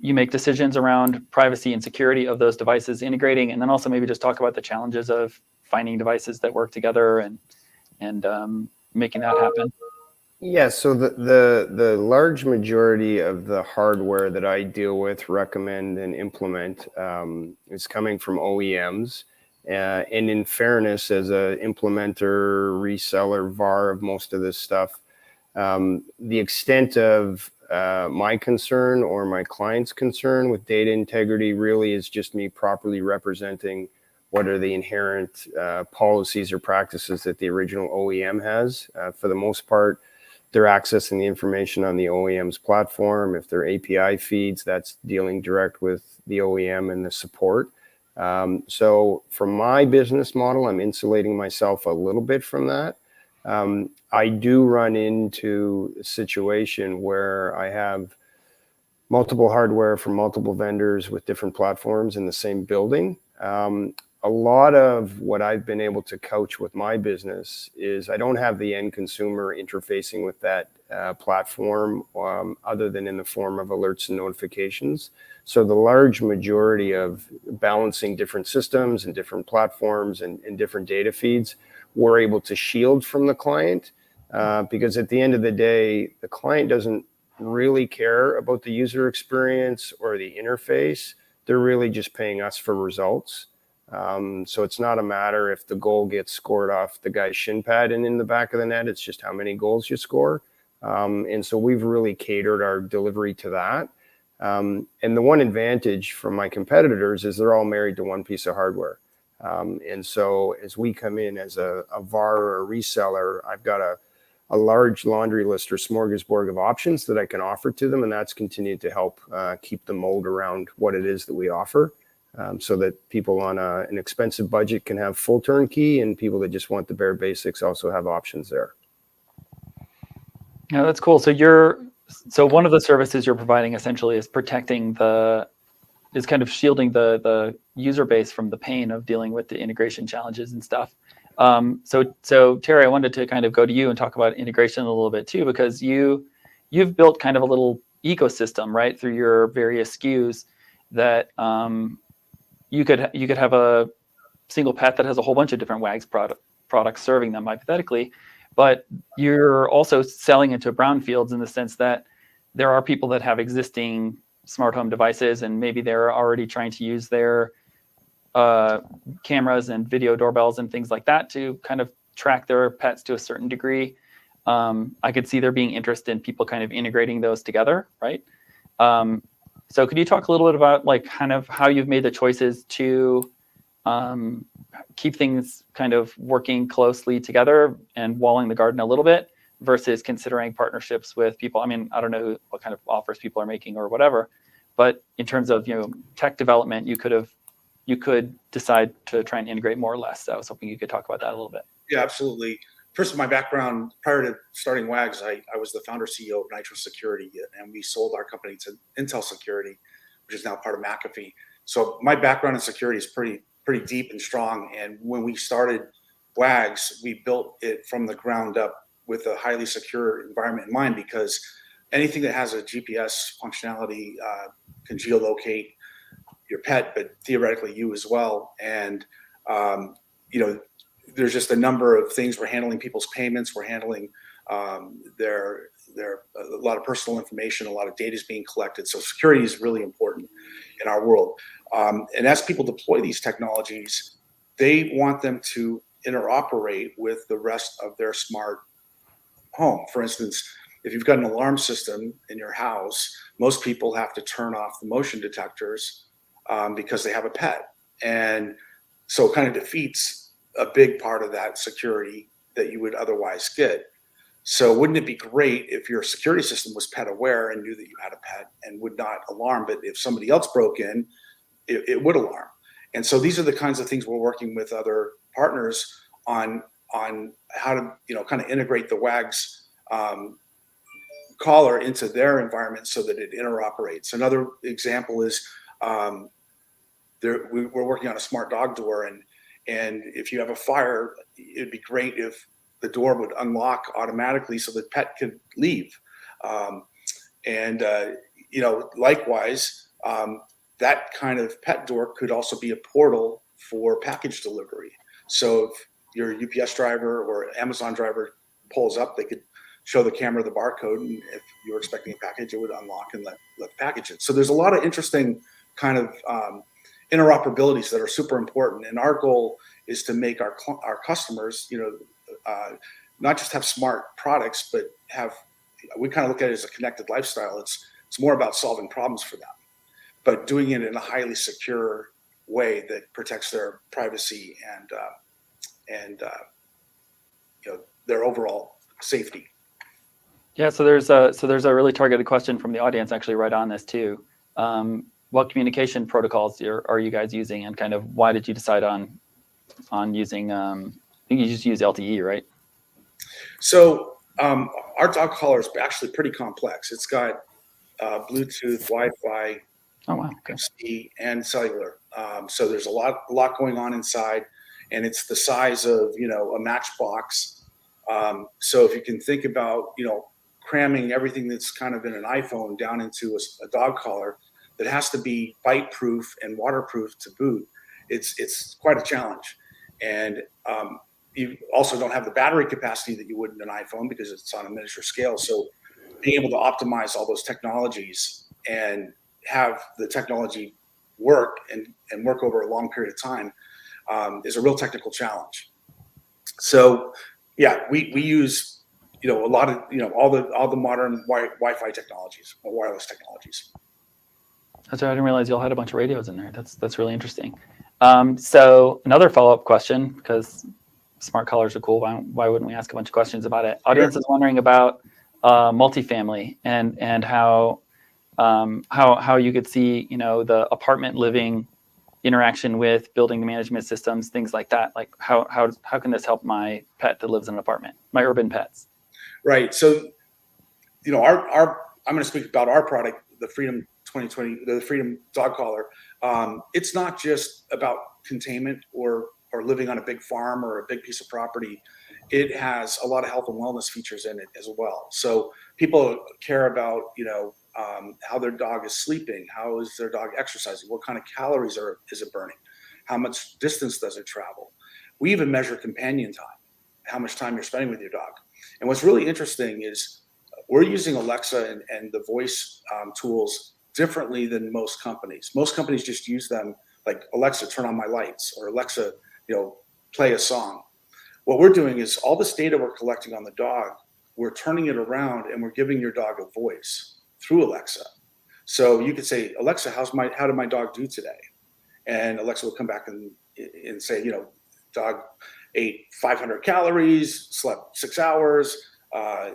you make decisions around privacy and security of those devices integrating, and then also maybe just talk about the challenges of finding devices that work together and making that happen?
Yeah, so the large majority of the hardware that I deal with, recommend, and implement is coming from OEMs. And in fairness, as a implementer, reseller, VAR of most of this stuff, the extent of my concern or my client's concern with data integrity really is just me properly representing what are the inherent policies or practices that the original OEM has. For the most part, they're accessing the information on the OEM's platform. If they're API feeds, that's dealing direct with the OEM and the support. So from my business model, I'm insulating myself a little bit from that. I do run into a situation where I have multiple hardware from multiple vendors with different platforms in the same building. A lot of what I've been able to couch with my business is I don't have the end consumer interfacing with that platform other than in the form of alerts and notifications. So the large majority of balancing different systems and different platforms and different data feeds, we're able to shield from the client because at the end of the day, the client doesn't really care about the user experience or the interface. They're really just paying us for results. So it's not a matter if the goal gets scored off the guy's shin pad and in the back of the net, it's just how many goals you score. And so we've really catered our delivery to that. And the one advantage from my competitors is they're all married to one piece of hardware. And so as we come in as a VAR or a reseller, I've got a large laundry list or smorgasbord of options that I can offer to them. And that's continued to help keep the mold around what it is that we offer. So that people on an expensive budget can have full turnkey, and people that just want the bare basics also have options there.
Yeah, that's cool. So one of the services you're providing essentially is protecting is kind of shielding the user base from the pain of dealing with the integration challenges and stuff. So Terry, I wanted to kind of go to you and talk about integration a little bit too, because you've built kind of a little ecosystem, right, through your various SKUs that you could have a single pet that has a whole bunch of different WAGS products serving them hypothetically, but you're also selling into brownfields in the sense that there are people that have existing smart home devices and maybe they're already trying to use their cameras and video doorbells and things like that to kind of track their pets to a certain degree. I could see there being interest in people kind of integrating those together, right? So could you talk a little bit about like kind of how you've made the choices to keep things kind of working closely together and walling the garden a little bit versus considering partnerships with people? I mean, I don't know what kind of offers people are making or whatever, but in terms of, tech development, you could decide to try and integrate more or less. So I was hoping you could talk about that a little bit.
Yeah, absolutely. First, my background, prior to starting WAGS, I was the founder CEO of Nitro Security, and we sold our company to Intel Security, which is now part of McAfee. So my background in security is pretty deep and strong. And when we started WAGS, we built it from the ground up with a highly secure environment in mind, because anything that has a GPS functionality can geolocate your pet, but theoretically you as well. And there's just a number of things. We're handling people's payments. We're handling their a lot of personal information. A lot of data is being collected. So security is really important in our world. And as people deploy these technologies, they want them to interoperate with the rest of their smart home. For instance, if you've got an alarm system in your house, most people have to turn off the motion detectors because they have a pet. And so it kind of defeats a big part of that security that you would otherwise get. So wouldn't it be great if your security system was pet aware and knew that you had a pet and would not alarm, but if somebody else broke in, it would alarm. And so these are the kinds of things we're working with other partners on how to, kind of integrate the WAG's collar into their environment so that it interoperates. Another example is we're working on a smart dog door, and if you have a fire, it'd be great if the door would unlock automatically so the pet could leave. Likewise, that kind of pet door could also be a portal for package delivery. So if your UPS driver or Amazon driver pulls up, they could show the camera the barcode, and if you were expecting a package, it would unlock and let the package in. So there's a lot of interesting kind of interoperabilities that are super important. And our goal is to make our customers, not just have smart products, but we kind of look at it as a connected lifestyle. It's more about solving problems for them, but doing it in a highly secure way that protects their privacy and their overall safety.
Yeah, so there's a really targeted question from the audience actually right on this too. What communication protocols are you guys using, and kind of why did you decide on using? I think you just use LTE, right?
So our dog collar is actually pretty complex. It's got Bluetooth, Wi-Fi,
oh wow, okay.
NFC, and cellular. So there's a lot going on inside, and it's the size of a matchbox. So if you can think about cramming everything that's kind of in an iPhone down into a dog collar that has to be bite proof and waterproof to boot, it's quite a challenge. And you also don't have the battery capacity that you would in an iPhone because it's on a miniature scale. So being able to optimize all those technologies and have the technology work and work over a long period of time is a real technical challenge. So yeah, we use a lot of all the modern Wi-Fi technologies or wireless technologies.
That's right. I didn't realize y'all had a bunch of radios in there. That's really interesting. So another follow-up question, because smart collars are cool. Why wouldn't we ask a bunch of questions about it? Audience is wondering about multifamily and how you could see the apartment living interaction with building management systems, things like that. Like how can this help my pet that lives in an apartment, my urban pets?
Right. So I'm going to speak about our product, the Freedom 2020, the Freedom Dog Collar. It's not just about containment or living on a big farm or a big piece of property. It has a lot of health and wellness features in it as well. So people care about, how their dog is sleeping, how is their dog exercising, what kind of calories is it burning, how much distance does it travel. We even measure companion time, how much time you're spending with your dog. And what's really interesting is we're using Alexa and the voice tools differently than most companies. Most companies just use them like, Alexa, turn on my lights, or Alexa, play a song. What we're doing is all this data we're collecting on the dog, we're turning it around and we're giving your dog a voice through Alexa. So you could say, Alexa, how did my dog do today? And Alexa will come back and say, dog ate 500 calories, slept 6 hours, but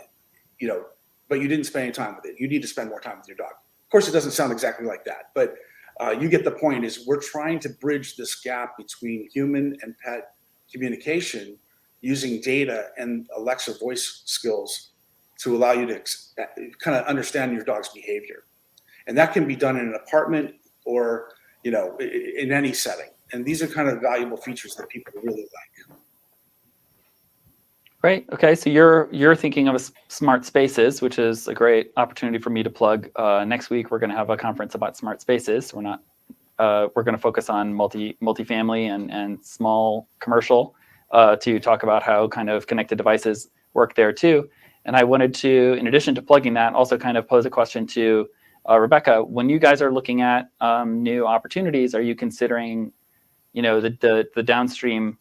you didn't spend any time with it. You need to spend more time with your dog. Of course, it doesn't sound exactly like that, but you get the point. Is we're trying to bridge this gap between human and pet communication using data and Alexa voice skills to allow you to kind of understand your dog's behavior. And that can be done in an apartment or, in any setting. And these are kind of valuable features that people really like.
Great. Okay. So you're thinking of smart spaces, which is a great opportunity for me to plug. Next week, we're going to have a conference about smart spaces. We're going to focus on multifamily and small commercial to talk about how kind of connected devices work there too. And I wanted to, in addition to plugging that, also kind of pose a question to Rebecca. When you guys are looking at new opportunities, are you considering, the downstream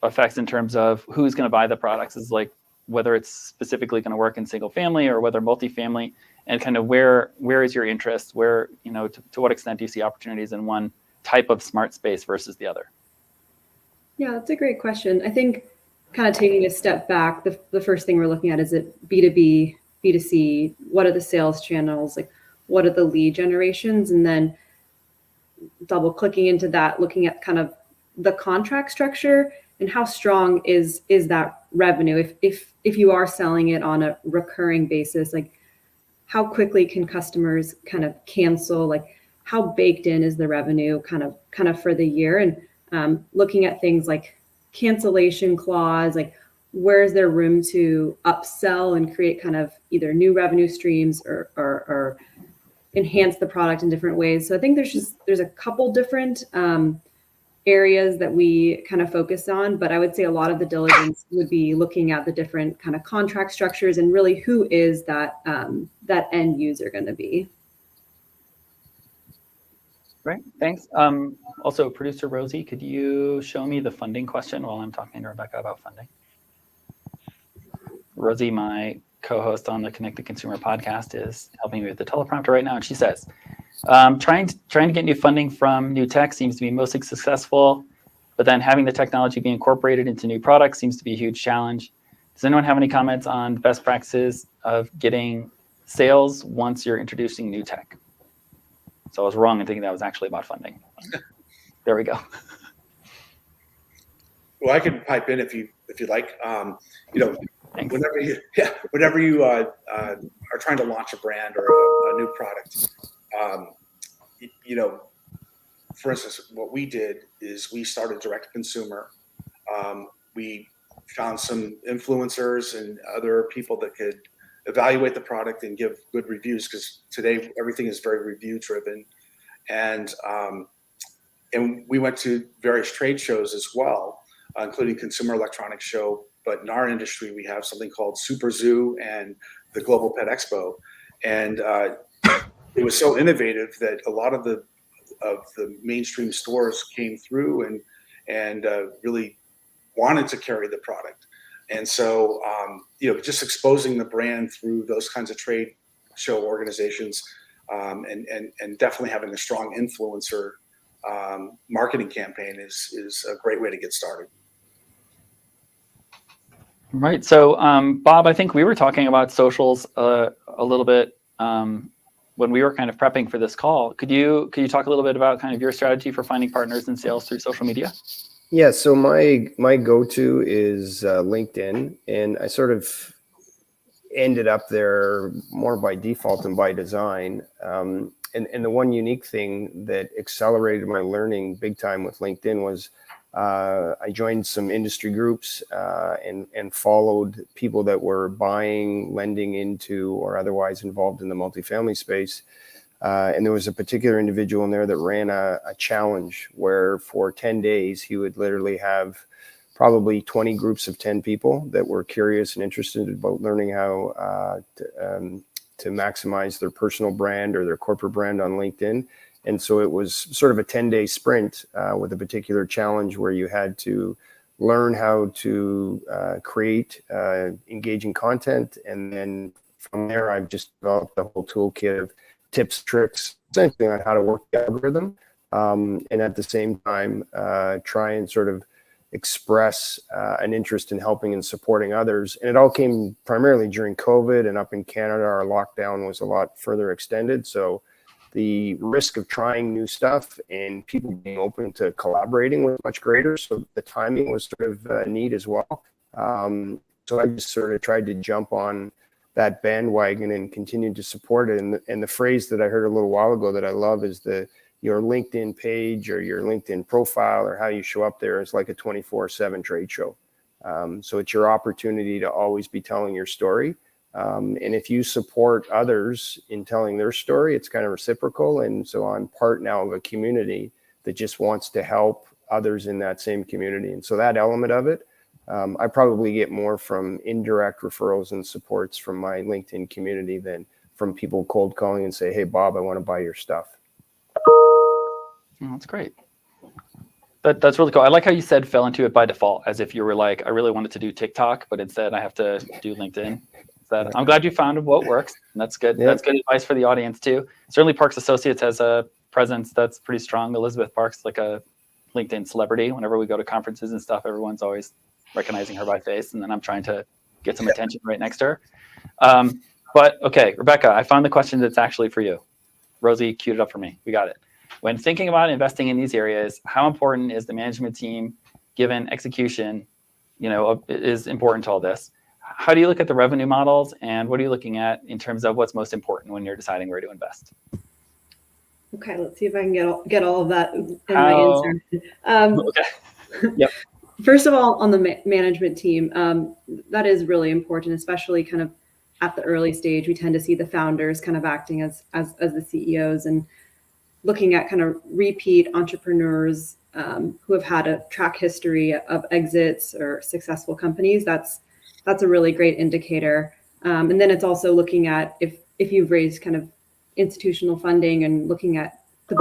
effects in terms of who's going to buy the products? Is like whether it's specifically going to work in single family or whether multifamily, and kind of where is your interest? Where, to what extent do you see opportunities in one type of smart space versus the other?
Yeah, that's a great question. I think kind of taking a step back, the first thing we're looking at is it B2B, B2C, what are the sales channels, like what are the lead generations, and then double clicking into that, looking at kind of the contract structure and how strong is that revenue. If you are selling it on a recurring basis, like how quickly can customers kind of cancel, like how baked in is the revenue kind of for the year, and looking at things like cancellation clause, like where's there room to upsell and create kind of either new revenue streams or enhance the product in different ways. So I think there's a couple different areas that we kind of focus on, but I would say a lot of the diligence would be looking at the different kind of contract structures and really who is that end user going to be.
Great, thanks. Also, producer Rosie, could you show me the funding question while I'm talking to Rebecca about funding? Rosie, my co-host on the Connected Consumer podcast, is helping me with the teleprompter right now, and she says, trying to get new funding from new tech seems to be mostly successful, but then having the technology be incorporated into new products seems to be a huge challenge. Does anyone have any comments on best practices of getting sales once you're introducing new tech? So I was wrong in thinking that was actually about funding. There we go.
Well, I can pipe in if you like.
Thanks.
Whenever you are trying to launch a brand or a new product, for instance, what we did is we started direct to consumer. We found some influencers and other people that could evaluate the product and give good reviews, because today everything is very review driven. And we went to various trade shows as well, including Consumer Electronics Show. But in our industry, we have something called Super Zoo and the Global Pet Expo. And it was so innovative that a lot of the mainstream stores came through and really wanted to carry the product. And so, just exposing the brand through those kinds of trade show organizations, and definitely having a strong influencer marketing campaign is a great way to get started.
Right. So, Bob, I think we were talking about socials a little bit when we were kind of prepping for this call. Could you talk a little bit about kind of your strategy for finding partners in sales through social media?
Yeah, so my go-to is LinkedIn, and I sort of ended up there more by default than by design. And the one unique thing that accelerated my learning big time with LinkedIn was I joined some industry groups and followed people that were buying, lending into, or otherwise involved in the multifamily space. And there was a particular individual in there that ran a challenge where for 10 days, he would literally have probably 20 groups of 10 people that were curious and interested about learning how to maximize their personal brand or their corporate brand on LinkedIn. And so it was sort of a 10-day sprint with a particular challenge where you had to learn how to create engaging content. And then from there, I've just developed a whole toolkit of tips, tricks, essentially on how to work the algorithm. And at the same time, try and sort of express an interest in helping and supporting others. And it all came primarily during COVID, and up in Canada, our lockdown was a lot further extended. So the risk of trying new stuff and people being open to collaborating was much greater. So the timing was sort of neat as well. So I just sort of tried to jump on that bandwagon and continued to support it. And the phrase that I heard a little while ago that I love is your LinkedIn page or your LinkedIn profile or how you show up there is like a 24/7 trade show. So it's your opportunity to always be telling your story. And if you support others in telling their story, it's kind of reciprocal. And so I'm part now of a community that just wants to help others in that same community. And so that element of it, I probably get more from indirect referrals and supports from my LinkedIn community than from people cold calling and say, hey, Bob, I want to buy your stuff.
Oh, that's great. That's really cool. I like how you said fell into it by default, as if you were like, I really wanted to do TikTok, but instead I have to do LinkedIn. I'm glad you found what works. And that's good. Yeah. That's good advice for the audience too. Certainly Parks Associates has a presence that's pretty strong. Elizabeth Parks, like a LinkedIn celebrity. Whenever we go to conferences and stuff, everyone's always recognizing her by face, and then I'm trying to get some attention right next to her. But okay, Rebecca, I found the question that's actually for you. Rosie queued it up for me. We got it. When thinking about investing in these areas, how important is the management team, given execution, is important to all this? How do you look at the revenue models, and what are you looking at in terms of what's most important when you're deciding where to invest?
Okay, let's see if I can get all of that in my answer.
Okay. Yep.
First of all, on the management team, that is really important, especially kind of at the early stage. We tend to see the founders kind of acting as the CEOs and looking at kind of repeat entrepreneurs who have had a track history of exits or successful companies. That's a really great indicator. And then it's also looking at if you've raised kind of institutional funding and looking at the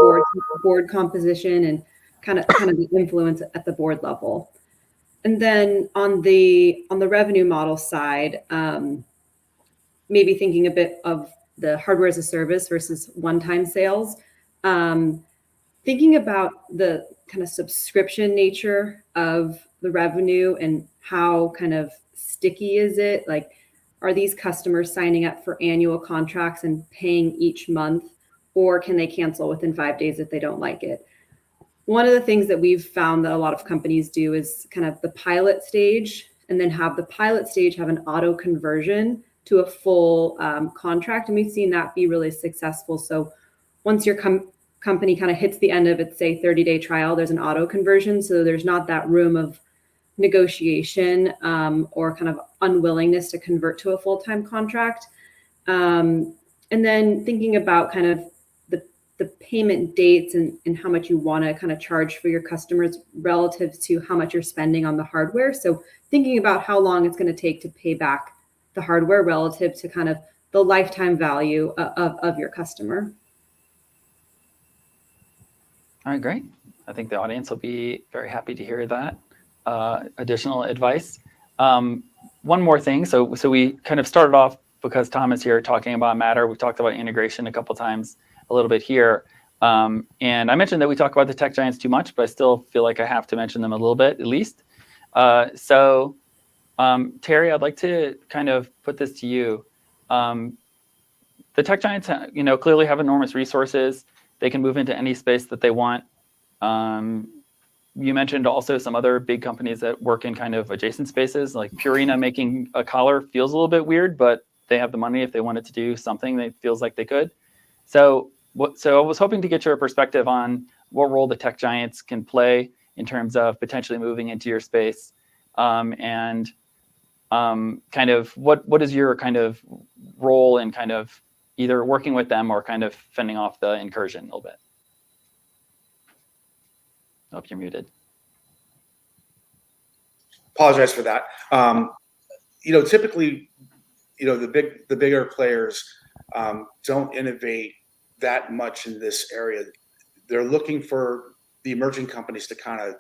board composition and kind of the influence at the board level. And then on the revenue model side, maybe thinking a bit of the hardware as a service versus one-time sales. Thinking about the kind of subscription nature of the revenue and how kind of sticky is it? Like, are these customers signing up for annual contracts and paying each month, or can they cancel within 5 days if they don't like it? One of the things that we've found that a lot of companies do is kind of the pilot stage, and then have the pilot stage have an auto conversion to a full contract. And we've seen that be really successful. So once your company kind of hits the end of its, say, 30-day trial, there's an auto conversion. So there's not that room of negotiation or kind of unwillingness to convert to a full-time contract. And then thinking about kind of the payment dates and how much you want to kind of charge for your customers relative to how much you're spending on the hardware. So thinking about how long it's going to take to pay back the hardware relative to kind of the lifetime value of your customer.
All right, great. I think the audience will be very happy to hear that additional advice. One more thing. So we kind of started off because Tom is here talking about Matter. We've talked about integration a couple times, a little bit here. And I mentioned that we talk about the tech giants too much, but I still feel like I have to mention them a little bit, at least. Terry, I'd like to kind of put this to you. The tech giants, clearly have enormous resources. They can move into any space that they want. You mentioned also some other big companies that work in kind of adjacent spaces, like Purina making a collar feels a little bit weird, but they have the money if they wanted to do something that feels like they could. So I was hoping to get your perspective on what role the tech giants can play in terms of potentially moving into your space, and kind of what is your kind of role in kind of either working with them or kind of fending off the incursion a little bit. Oh, you're muted.
Apologize for that. Typically, the bigger players don't innovate that much in this area. They're looking for the emerging companies to kind of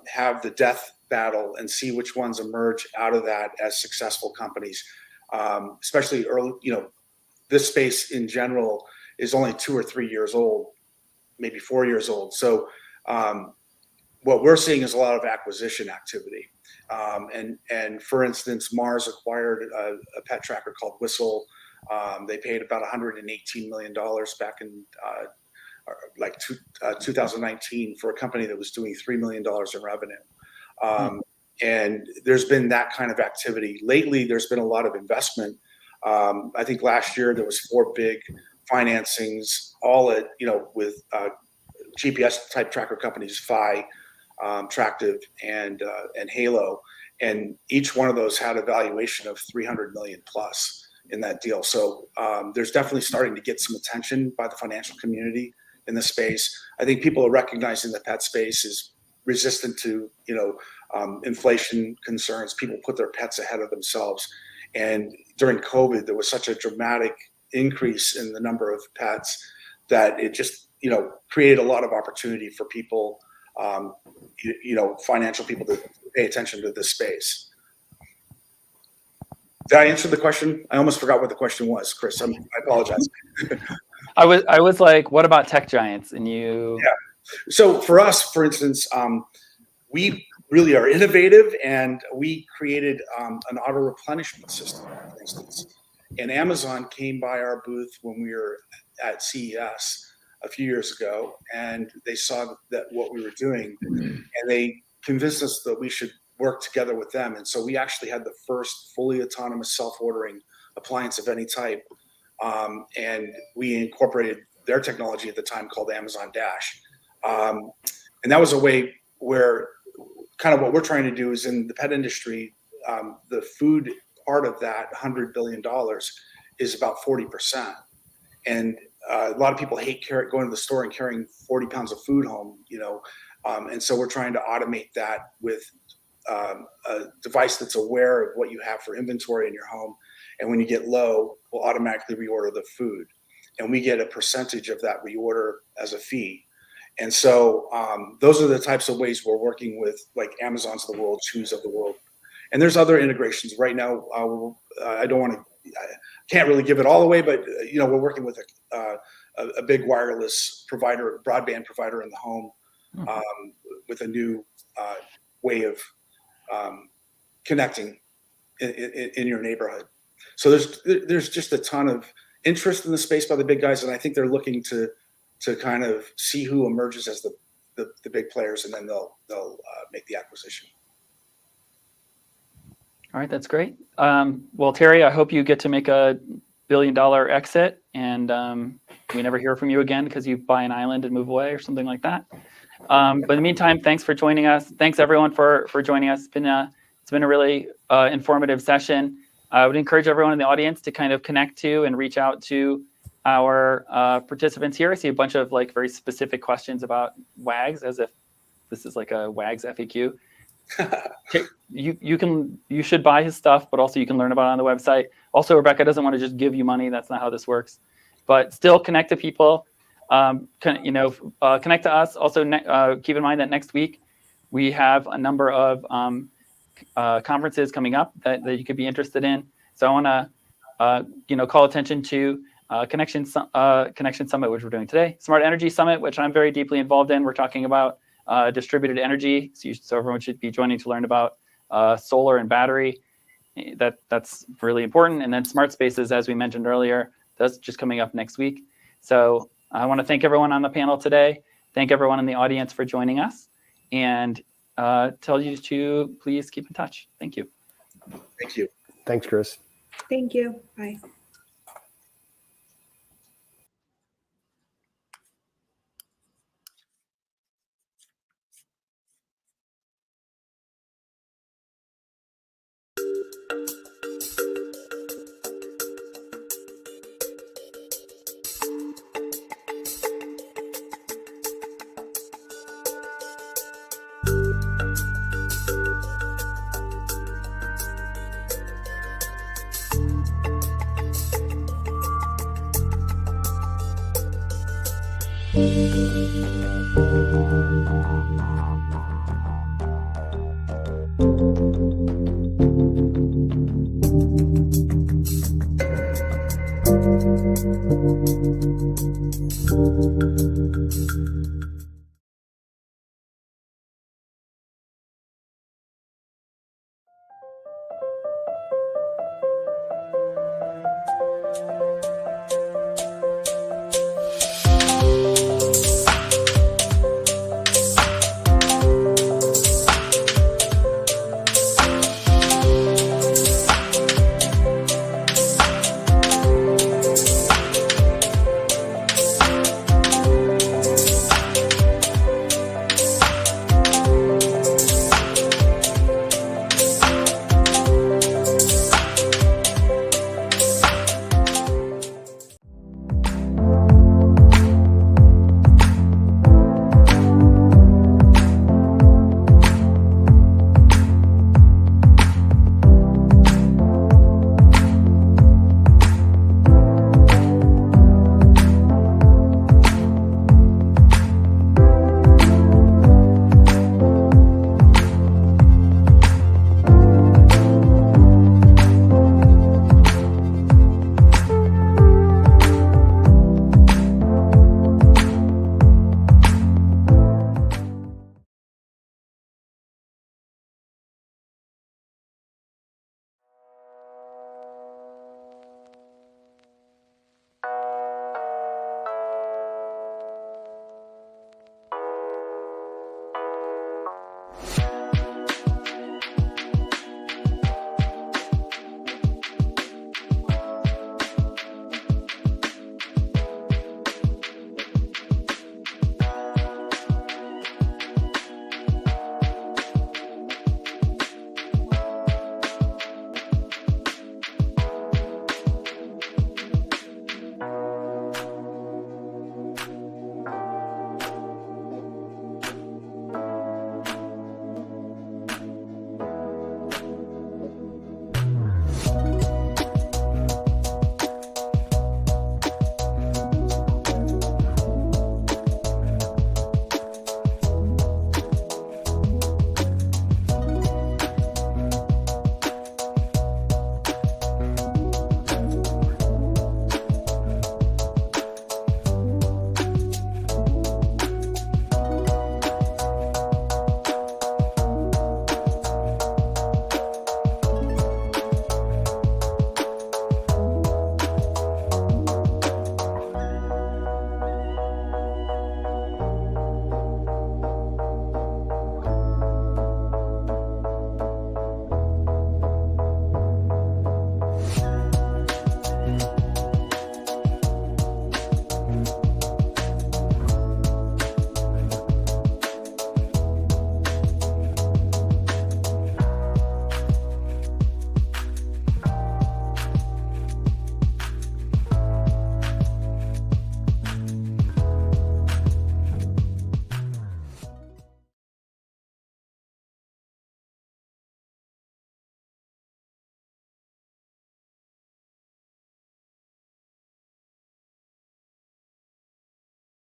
have the death battle and see which ones emerge out of that as successful companies. Especially early, this space in general is only 2 or 3 years old, maybe 4 years old. So what we're seeing is a lot of acquisition activity. And for instance, Mars acquired a pet tracker called Whistle. They paid about $118 million back in 2019 for a company that was doing $3 million in revenue. And there's been that kind of activity. Lately, there's been a lot of investment. I think last year there was 4 big financings, all at, with GPS type tracker companies, Phi, Tractive, and Halo. And each one of those had a valuation of 300 million plus in that deal. So there's definitely starting to get some attention by the financial community in the space. I think people are recognizing the pet space is resistant to, inflation concerns. People put their pets ahead of themselves. And during COVID, there was such a dramatic increase in the number of pets that it just, created a lot of opportunity for people, financial people to pay attention to this space. Did I answer the question? I almost forgot what the question was, Chris. I apologize.
I was like, what about tech giants? And you?
Yeah. So for us, for instance, we really are innovative, and we created an auto replenishment system, for instance. And Amazon came by our booth when we were at CES a few years ago, and they saw that what we were doing, and they convinced us that we should work together with them. And so we actually had the first fully autonomous self-ordering appliance of any type, and we incorporated their technology at the time called Amazon Dash. And that was a way where kind of what we're trying to do is in the pet industry, the food part of that $100 billion is about 40%. And a lot of people hate going to the store and carrying 40 pounds of food home, and so we're trying to automate that with a device that's aware of what you have for inventory in your home. And when you get low, we'll automatically reorder the food. And we get a percentage of that reorder as a fee. And so those are the types of ways we're working with, like Amazon's of the world, Chews of the world. And there's other integrations right now. I can't really give it all away, but we're working with a big wireless provider, broadband provider in the home, with a new way of connecting in your neighborhood. So there's just a ton of interest in the space by the big guys, and I think they're looking to kind of see who emerges as the big players, and then they'll make the acquisition.
All right, that's great. Well, Terry, I hope you get to make a $1 billion exit, and we never hear from you again because you buy an island and move away or something like that. But in the meantime, thanks for joining us. Thanks everyone for joining us. It's been a really informative session. I would encourage everyone in the audience to kind of connect to and reach out to our participants here. I see a bunch of like very specific questions about WAGs, as if this is like a WAGs FAQ. You should buy his stuff, but also you can learn about it on the website. Also, Rebecca doesn't want to just give you money. That's not how this works. But still connect to people. Connect to us. Also, keep in mind that next week we have a number of conferences coming up that you could be interested in. So I want to call attention to Connection Summit, which we're doing today. Smart Energy Summit, which I'm very deeply involved in. We're talking about distributed energy. So everyone should be joining to learn about solar and battery. That's really important. And then Smart Spaces, as we mentioned earlier, that's just coming up next week. So I want to thank everyone on the panel today. Thank everyone in the audience for joining us, and tell you to please keep in touch. Thank you.
Thank you.
Thanks, Chris.
Thank you. Bye.
Thank you.